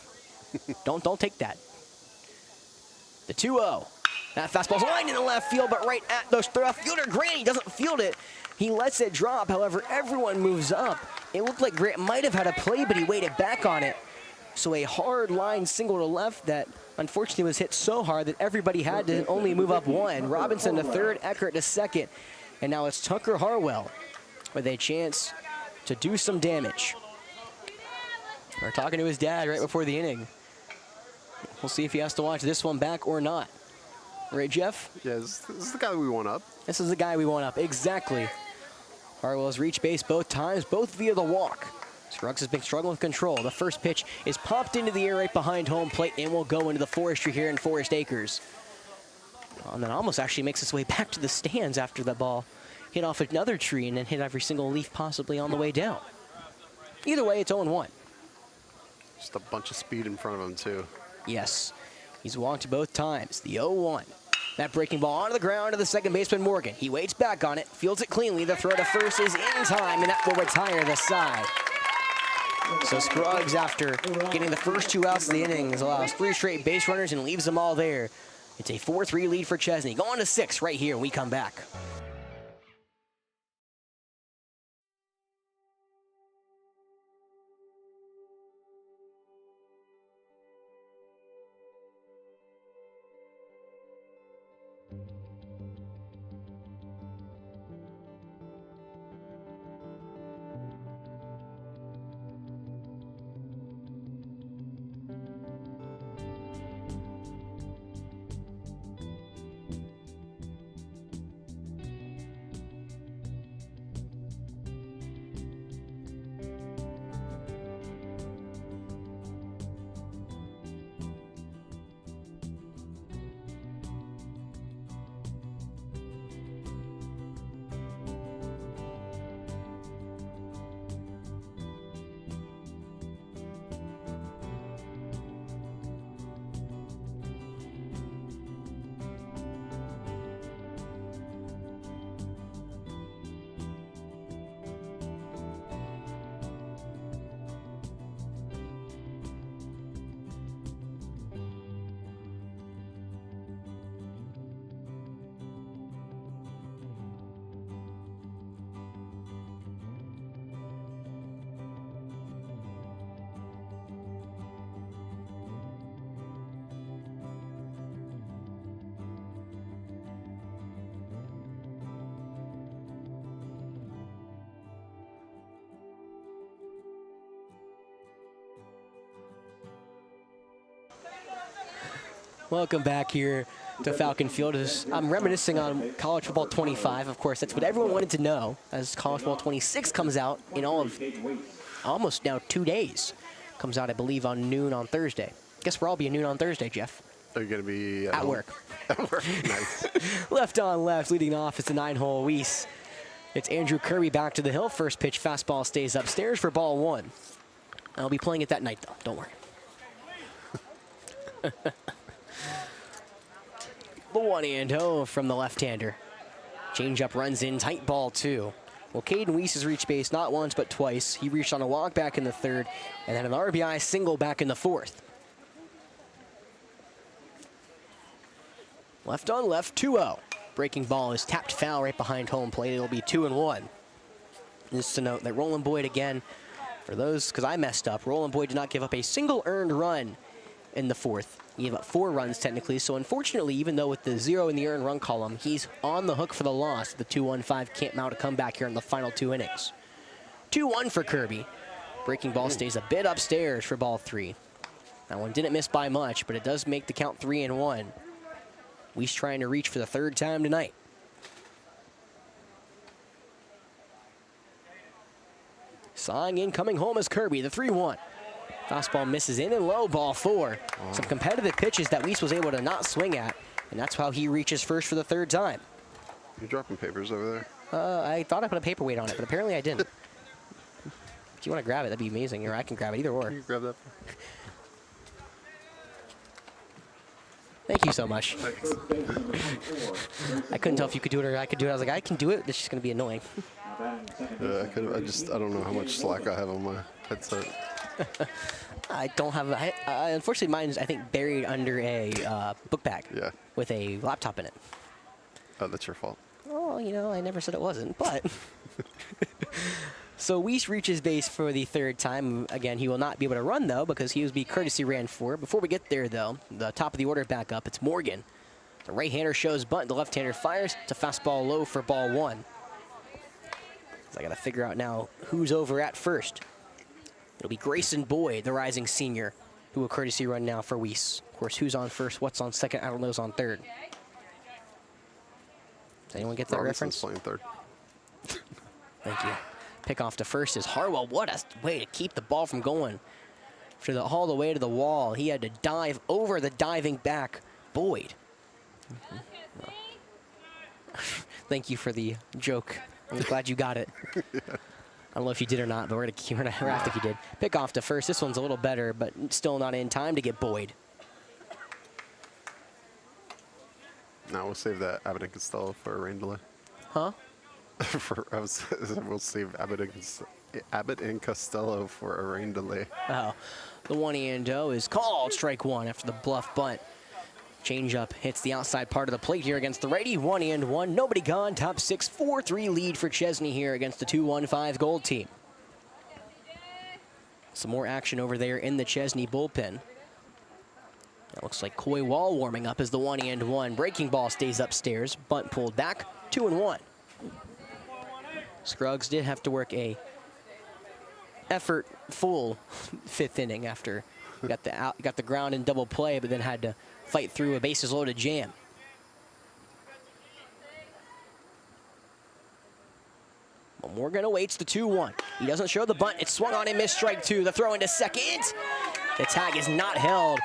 Don't take that. The 2-0. That fastball's lined in the left field, but right at the left fielder, Grant, he doesn't field it. He lets it drop. However, everyone moves up. It looked like Grant might have had a play, but he waited back on it. So a hard line single to left that unfortunately was hit so hard that everybody had to only move up 1. Robinson to third, Eckert to second. And now it's Tucker Harwell with a chance to do some damage. We're talking to his dad right before the inning. We'll see if he has to watch this one back or not. Right, Jeff? Yeah, this is the guy we want up. This is the guy we want up, exactly. Harwell's reached base both times, both via the walk. Scruggs has been struggling with control. The first pitch is popped into the air right behind home plate and will go into the forestry here in Forest Acres. And then almost actually makes its way back to the stands after the ball hit off another tree and then hit every single leaf possibly on the way down. Either way, it's 0-1. Just a bunch of speed in front of him, too. Yes, he's walked both times. The 0-1. That breaking ball onto the ground to the second baseman, Morgan. He waits back on it, fields it cleanly. The throw to first is in time, and that will retire the side. So Scruggs, after getting the first 2 outs of the innings, allows 3 straight base runners and leaves them all there. It's a 4-3 lead for Chesnee. Going to 6 right here when we come back. Welcome back here to Falcon Field. I'm reminiscing on College Football 25. Of course, that's what everyone wanted to know as College Football 26 comes out in all of almost now 2 days. Comes out, I believe, on noon on Thursday. Guess where I'll be at noon on Thursday, Jeff? Are you going to be at work? At work, nice. Left on left, leading off is the 9-hole Weiss. It's Andrew Kirby back to the hill. First pitch fastball stays upstairs for ball 1. I'll be playing it that night, though. Don't worry. The 1-0 from the left-hander. Changeup runs in, tight ball 2. Well, Caden Weiss has reached base not once but twice. He reached on a walk back in the third, and then an RBI single back in the fourth. Left on left, 2-0. Breaking ball is tapped foul right behind home plate. It'll be 2-1. Just to note that Roland Boyd again, for those, because I messed up, Roland Boyd did not give up a single earned run in the fourth. He gave up 4 runs technically, so unfortunately, even though with the 0 in the earned run column, he's on the hook for the loss. The 2-1-5 can't mount a comeback here in the final 2 innings. 2-1 for Kirby. Breaking ball stays a bit upstairs for ball 3. That one didn't miss by much, but it does make the count 3-1. Weiss trying to reach for the 3rd time tonight. Sawing in, coming home is Kirby, the 3-1. Fastball misses in and low, ball 4. Some competitive pitches that Weiss was able to not swing at, and that's how he reaches first for the 3rd time. You're dropping papers over there? I thought I put a paperweight on it, but apparently I didn't. If you want to grab it, that'd be amazing, or I can grab it, either or. Can you grab that? Thank you so much. Thanks. I couldn't tell if you could do it or I could do it. I was like, I can do it. This is just going to be annoying. I don't know how much slack I have on my headset. I don't have, unfortunately mine's, I think, buried under a book bag with a laptop in it. Oh, that's your fault. Oh, you know, I never said it wasn't, but. So Weiss reaches base for the 3rd time. Again, he will not be able to run, though, because he will be courtesy ran for. Before we get there, though, the top of the order back up, it's Morgan. The right-hander shows bunt, the left-hander fires. It's a fastball low for ball 1. So I got to figure out now who's over at first. It'll be Grayson Boyd, the rising senior, who will courtesy run now for Weiss. Of course, who's on first, what's on second, I don't know who's on third. Does anyone get that reference? Playing third. Thank you. Pick off to first is Harwell. What a way to keep the ball from going all the way to the wall. He had to dive over the diving back Boyd. Thank you for the joke. I'm glad you got it. I don't know if you did or not, but we're gonna have if you did. Pick off to first. This one's a little better, but still not in time to get Boyd. Now we'll save that Abbott and Costello for a rain delay. Huh? We'll save Abbott and Costello for a rain delay. Oh, the 1-0 is called strike 1 after the bluff bunt. Changeup hits the outside part of the plate here against the righty. 1-1, nobody gone. Top 6, 4-3 lead for Chesnee here against the 2-1-5 Gold team. Some more action over there in the Chesnee bullpen. That looks like Coy Wall warming up as the 1-1. Breaking ball stays upstairs. Bunt pulled back. 2-1. Scruggs did have to work a effort-full 5th inning after got the ground in double play, but then had to fight through a bases-loaded jam. Well, Morgan awaits the 2-1. He doesn't show the bunt. It's swung on and missed strike 2. The throw into second. The tag is not held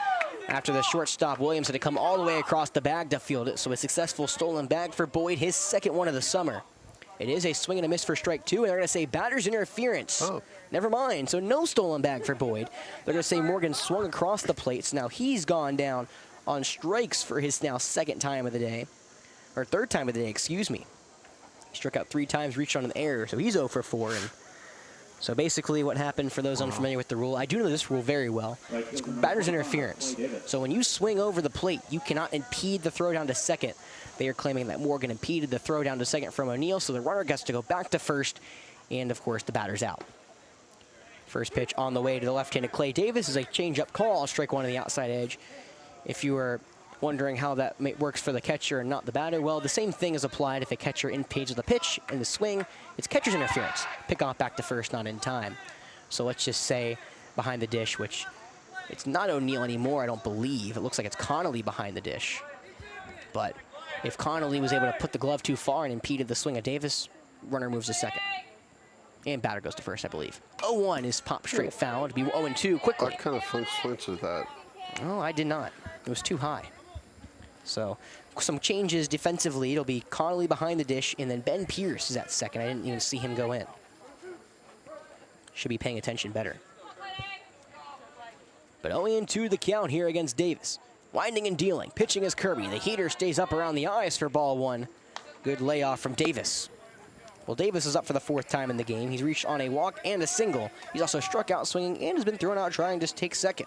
after the shortstop Williams had to come all the way across the bag to field it. So a successful stolen bag for Boyd, his 2nd one of the summer. It is a swing and a miss for strike 2, and they're going to say batter's interference. Oh. Never mind, so no stolen bag for Boyd. They're going to say Morgan swung across the plate, so now he's gone down on strikes for his now 2nd time of the day, or 3rd time of the day, excuse me. He struck out 3 times, reached on an error, so he's 0 for 4. And so basically what happened, for those unfamiliar with the rule, I do know this rule very well, it's batter's interference. So when you swing over the plate, you cannot impede the throw down to second. They are claiming that Morgan impeded the throw down to second from O'Neill, so the runner gets to go back to first, and of course the batter's out. First pitch on the way to the left-handed Clay Davis is a change-up call, strike 1 on the outside edge. If you were wondering how that works for the catcher and not the batter, well, the same thing is applied if a catcher impedes the pitch in the swing. It's catcher's interference. Pick off back to first, not in time. So let's just say behind the dish, which it's not O'Neill anymore, I don't believe. It looks like it's Connolly behind the dish. But if Connolly was able to put the glove too far and impeded the swing of Davis, runner moves to second. And batter goes to first, I believe. 0-1 is popped straight foul to be 0-2 quickly. What kind of flinch is that? Oh, I did not. It was too high. So some changes defensively. It'll be Connolly behind the dish, and then Ben Pierce is at second. I didn't even see him go in. Should be paying attention better. But 0-2 the count here against Davis. Winding and dealing. Pitching is Kirby. The heater stays up around the eyes for ball 1. Good layoff from Davis. Well, Davis is up for the 4th time in the game. He's reached on a walk and a single. He's also struck out swinging and has been thrown out trying to take second.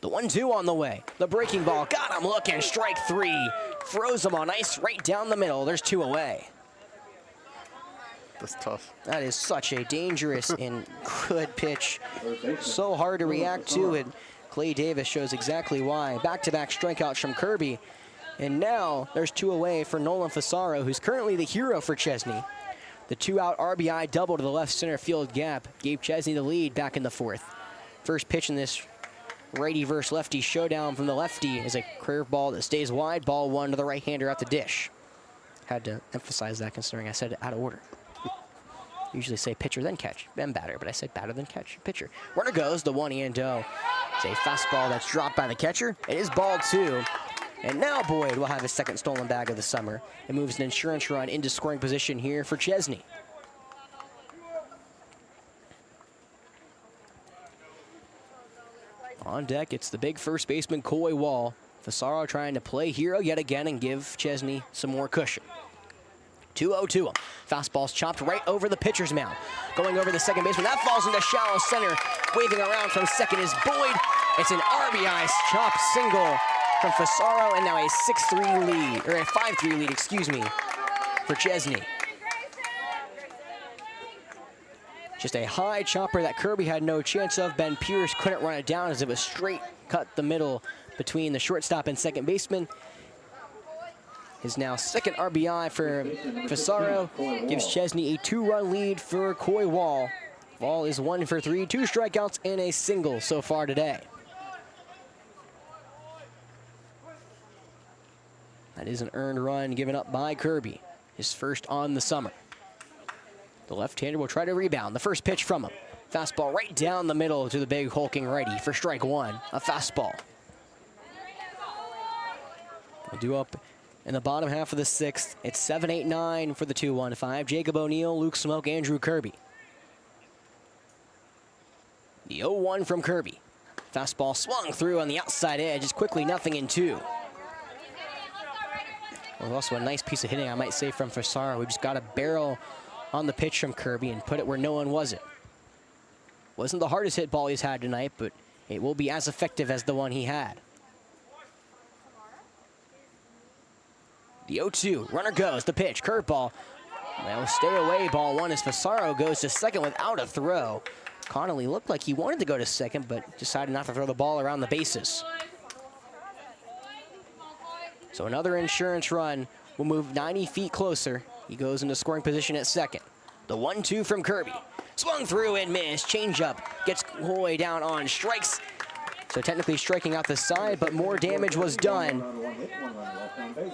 The 1-2 on the way. The breaking ball got him looking. Strike 3. Throws him on ice right down the middle. There's 2 away. That's tough. That is such a dangerous and good pitch. So hard to react to, and Clay Davis shows exactly why. Back-to-back strikeouts from Kirby. And now there's 2 away for Nolan Fasaro, who's currently the hero for Chesnee. The 2-out RBI double to the left center field gap gave Chesnee the lead back in the 4th. First pitch in this righty versus lefty showdown from the lefty is a curveball that stays wide. Ball 1 to the right-hander at the dish. Had to emphasize that considering I said it out of order. Usually say pitcher then catch, then batter, but I said batter then catch, pitcher. Runner goes, the 1-0. It's a fastball that's dropped by the catcher. It is ball 2. And now Boyd will have his 2nd stolen bag of the summer. It moves an insurance run into scoring position here for Chesnee. On deck, it's the big first baseman, Coy Wall. Fasaro trying to play hero yet again and give Chesnee some more cushion. 2-0 to him. Fastball's chopped right over the pitcher's mound. Going over the second baseman. That falls into shallow center. Waving around from second is Boyd. It's an RBI chop single from Fasaro, and now a 6-3 lead, or a 5-3 lead, excuse me, for Chesnee. Just a high chopper that Kirby had no chance of. Ben Pierce couldn't run it down as it was straight cut the middle between the shortstop and second baseman. His now 2nd RBI for Fasaro gives Chesnee a 2-run lead for Coy Wall. Wall is 1 for 3, 2 strikeouts and a single so far today. That is an earned run given up by Kirby, his 1st on the summer. The left-hander will try to rebound. The first pitch from him. Fastball right down the middle to the big hulking righty for strike 1, a fastball. We'll do up in the bottom half of the 6th. It's 7-8-9 for the 2-1-5. Jacob O'Neill, Luke Smoke, Andrew Kirby. The 0-1 from Kirby. Fastball swung through on the outside edge. It's quickly 0-2. Well, also a nice piece of hitting, I might say, from Fasaro. We just got a barrel on the pitch from Kirby and put it where no one was it. Wasn't the hardest hit ball he's had tonight, but it will be as effective as the one he had. The 0-2, runner goes, the pitch, curveball. Well, stay away, ball 1 as Fasaro goes to second without a throw. Connolly looked like he wanted to go to second, but decided not to throw the ball around the bases. So another insurance run will move 90 feet closer. He goes into scoring position at second. The 1-2 from Kirby. Swung through and missed. Changeup gets Coy down on strikes. So technically striking out the side, but more damage was done.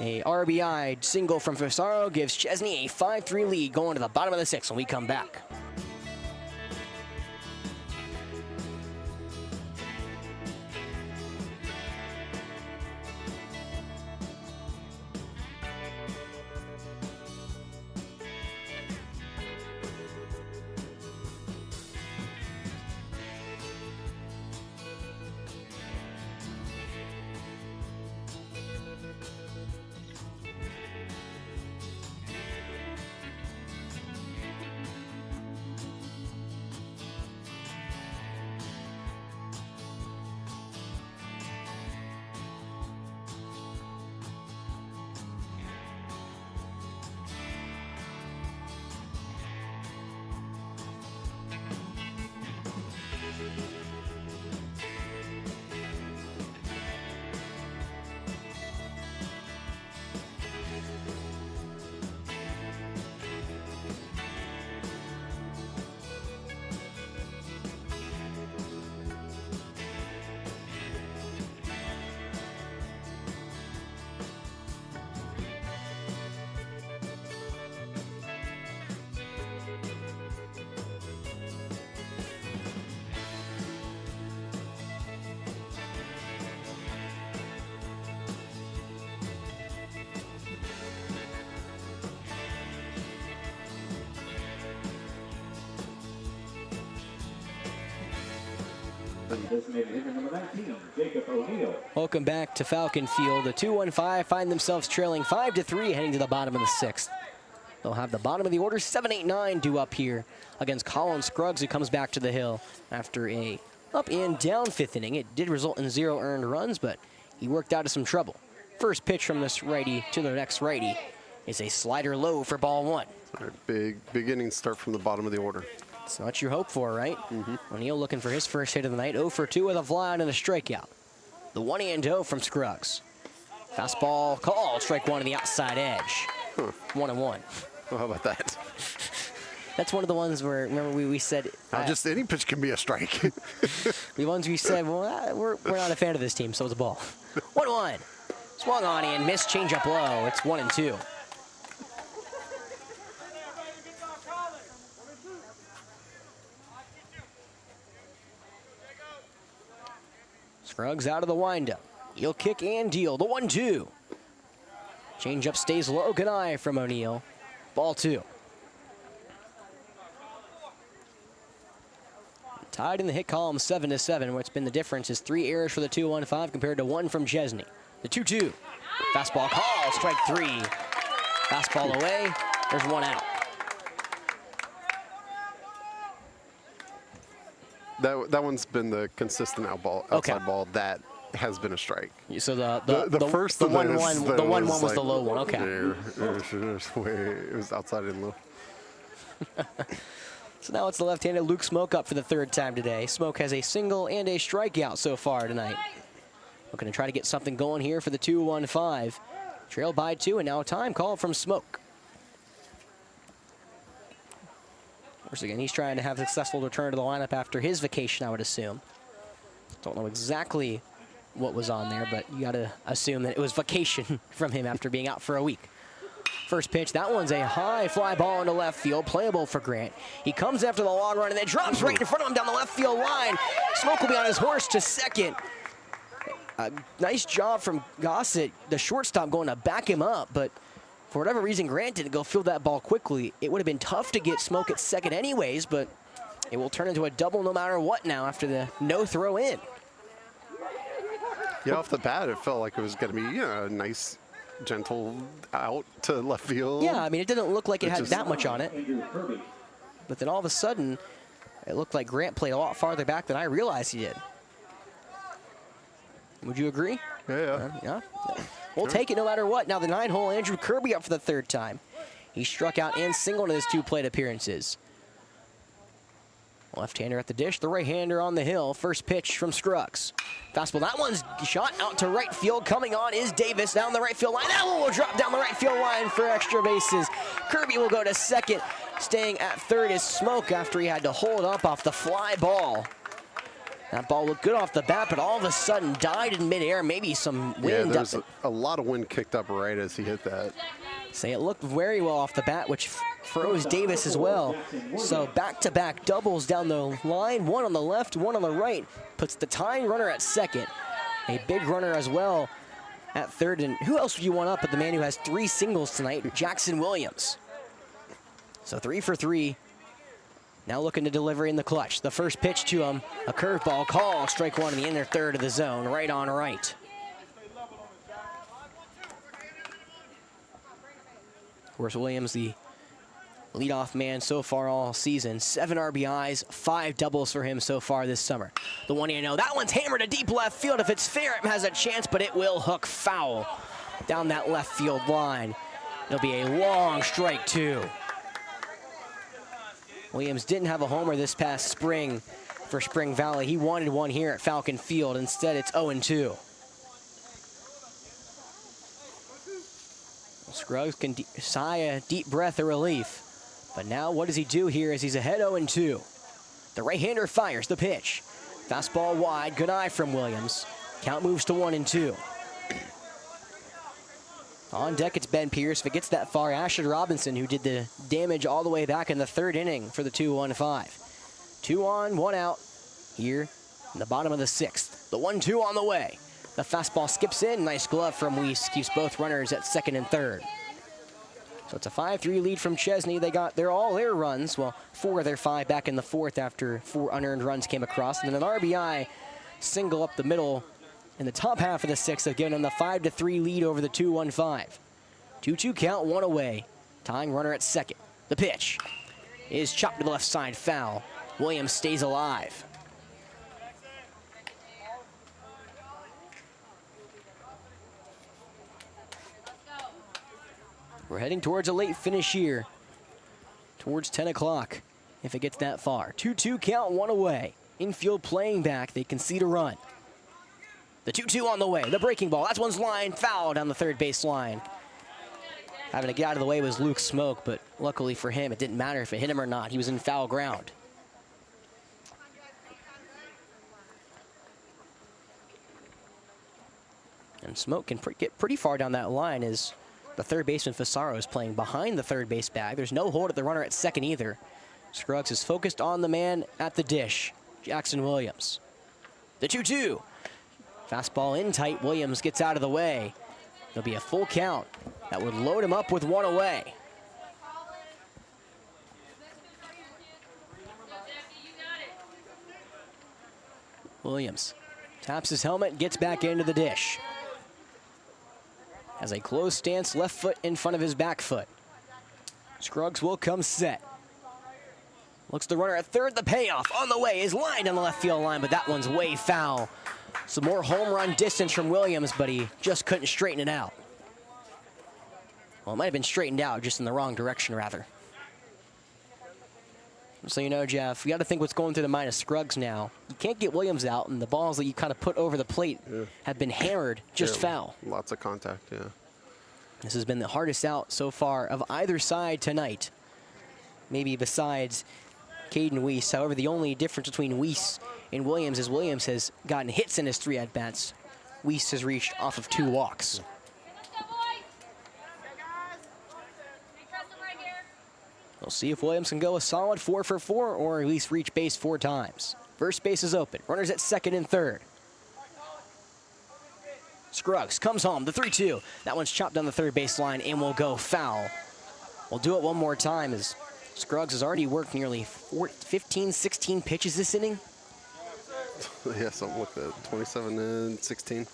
A RBI single from Fasaro gives Chesnee a 5-3 lead going to the bottom of the 6th when we come back. Designated hitter number 19, Jacob O'Neill. Welcome back to Falcon Field. The 2-1-5 find themselves trailing 5-3 heading to the bottom of the 6th. They'll have the bottom of the order 7-8-9 due up here against Colin Scruggs, who comes back to the hill after a up and down 5th inning. It did result in 0 earned runs, but he worked out of some trouble. First pitch from this righty to the next righty is a slider low for ball 1. All right, big inning start from the bottom of the order. That's what you hope for, right? O'Neill looking for his first hit of the night. 0 for 2 with a fly and a strikeout. The 1-0 from Scruggs. Fastball called, strike 1 to the outside edge. 1-1. Well, how about that? That's one of the ones where, remember, we said... Just any pitch can be a strike. The ones we said, well, we're not a fan of this team, so it's a ball. 1-1. Swung on and missed, changeup low. It's 1-2. Scruggs out of the windup. He'll kick and deal. The 1-2. Changeup stays low. Good eye from O'Neill. Ball 2. Tied in the hit column 7-7. What's been the difference is 3 errors for the 2-1-5 compared to 1 from Chesnee. The 2-2. Fastball call. Strike 3. Fastball away. There's 1 out. That one's been the consistent outside ball. That has been a strike. So the 1-1 was the low one. Okay. It was outside and low. So now it's the left-handed Luke Smoke up for the 3rd time today. Smoke has a single and a strikeout so far tonight. Looking to try to get something going here for the 2-1-5. Trailed by 2, and now a time call from Smoke. Once again, he's trying to have a successful return to the lineup after his vacation, I would assume. Don't know exactly what was on there, but you got to assume that it was vacation from him after being out for a week. First pitch, that one's a high fly ball into left field, playable for Grant. He comes after the long run and then drops right in front of him down the left field line. Smoke will be on his horse to second. Nice job from Gossett, the shortstop, going to back him up, but for whatever reason, Grant didn't go field that ball quickly. It would have been tough to get Smoke at second anyways, but it will turn into a double no matter what now after the no throw in. Yeah, off the bat, it felt like it was going to be a nice, gentle out to left field. Yeah, I mean, it didn't look like it had that much on it. But then all of a sudden, it looked like Grant played a lot farther back than I realized he did. Would you agree? Yeah. We'll take it no matter what. Now the 9-hole Andrew Kirby up for the 3rd time. He struck out and singled in his 2 plate appearances. Left-hander at the dish, the right-hander on the hill. First pitch from Scruggs. Fastball, that one's shot out to right field. Coming on is Davis down the right field line. That one will drop down the right field line for extra bases. Kirby will go to second. Staying at 3rd is Smoke after he had to hold up off the fly ball. That ball looked good off the bat, but all of a sudden died in midair. Maybe some wind. Yeah, there's a lot of wind kicked up right as he hit that. Say it looked very well off the bat, which froze Davis as well. So back-to-back doubles down the line, 1 on the left, 1 on the right. Puts the tying runner at second. A big runner as well at 3rd. And who else would you want up but the man who has 3 singles tonight, Jackson Williams. So 3 for 3. Now looking to deliver in the clutch. The first pitch to him, a curveball call. Strike 1 in the inner 3rd of the zone, right on right. Of course, Williams, the leadoff man so far all season. 7 RBIs, 5 doubles for him so far this summer. The 1-0, that one's hammered to deep left field. If it's fair, it has a chance, but it will hook foul down that left field line. It'll be a long strike 2. Williams didn't have a homer this past spring for Spring Valley. He wanted one here at Falcon Field. Instead, it's 0-2. Scruggs can sigh a deep breath of relief. But now what does he do here as he's ahead 0-2? The right-hander fires the pitch. Fastball wide, good eye from Williams. Count moves to 1-2. On deck, it's Ben Pierce. If it gets that far, Ashton Robinson, who did the damage all the way back in the 3rd inning for the 2-1-5. 2 on, 1 out here in the bottom of the 6th. The 1-2 on the way. The fastball skips in. Nice glove from Weiss. Keeps both runners at 2nd and 3rd. So it's a 5-3 lead from Chesnee. They got all their runs, well, 4 of their 5 back in the 4th after 4 unearned runs came across. And then an RBI single up the middle in the top half of the 6th have given them the 5-3 lead over the 2-1-5. 2-2 count, 1 away. Tying runner at second. The pitch is chopped to the left side, foul. Williams stays alive. We're heading towards a late finish here. Towards 10 o'clock, if it gets that far. 2-2 count, 1 away. Infield playing back, they concede a run. The 2-2 on the way, the breaking ball. That's one's line, foul down the third base line. Having to get out of the way was Luke Smoke, but luckily for him, it didn't matter if it hit him or not. He was in foul ground. And Smoke can get pretty far down that line as the third baseman Fasaro is playing behind the third base bag. There's no hold at the runner at second either. Scruggs is focused on the man at the dish, Jackson Williams. The 2-2. Fastball in tight. Williams gets out of the way. There'll be a full count. That would load him up with 1 away. Williams taps his helmet, gets back into the dish. Has a closed stance, left foot in front of his back foot. Scruggs will come set. Looks the runner at third, the payoff on the way is lined on the left field line, but that one's way foul. Some more home run distance from Williams, but he just couldn't straighten it out. Well, it might have been straightened out, just in the wrong direction, rather. So you know, Jeff, you got to think what's going through the mind of Scruggs now. You can't get Williams out, and the balls that you kind of put over the plate have been hammered just foul. Lots of contact, yeah. This has been the hardest out so far of either side tonight. Maybe besides Caden Weiss. However, the only difference between Weiss and Williams is Williams has gotten hits in his 3 at-bats. Weiss has reached off of 2 walks. We'll see if Williams can go a solid 4 for 4 or at least reach base 4 times. First base is open. Runners at second and third. Scruggs comes home, the 3-2. That one's chopped down the third base line and will go foul. We'll do it one more time as Scruggs has already worked nearly 15, 16 pitches this inning. Yeah, something like that, 27 and 16.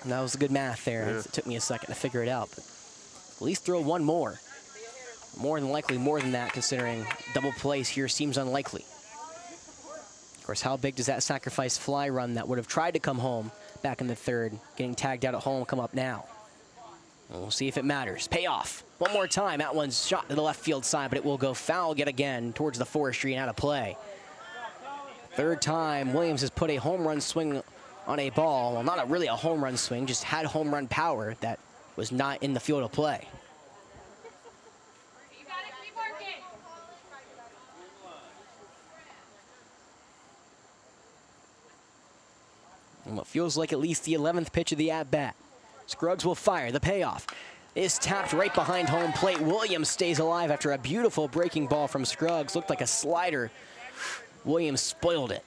And that was good math there. Yeah. It took me a second to figure it out, but at least throw one more. More than likely more than that, considering double plays here seems unlikely. Of course, how big does that sacrifice fly run that would have tried to come home back in the third, getting tagged out at home, come up now? And we'll see if it matters. Payoff. One more time. That one's shot to the left field side, but it will go foul yet again towards the forestry and out of play. Third time, Williams has put a home run swing on a ball. Well, not really a home run swing, just had home run power that was not in the field of play. And what feels like at least the 11th pitch of the at-bat. Scruggs will fire. The payoff is tapped right behind home plate. Williams stays alive after a beautiful breaking ball from Scruggs. Looked like a slider. Williams spoiled it.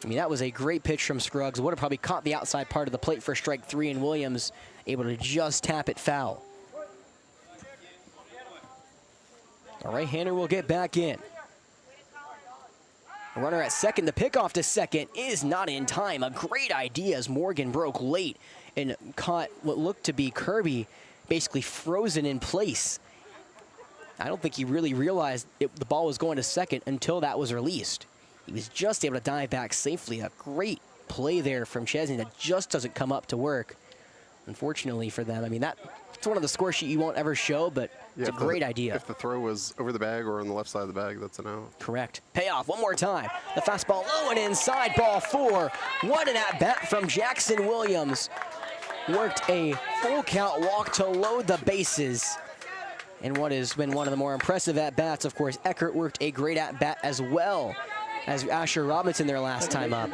I mean, that was a great pitch from Scruggs. Would have probably caught the outside part of the plate for strike 3, and Williams able to just tap it foul. A right-hander will get back in. A runner at second. The pickoff to second is not in time. A great idea as Morgan broke late and caught what looked to be Kirby basically frozen in place. I don't think he really realized the ball was going to second until that was released. He was just able to dive back safely. A great play there from Chesnee that just doesn't come up to work, unfortunately for them. I mean, it's one of the score sheet you won't ever show, but it's a great idea. If the throw was over the bag or on the left side of the bag, that's an out. Correct. Payoff one more time. The fastball low and inside, ball 4. What an at-bat from Jackson Williams. Worked a full count walk to load the bases. And what has been one of the more impressive at-bats, of course, Eckert worked a great at-bat as well as Asher Robinson their last time up.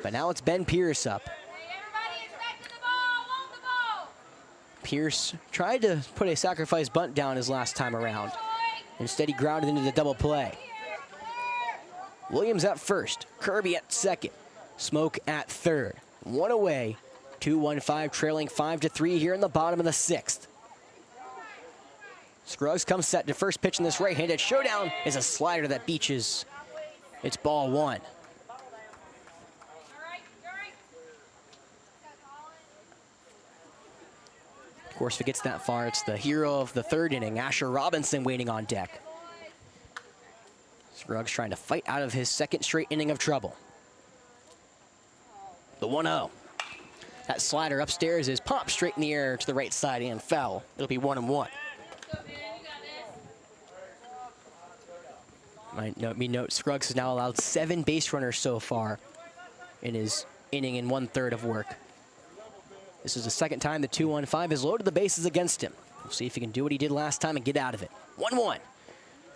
But now it's Ben Pierce up. Pierce tried to put a sacrifice bunt down his last time around. Instead, he grounded into the double play. Williams at first, Kirby at second, Smoke at third. 1 away, 2-1-5 trailing 5-3 here in the bottom of the 6th. Scruggs comes set to first pitch in this right-handed showdown is a slider that beaches. It's ball 1. Of course, if it gets that far, it's the hero of the 3rd inning, Asher Robinson, waiting on deck. Scruggs trying to fight out of his 2nd straight inning of trouble. The 1-0. That slider upstairs is popped straight in the air to the right side and foul. It'll be 1-1. Note Scruggs has now allowed 7 base runners so far in his inning and 1/3 of work. This is the 2nd time the 2-1-5 has loaded the bases against him. We'll see if he can do what he did last time and get out of it. 1-1.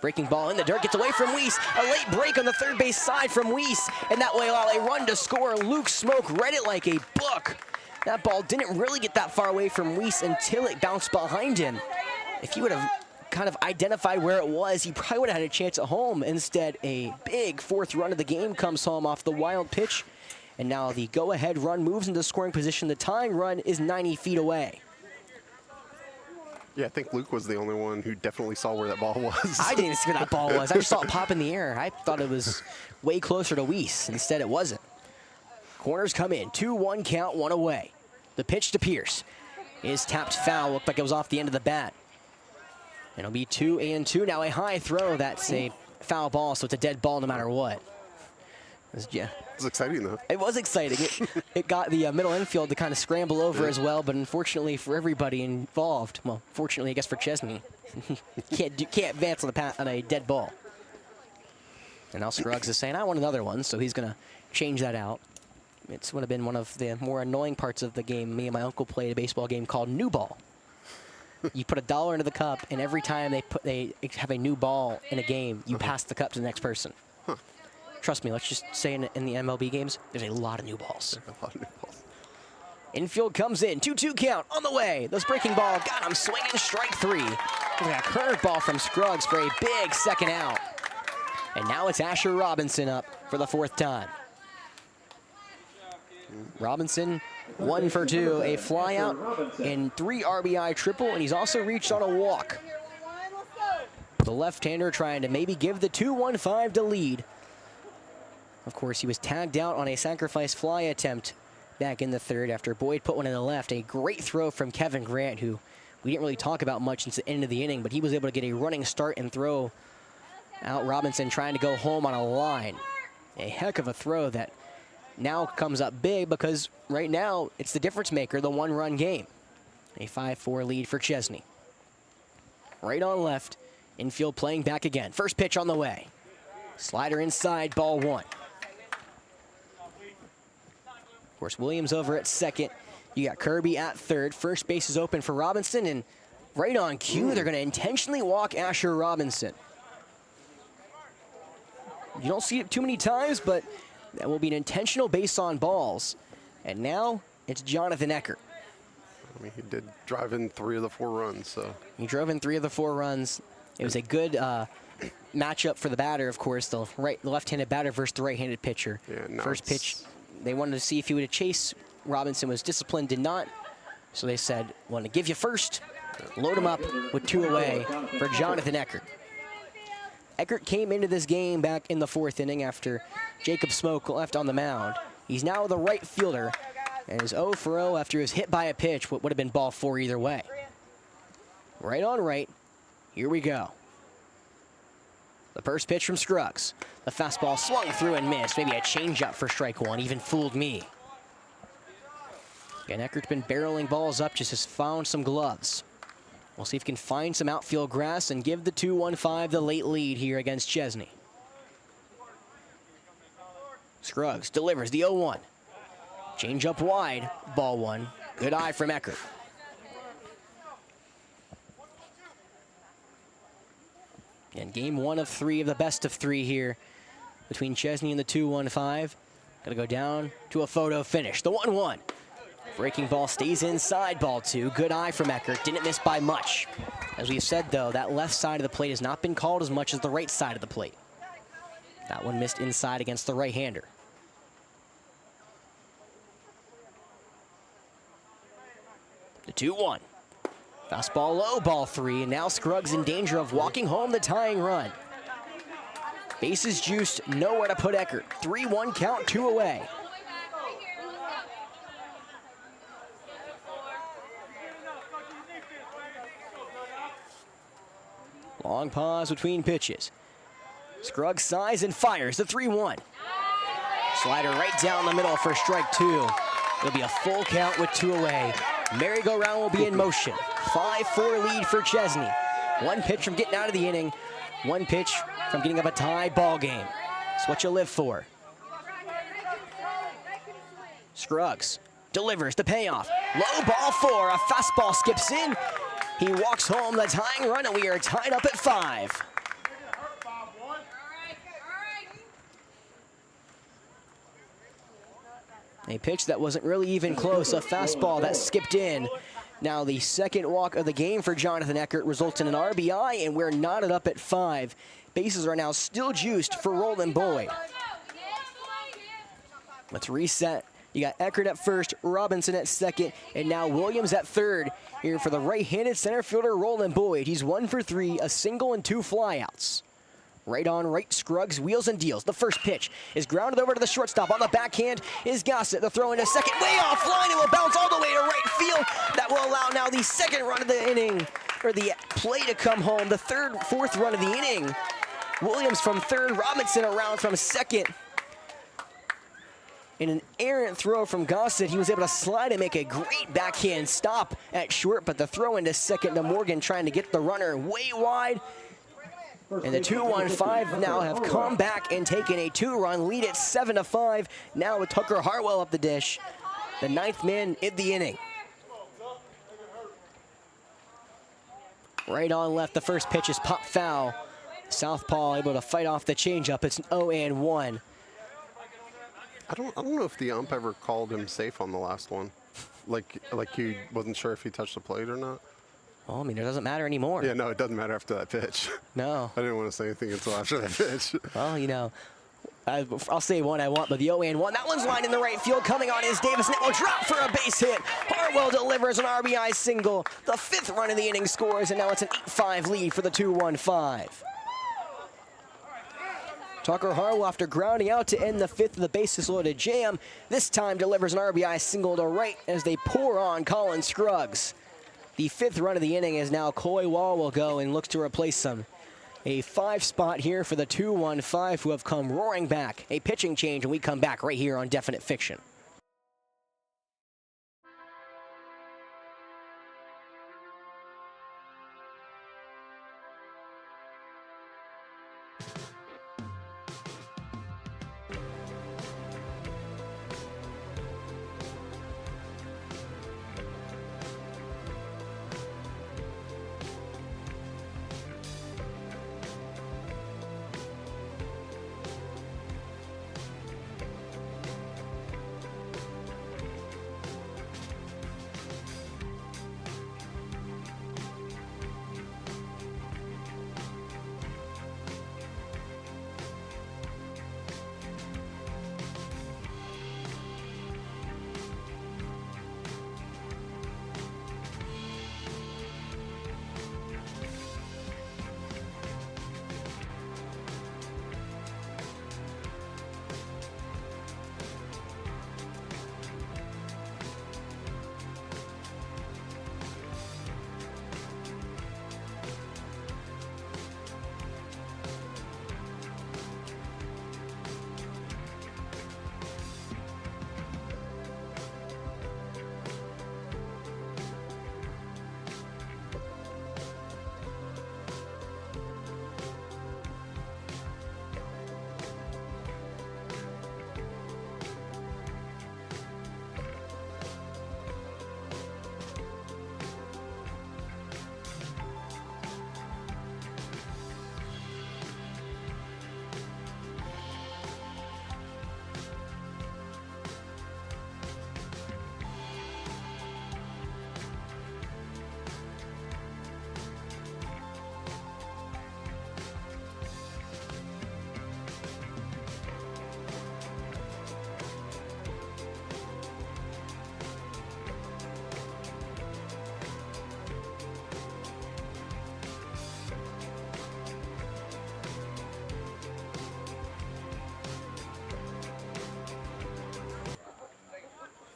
Breaking ball in the dirt, gets away from Weiss. A late break on the 3rd base side from Weiss, and that will allow a run to score. Luke Smoke read it like a book. That ball didn't really get that far away from Weiss until it bounced behind him. If he would have kind of identified where it was, he probably would have had a chance at home. Instead, a big 4th run of the game comes home off the wild pitch. And now the go-ahead run moves into scoring position. The tying run is 90 feet away. Yeah, I think Luke was the only one who definitely saw where that ball was. I didn't even see where that ball was. I just saw it pop in the air. I thought it was way closer to Weiss. Instead, it wasn't. Corners come in. 2-1 count, 1 away. The pitch to Pierce is tapped foul. Looked like it was off the end of the bat. And it'll be 2-2. Now a high throw. That's a foul ball, so it's a dead ball no matter what. Yeah. It was exciting, though. It was exciting. It got the middle infield to kind of scramble over as well, but unfortunately for everybody involved, well, fortunately, I guess for Chesnee, can't advance on a dead ball. And now Scruggs is saying, I want another one, so he's going to change that out. It would have been one of the more annoying parts of the game. Me and my uncle played a baseball game called New Ball. You put $1 into the cup, and every time they have a new ball in a game, you pass the cup to the next person. Trust me, let's just say in the MLB games, there's a lot of new balls. A lot of new balls. Infield comes in, 2-2 count on the way. This breaking ball got him swinging, strike 3. We got a curveball from Scruggs for a big 2nd out. And now it's Asher Robinson up for the 4th time. Robinson, 1 for 2, a fly out and 3 RBI triple, and he's also reached on a walk. The left-hander trying to maybe give the 2-1-5 the lead. Of course, he was tagged out on a sacrifice fly attempt back in the 3rd after Boyd put one in the left. A great throw from Kevin Grant, who we didn't really talk about much since the end of the inning, but he was able to get a running start and throw out Robinson trying to go home on a line. A heck of a throw that now comes up big because right now it's the difference maker, the 1-run game. A 5-4 lead for Chesnee. Right on left, infield playing back again. First pitch on the way. Slider inside, ball 1. Of course, Williams over at 2nd. You got Kirby at 3rd. First base is open for Robinson, and right on cue, they're going to intentionally walk Asher Robinson. You don't see it too many times, but that will be an intentional base on balls. And now it's Jonathan Eckert. I mean, he did drive in 3 of the 4 runs, so. He drove in 3 of the 4 runs. It was a good matchup for the batter, of course, the left-handed batter versus the right-handed pitcher. Yeah, First pitch, they wanted to see if he would chase. Robinson was disciplined, did not. So they said, want to give you first, load him up with 2 away for Jonathan Eckert. Eckert came into this game back in the 4th inning after Jacob Smoke left on the mound. He's now the right fielder and is 0 for 0 after he was hit by a pitch, what would have been ball 4 either way. Right on right, here we go. The first pitch from Scruggs. The fastball swung through and missed. Maybe a changeup for strike 1, even fooled me. Again, Eckert's been barreling balls up, just has found some gloves. We'll see if he can find some outfield grass and give the 2-1-5 the late lead here against Chesnee. Scruggs delivers the 0-1. Change up wide, ball 1. Good eye from Eckert. And game 1 of 3 of the best of 3 here between Chesnee and the 2-1-5. Gonna go down to a photo finish. The 1-1. Breaking ball stays inside, ball 2. Good eye from Eckert, didn't miss by much. As we've said though, that left side of the plate has not been called as much as the right side of the plate. That one missed inside against the right-hander. 2-1. Fastball low, ball 3, and now Scruggs in danger of walking home the tying run. Bases juiced, nowhere to put Eckert. 3-1 count, 2 away. Long pause between pitches. Scruggs sighs and fires the 3-1. Slider right down the middle for strike 2. It'll be a full count with 2 away. Merry-go-round will be in motion. 5-4 lead for Chesnee. 1 pitch from getting out of the inning. 1 pitch from getting up a tie ball game. It's what you live for. Scruggs delivers the payoff. Low ball 4. A fastball skips in. He walks home the tying run, and we are tied up at 5. A pitch that wasn't really even close, a fastball that skipped in. Now the second walk of the game for Jonathan Eckert results in an RBI, and we're knotted up at 5. Bases are now still juiced for Roland Boyd. Let's reset. You got Eckert at first, Robinson at second, and now Williams at third. Here for the right-handed center fielder, Roland Boyd. He's 1 for 3, a single and 2 flyouts. Right on right, Scruggs wheels and deals. The first pitch is grounded over to the shortstop. On the backhand is Gossett. The throw into second, way offline. It will bounce all the way to right field. That will allow now the second run of the inning, or the play to come home. The fourth run of the inning. Williams from third, Robinson around from second. In an errant throw from Gossett, he was able to slide and make a great backhand stop at short, but the throw into second to Morgan trying to get the runner way wide. And the 2-1-5 now have come back and taken a 2-run lead at 7-5. Now with Tucker Harwell up the dish, the 9th man in the inning. Right on left, the first pitch is pop foul. Southpaw able to fight off the changeup. It's an 0-1. I don't know if the ump ever called him safe on the last one. Like he wasn't sure if he touched the plate or not. Well, I mean, it doesn't matter anymore. Yeah, no, it doesn't matter after that pitch. No. I didn't want to say anything until after that pitch. Well, you know, I'll say one I want, but the 0-1. That one's lined in the right field. Coming on is Davis, and it will drop for a base hit. Harwell delivers an RBI single. The 5th run of the inning scores, and now it's an 8-5 lead for the 2-1-5. Tucker Harwell, after grounding out to end the 5th of the bases-loaded jam, this time delivers an RBI single to right as they pour on Colin Scruggs. The 5th run of the inning is now Coy Wall will go and look to replace him. A 5 spot here for the 2-1-5 who have come roaring back. A pitching change, and we come back right here on Definite Fiction.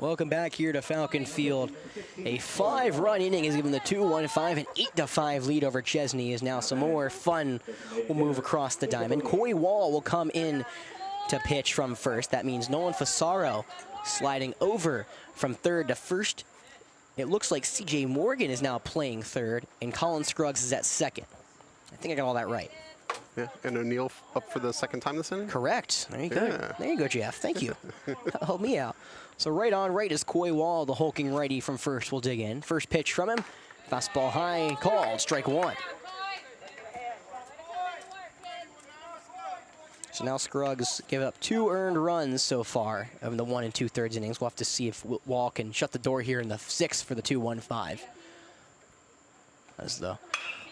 Welcome back here to Falcon Field. A 5-run inning has given the 2-1-5 an 8-5 lead over Chesnee. Is now some more fun will move across the diamond. Coy Wall will come in to pitch from first. That means Nolan Fasaro sliding over from third to first. It looks like CJ Morgan is now playing third, and Colin Scruggs is at second. I think I got all that right. Yeah, and O'Neill up for the second time this inning? Correct. There you go. Yeah. There you go, Jeff. Thank you. Help me out. So right on right is Coy Wall, the hulking righty from first will dig in. First pitch from him. Fastball high, called, strike one. So now Scruggs give up 2 earned runs so far of the 1 2/3 innings. We'll have to see if Wall can shut the door here in the 6th for the 2-1-5. As the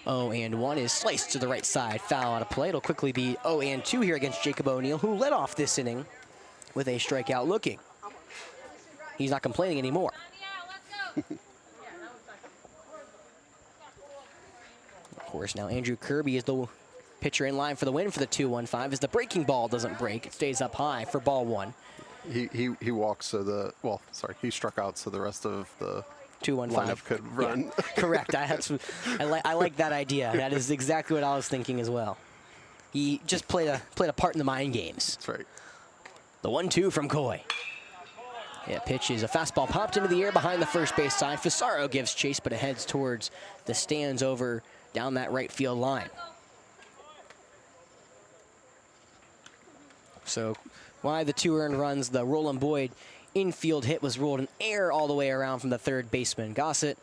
0-1 is sliced to the right side, foul out of play. It'll quickly be 0-2 here against Jacob O'Neill, who led off this inning with a strikeout looking. He's not complaining anymore. Of course, now Andrew Kirby is the pitcher in line for the win for the 2-1-5 as the breaking ball doesn't break. It stays up high for ball 1. He walks so the, well, sorry, he struck out so the rest of the 2-1-5 lineup could run. Yeah, correct. I like that idea. That is exactly what I was thinking as well. He just played a part in the mind games. That's right. The 1-2 from Coy. Yeah, pitch is a fastball popped into the air behind the first base side. Fasaro gives chase, but it heads towards the stands over down that right field line. So why the 2 earned runs, the Roland Boyd infield hit was ruled an error all the way around from the third baseman Gossett.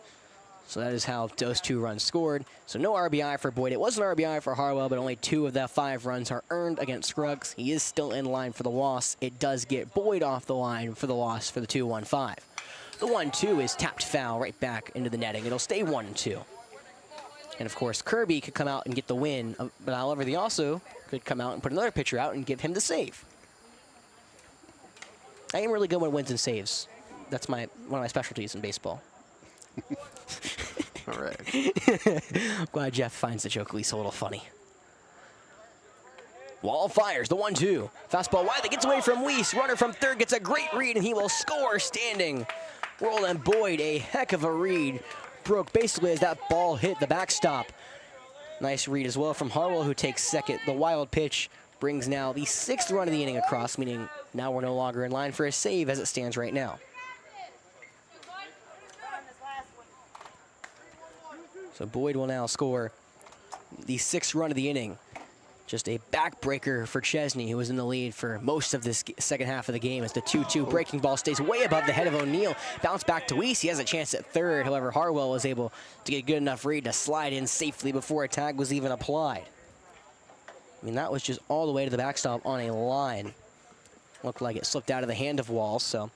So that is how those 2 runs scored. So no RBI for Boyd. It was an RBI for Harwell, but only 2 of the 5 runs are earned against Scruggs. He is still in line for the loss. It does get Boyd off the line for the loss for the 2-1-5. The 1-2 is tapped foul right back into the netting. It'll stay 1-2. And of course, Kirby could come out and get the win, but however, he also could come out and put another pitcher out and give him the save. I am really good with wins and saves. That's one of my specialties in baseball. All right. I'm glad Jeff finds the joke at least a little funny. Wall fires the 1-2. Fastball wide that gets away from Weiss. Runner from third gets a great read, and he will score standing. Roland Boyd, a heck of a read. Broke basically as that ball hit the backstop. Nice read as well from Harwell, who takes second. The wild pitch brings now the 6th run of the inning across, meaning now we're no longer in line for a save as it stands right now. So Boyd will now score the 6th run of the inning. Just a backbreaker for Chesnee, who was in the lead for most of this second half of the game as the 2-2 breaking ball stays way above the head of O'Neill. Bounce back to Weiss. He has a chance at third. However, Harwell was able to get a good enough read to slide in safely before a tag was even applied. I mean, that was just all the way to the backstop on a line. Looked like it slipped out of the hand of Wall, so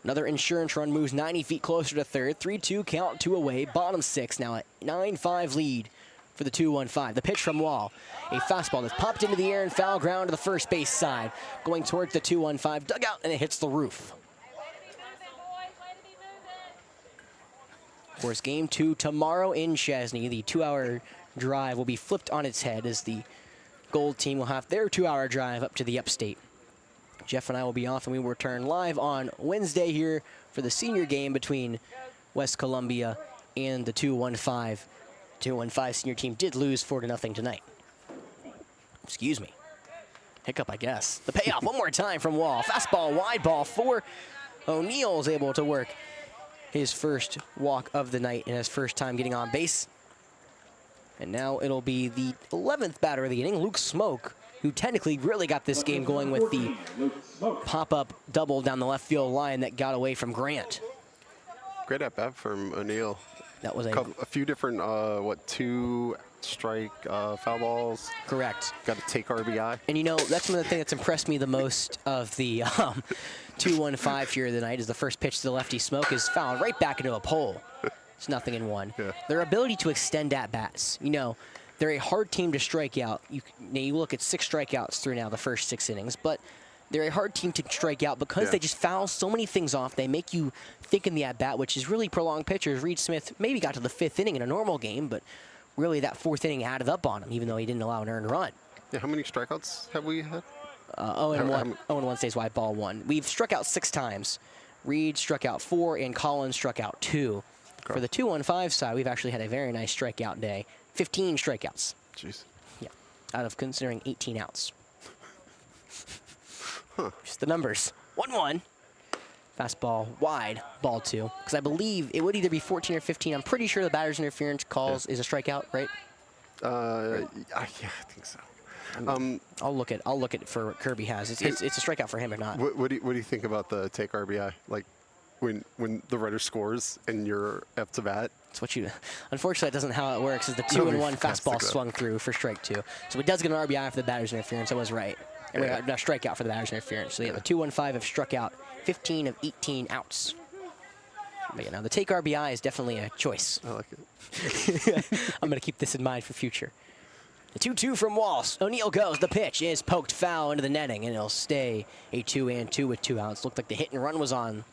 another insurance run moves 90 feet closer to third. 3-2 count, 2 away. Bottom 6 now at 9-5 lead for the 2-1-5. The pitch from Wall. A fastball that's popped into the air and foul ground to the first base side. Going towards the 2-1-5 dugout, and it hits the roof. Of course, game 2 tomorrow in Chesnee. The 2-hour drive will be flipped on its head as the Gold team will have their 2-hour drive up to the upstate. Jeff and I will be off, and we will return live on Wednesday here for the senior game between West Columbia and the 2-1-5. 2-1-5 senior team did lose 4-0 tonight. Excuse me. Hiccup, I guess. The payoff one more time from Wall. Fastball, wide ball 4. O'Neill is able to work his first walk of the night and his first time getting on base. And now it'll be the 11th batter of the inning, Luke Smoke, who technically really got this game going with the pop-up double down the left field line that got away from Grant. Great at bat from O'Neill. That was A few different, 2 strike foul balls. Correct. Got to take RBI. And you know, that's one of the things that's impressed me the most of the 2-1-5 here tonight is the first pitch to the lefty Smoke is fouled right back into a pole. It's 0-1. Yeah. Their ability to extend at-bats. You know, they're a hard team to strike out. You look at 6 strikeouts through now the first 6 innings, but they're a hard team to strike out because they just foul so many things off. They make you think in the at-bat, which is really prolonged pitchers. Reed Smith maybe got to the 5th inning in a normal game, but really that 4th inning added up on him, even though he didn't allow an earned run. Yeah, how many strikeouts have we had? 0-1 stays wide, ball 1. We've struck out 6 times. Reed struck out 4, and Collins struck out 2. For the 2-1-5 side, we've actually had a very nice strikeout day. 15 strikeouts. Jeez. Yeah, out of considering 18 outs. Huh. Just the numbers. 1-1. Fastball wide, ball 2. Because I believe it would either be 14 or 15. I'm pretty sure the batter's interference calls is a strikeout, right? Yeah, I think so. I'll look at for Kirby has. It's a strikeout for him or not. What do you think about the take RBI? Like when the runner scores and you're up to bat? It's what you. Unfortunately, that doesn't how it works. Is the 2-1 fastball swung through for strike 2, so it does get an RBI for the batter's interference. I was right. And we got a strikeout for the batter's interference. So yeah, the 2-1-5 have struck out 15 of 18 outs. But yeah, now the take RBI is definitely a choice. I like it. I'm going to keep this in mind for future. The 2-2 from Walsh. O'Neill goes. The pitch is poked foul into the netting, and it'll stay a 2-2 with 2 outs. Looked like the hit and run was on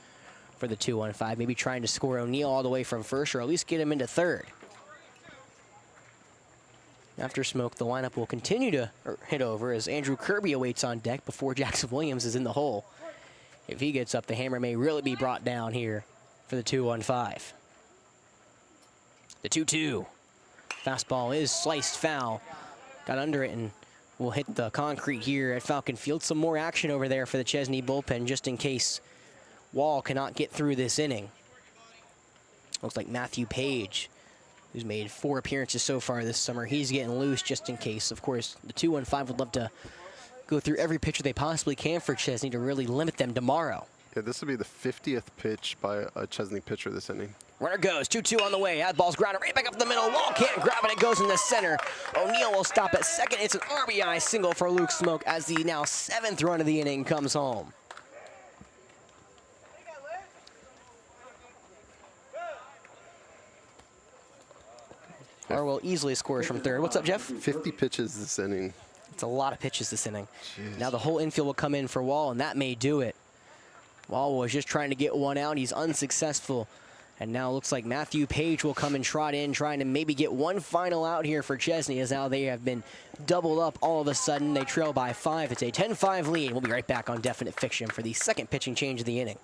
for the 2-1-5. Maybe trying to score O'Neill all the way from first, or at least get him into third. After smoke, the lineup will continue to hit over as Andrew Kirby awaits on deck before Jackson Williams is in the hole. If he gets up, the hammer may really be brought down here for the 2-1-5. The 2-2. Fastball is sliced foul. Got under it and will hit the concrete here at Falcon Field. Some more action over there for the Chesnee bullpen just in case Wall cannot get through this inning. Looks like Matthew Page, who's made 4 appearances so far this summer, he's getting loose just in case. Of course, the 2-1-5 would love to go through every pitcher they possibly can for Chesnee to really limit them tomorrow. Yeah, this will be the 50th pitch by a Chesnee pitcher this inning. Runner goes, 2-2 on the way. That ball's grounded right back up the middle. Wall can't grab it. It goes in the center. O'Neill will stop at second. It's an RBI single for Luke Smoke as the now 7th run of the inning comes home. Harwell easily scores from third. What's up, Jeff? 50 pitches this inning. It's a lot of pitches this inning. Jeez. Now the whole infield will come in for Wall, and that may do it. Wall was just trying to get one out. He's unsuccessful. And now it looks like Matthew Page will come and trot in, trying to maybe get one final out here for Chesnee, as now they have been doubled up all of a sudden. They trail by 5. It's a 10-5 lead. We'll be right back on Definite Fiction for the second pitching change of the inning.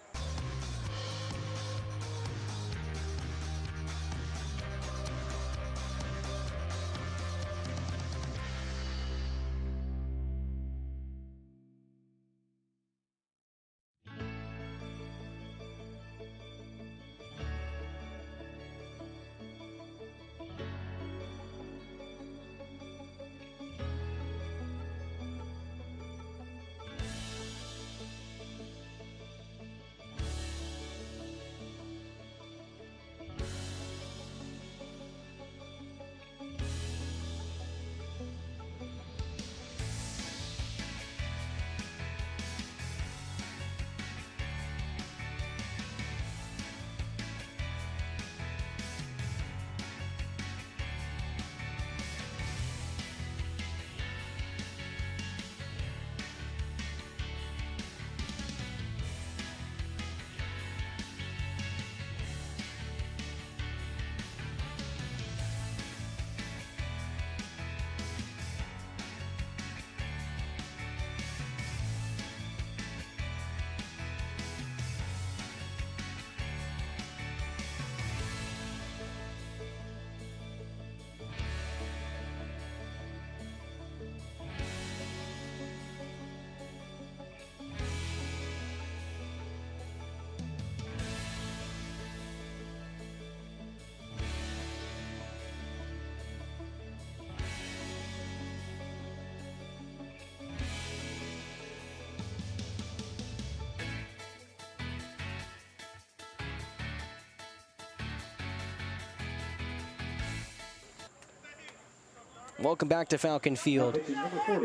Welcome back to Falcon Field.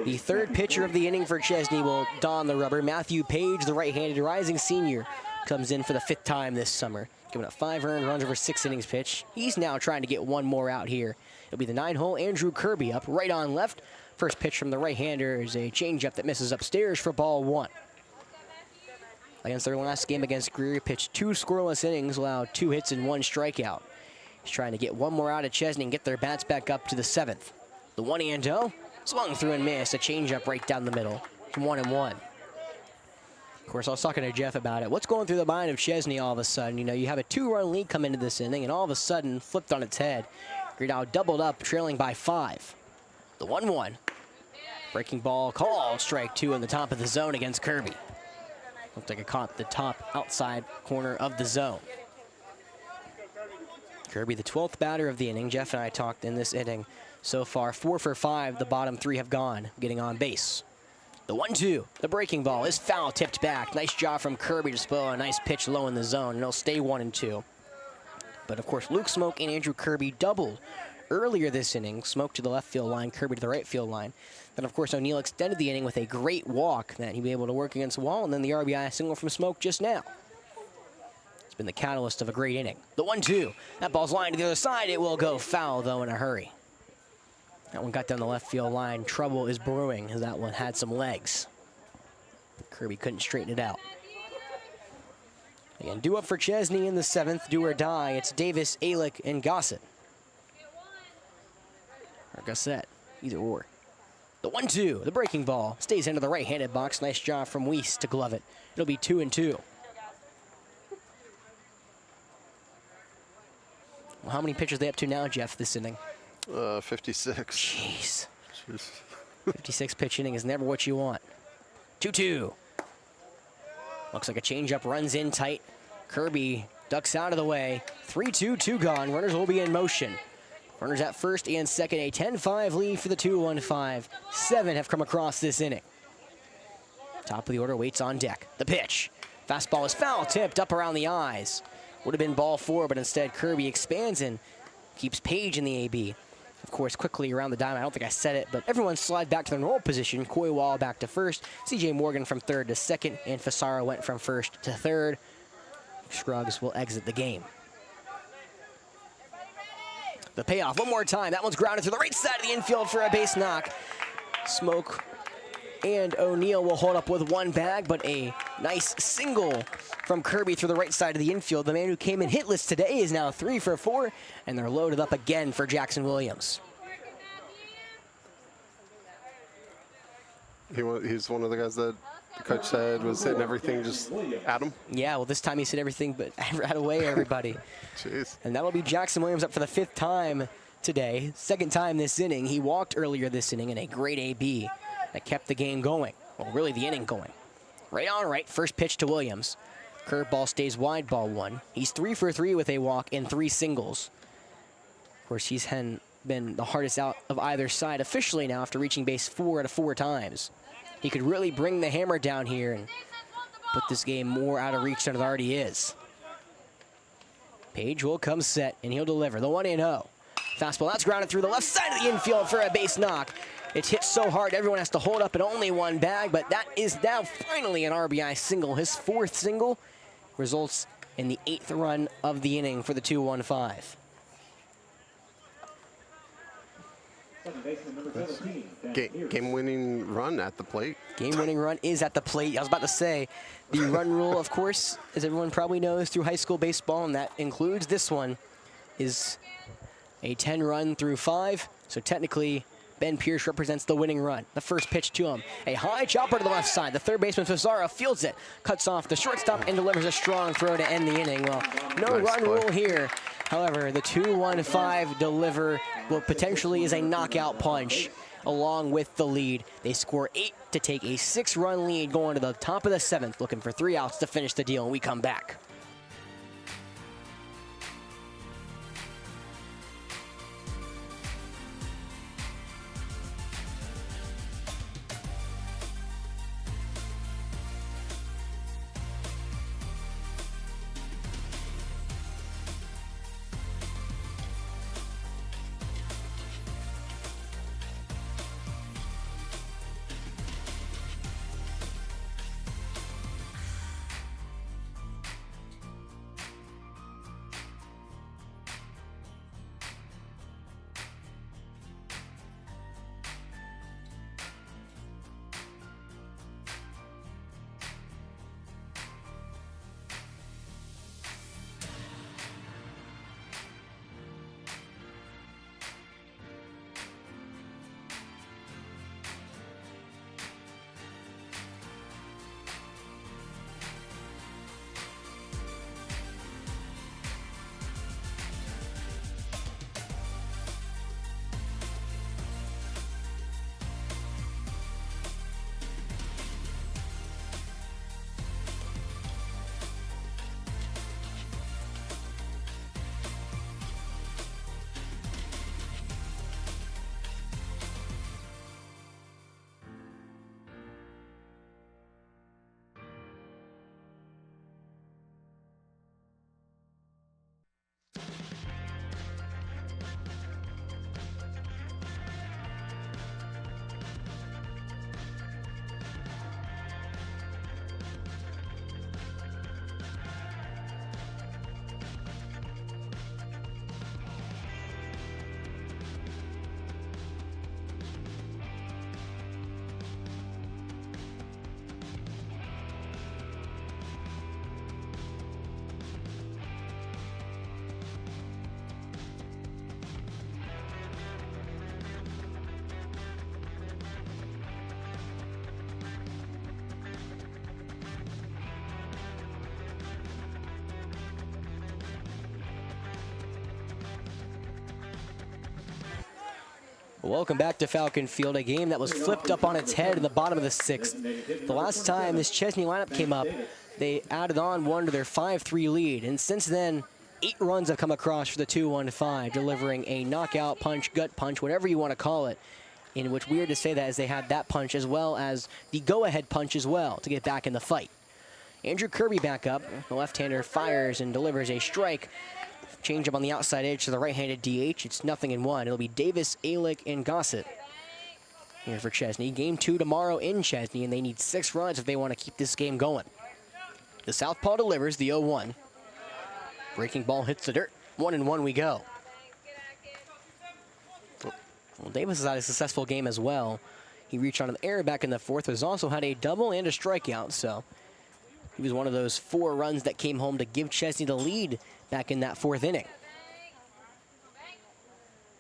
The third pitcher of the inning for Chesnee will don the rubber. Matthew Page, the right-handed rising senior, comes in for the 5th time this summer, giving up 5 earned runs over 6 innings pitched. He's now trying to get one more out here. It'll be the 9-hole Andrew Kirby up right on left. First pitch from the right-hander is a changeup that misses upstairs for ball 1. Against their last game against Greer, pitched 2 scoreless innings, allowed 2 hits and 1 strikeout. He's trying to get one more out of Chesnee and get their bats back up to the 7th. The 1-0, swung through and missed. A changeup right down the middle. 1-1. course, I was talking to Jeff about it. What's going through the mind of Chesnee all of a sudden? You know, you have a 2-run lead come into this inning, and all of a sudden, flipped on its head. You're now doubled up, trailing by 5. The 1-1. Breaking ball called, strike 2 in the top of the zone against Kirby. Looked like it caught the top outside corner of the zone. Kirby, the 12th batter of the inning. Jeff and I talked in this inning. So far, 4 for 5. The bottom 3 have gone, getting on base. The 1-2, the breaking ball is foul, tipped back. Nice job from Kirby to spoil a nice pitch low in the zone, and it'll stay 1-2. But of course, Luke Smoke and Andrew Kirby doubled earlier this inning. Smoke to the left field line, Kirby to the right field line. Then of course, O'Neill extended the inning with a great walk that he'd be able to work against the wall, and then the RBI single from Smoke just now. It's been the catalyst of a great inning. The 1-2, that ball's lined to the other side. It will go foul though in a hurry. That one got down the left field line. Trouble is brewing as that one had some legs. Kirby couldn't straighten it out. Again, due up for Chesnee in the 7th, do or die. It's Davis, Alick, and Gossett. Or Gossett, either or. The 1-2, the breaking ball, stays into the right-handed box. Nice job from Weiss to glove it. It'll be 2-2. Well, how many pitchers are they up to now, Jeff, this inning? 56. Jeez. 56 pitch inning is never what you want. 2-2. Looks like a changeup runs in tight. Kirby ducks out of the way. 3-2, 2 gone. Runners will be in motion. Runners at first and second. A 10-5 lead for the 2-1-5. 7 have come across this inning. Top of the order waits on deck. The pitch. Fastball is foul tipped up around the eyes. Would have been ball 4, but instead Kirby expands and keeps Page in the AB. Of course, quickly around the diamond, I don't think I said it, but everyone slide back to their normal position. Coy Wall back to first, CJ Morgan from third to second, and Fasaro went from first to third. Scruggs will exit the game. The payoff, one more time. That one's grounded to the right side of the infield for a base knock. Smoke and O'Neill will hold up with one bag, but a nice single from Kirby through the right side of the infield. The man who came in hitless today is now 3 for 4, and they're loaded up again for Jackson Williams. He's one of the guys that the coach said was hitting everything just at him. Yeah, well, this time he's hit everything but out away everybody. Jeez. And that'll be Jackson Williams up for the 5th time today. 2nd time this inning. He walked earlier this inning in a great AB that kept the game going. Well, really the inning going. Right on right, first pitch to Williams. Curveball stays wide, ball 1. He's 3 for 3 with a walk and 3 singles. Of course, he's been the hardest out of either side officially now after reaching base 4 out of 4 times. He could really bring the hammer down here and put this game more out of reach than it already is. Page will come set, and he'll deliver. The 1-0. Fastball, that's grounded through the left side of the infield for a base knock. It's hit so hard, everyone has to hold up in only one bag, but that is now finally an RBI single. His 4th single results in the 8th run of the inning for the 2-1-5. Game-winning run at the plate. Game-winning run is at the plate. I was about to say, the run rule, of course, as everyone probably knows through high school baseball, and that includes this one, is a 10-run through 5. So technically, Ben Pierce represents the winning run. The first pitch to him. A high chopper to the left side. The third baseman, Fasaro, fields it, cuts off the shortstop, and delivers a strong throw to end the inning. Well, no run rule here. However, the 2-1-5 deliver will potentially is a knockout punch along with the lead. They score 8 to take a 6-run lead going to the top of the 7th, looking for 3 outs to finish the deal, and we come back. Welcome back to Falcon Field, a game that was flipped up on its head in the bottom of the 6th. The last time this Chesnee lineup came up, they added on one to their 5-3 lead, and since then, 8 runs have come across for the 2-1-5, delivering a knockout punch, gut punch, whatever you want to call it. In which, weird to say that, as they had that punch as well as the go-ahead punch as well to get back in the fight. Andrew Kirby back up. The left-hander fires and delivers a strike. Change up on the outside edge to the right-handed DH. It's 0-1. It'll be Davis, Alick, and Gossett here for Chesnee. Game 2 tomorrow in Chesnee, and they need 6 runs if they want to keep this game going. The southpaw delivers the 0-1. Breaking ball hits the dirt. 1-1 we go. Well, Davis has had a successful game as well. He reached on an error back in the 4th, has also had a double and a strikeout, so he was one of those 4 runs that came home to give Chesnee the lead back in that 4th inning.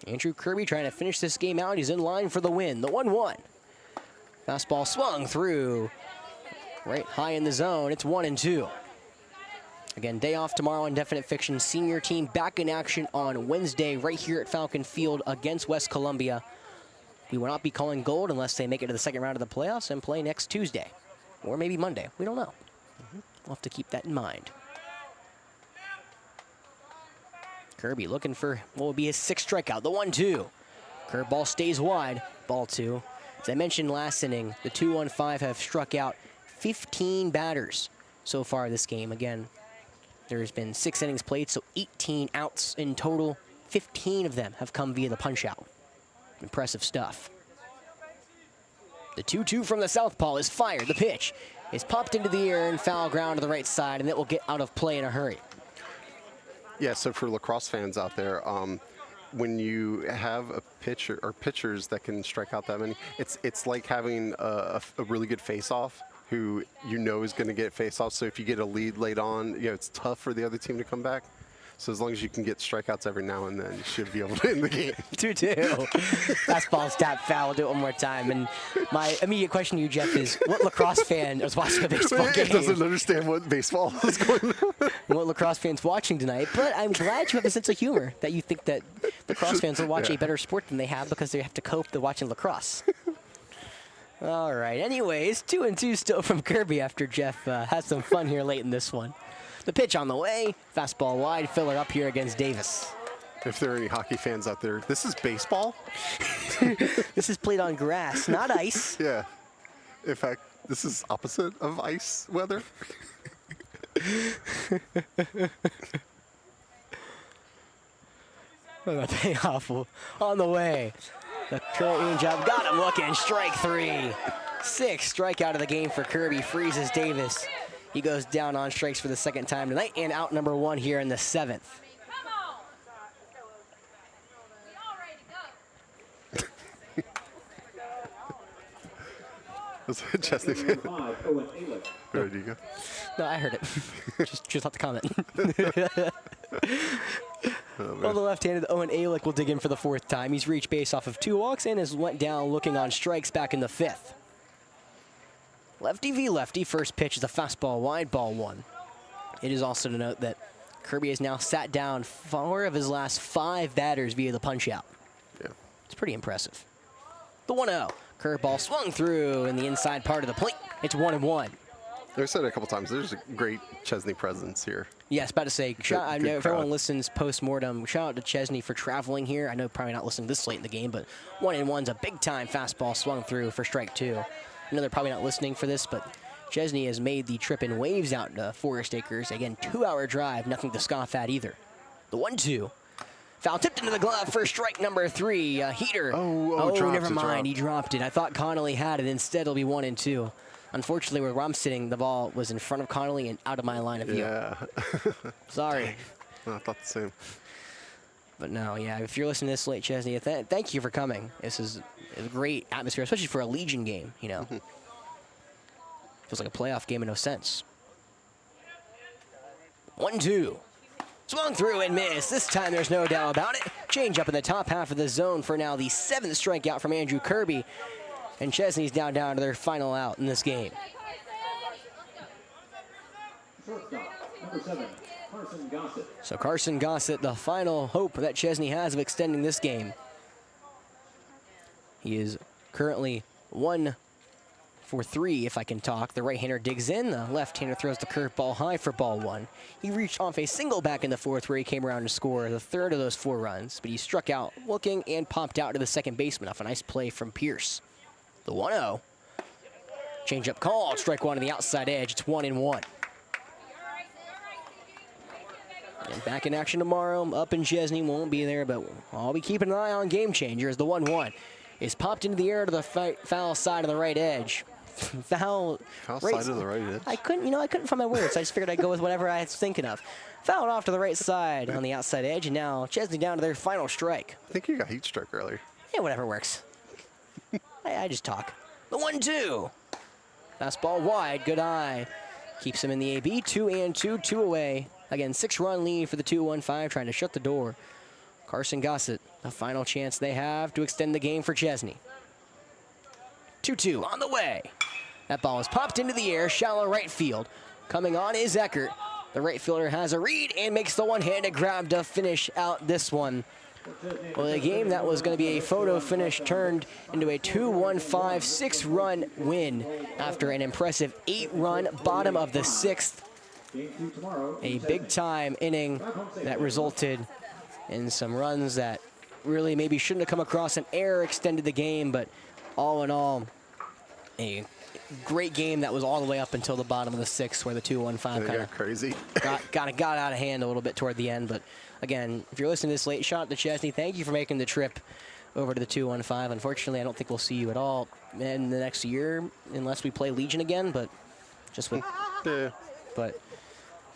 Andrew Kirby trying to finish this game out. He's in line for the win. The 1-1. Fastball swung through. Right high in the zone. It's 1-2. Again, day off tomorrow on Definite Fiction. Senior team back in action on Wednesday right here at Falcon Field against West Columbia. We will not be calling gold unless they make it to the 2nd round of the playoffs and play next Tuesday. Or maybe Monday. We don't know. We'll have to keep that in mind. Kirby looking for what will be his 6th strikeout, the 1-2. Curveball stays wide, ball 2. As I mentioned last inning, the 2-1-5 have struck out 15 batters so far this game. Again, there's been 6 innings played, so 18 outs in total. 15 of them have come via the punch-out. Impressive stuff. The 2-2 from the southpaw is fired. The pitch is popped into the air and foul ground to the right side, and it will get out of play in a hurry. Yeah, so for lacrosse fans out there, when you have a pitcher or pitchers that can strike out that many, it's like having a really good face-off who you know is going to get face-off. So if you get a lead late on, you know, it's tough for the other team to come back. So as long as you can get strikeouts every now and then, you should be able to end the game. 2-2. Fastball's tapped foul. We'll do it one more time. And my immediate question to you, Jeff, is what lacrosse fan is watching a baseball game? Doesn't understand what baseball is going on. What lacrosse fans watching tonight? But I'm glad you have a sense of humor that you think that lacrosse fans will watch a better sport than they have because they have to cope with watching lacrosse. All right. Anyways, 2-2 still from Kirby after Jeff has some fun here late in this one. The pitch on the way. Fastball wide. Filler up here against Davis. If there are any hockey fans out there, this is baseball? This is played on grass, not ice. Yeah. In fact, this is opposite of ice weather. What a payoff on the way. The current job got him looking. Strike 3. 6th strikeout of the game for Kirby. Freezes Davis. He goes down on strikes for the 2nd time tonight and out number 1 here in the 7th. Was it Chesnee? Where did you go? No, I heard it. just not the comment. Well, the left-handed Owen Alick will dig in for the 4th time. He's reached base off of 2 walks and has went down looking on strikes back in the 5th. Lefty v lefty. First pitch is a fastball wide, ball 1. It is also to note that Kirby has now sat down 4 of his last 5 batters via the punch-out. Yeah. It's pretty impressive. The 1-0. Curveball swung through in the inside part of the plate. It's 1-1. Like I said a couple times, there's a great Chesnee presence here. Yes, about to say, I know if crowd. everyone listens post-mortem, shout out to Chesnee for traveling here. I know probably not listening this late in the game, but 1-1's a big-time fastball swung through for strike 2. I know they're probably not listening for this, but Chesnee has made the trip in waves out to Forest Acres. Again, 2-hour drive, nothing to scoff at either. The 1-2. Foul tipped into the glove for strike number 3. Heater. Never mind. He dropped it. I thought Connolly had it. Instead, it'll be 1-2. Unfortunately, where I'm sitting, the ball was in front of Connolly and out of my line of view. Yeah. Sorry. I thought the same. But no, yeah, if you're listening to this late, Chesnee, thank you for coming. This is a great atmosphere, especially for a Legion game, you know. Feels like a playoff game in no sense. 1-2. Swung through and missed. This time there's no doubt about it. Change up in the top half of the zone for now the 7th strikeout from Andrew Kirby. And Chesnee's down to their final out in this game. So Carson Gossett, the final hope that Chesnee has of extending this game. He is currently 1 for 3, if I can talk. The right-hander digs in. The left-hander throws the curveball high for ball 1. He reached off a single back in the 4th where he came around to score the 3rd of those 4 runs, but he struck out looking and popped out to the second baseman off a nice play from Pierce. The 1-0. Change-up call. Strike 1 on the outside edge. It's 1-1. And back in action tomorrow. Up in Chesnee. Won't be there, but I'll be keeping an eye on Game Changer as the 1-1 is popped into the air to the foul side of the right edge. Foul side of the right edge. I couldn't find my words. I just figured I'd go with whatever I was thinking of. Fouled off to the right side on the outside edge, and now Chesnee down to their final strike. I think you got heat stroke earlier. Yeah, whatever works. I just talk. The 1-2. Fastball wide, good eye. Keeps him in the AB, 2-2, 2 away. Again, 6-run lead for the 2-1-5, trying to shut the door. Carson Gossett, the final chance they have to extend the game for Chesnee. 2-2 on the way. That ball is popped into the air, shallow right field. Coming on is Eckert. The right fielder has a read and makes the one-handed grab to finish out this one. Well, a game that was going to be a photo finish turned into a 2-1-5, 6-run win after an impressive 8-run bottom of the 6th. A big-time inning that resulted in some runs that really maybe shouldn't have come across. An error extended the game, but all in all, a great game that was all the way up until the bottom of the 6th, where the 2-1-5 kind of crazy. got out of hand a little bit toward the end. But again, if you're listening to this late shot to Chesnee, thank you for making the trip over to the 2-1-5. Unfortunately, I don't think we'll see you at all in the next year unless we play Legion again. But just with, but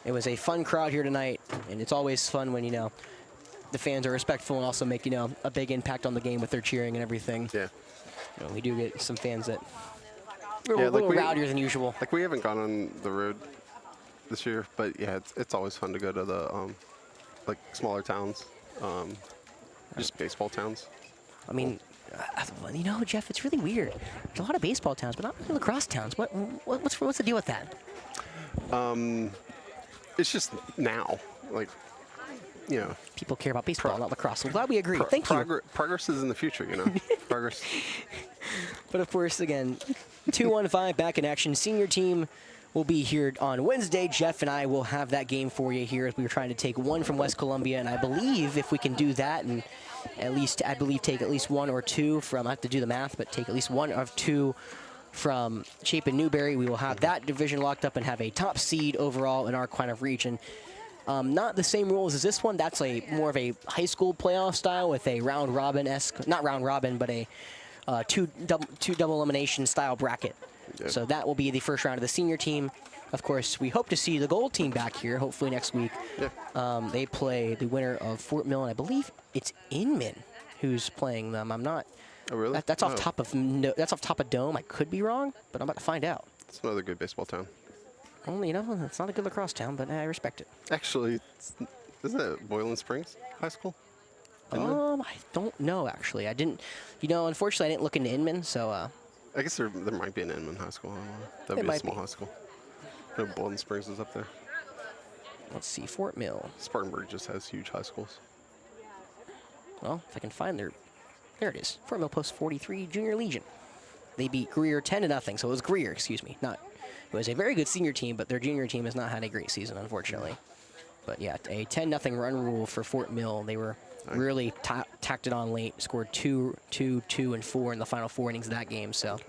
it was a fun crowd here tonight, and it's always fun when the fans are respectful and also make a big impact on the game with their cheering and everything. Yeah. We do get some fans that are a little rowdier than usual. Like, we haven't gone on the road this year, but yeah, it's always fun to go to the like smaller towns, just baseball towns. I mean, Jeff, it's really weird. There's a lot of baseball towns, but not many lacrosse towns. What's the deal with that? It's just now, like, people care about baseball, not lacrosse. I'm glad we agree. Thank you. Progress is in the future, Progress. But of course, again, 2-1-5 back in action. Senior team will be here on Wednesday. Jeff and I will have that game for you here as we were trying to take one from West Columbia, and I believe if we can do that and take at least 1 or 2 from, I have to do the math, but take at least 1 of 2 from Chapin Newberry, we will have that division locked up and have a top seed overall in our kind of region. Not the same rules as this one. That's more of a high school playoff style with a round robin-esque, not round robin, but a two double elimination style bracket. Yep. So that will be the first round of the senior team. Of course, we hope to see the gold team back here, hopefully next week. Yep. They play the winner of Fort Mill, and I believe it's Inman who's playing them. I'm not. Oh, really? That's off top of Dome. I could be wrong, but I'm about to find out. It's another good baseball town. Well, it's not a good lacrosse town, but I respect it. Actually, isn't it Boylan Springs High School? I don't know, actually. I didn't, unfortunately, I didn't look into Inman, so. I guess there might be an Inman High School. I don't know. That would be a small high school. No, Boylan Springs is up there. Let's see, Fort Mill. Spartanburg just has huge high schools. Well, if I can find there it is. Fort Mill Post 43 Junior Legion. They beat Greer 10-0, so it was Greer, excuse me. It was a very good senior team, but their junior team has not had a great season, unfortunately. But yeah, a 10-0 run rule for Fort Mill. They were really tacked it on late, scored 2, 2, 2, and 4 in the final 4 innings of that game. So,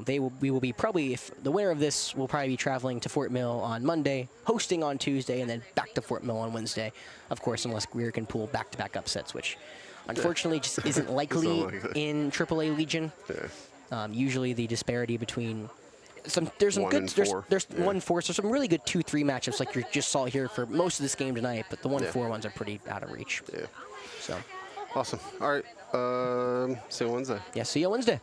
we will be probably, if the winner of this will probably be traveling to Fort Mill on Monday, hosting on Tuesday, and then back to Fort Mill on Wednesday. Of course, unless Greer can pull back-to-back upsets, which unfortunately just isn't likely in AAA Legion. Yeah. Usually the disparity between there's some good 1-4, so some really good 2-3 matchups like you just saw here for most of this game tonight, but the 1-4 ones are pretty out of reach. Yeah. So awesome. All right. See you Wednesday. Yeah, see you Wednesday.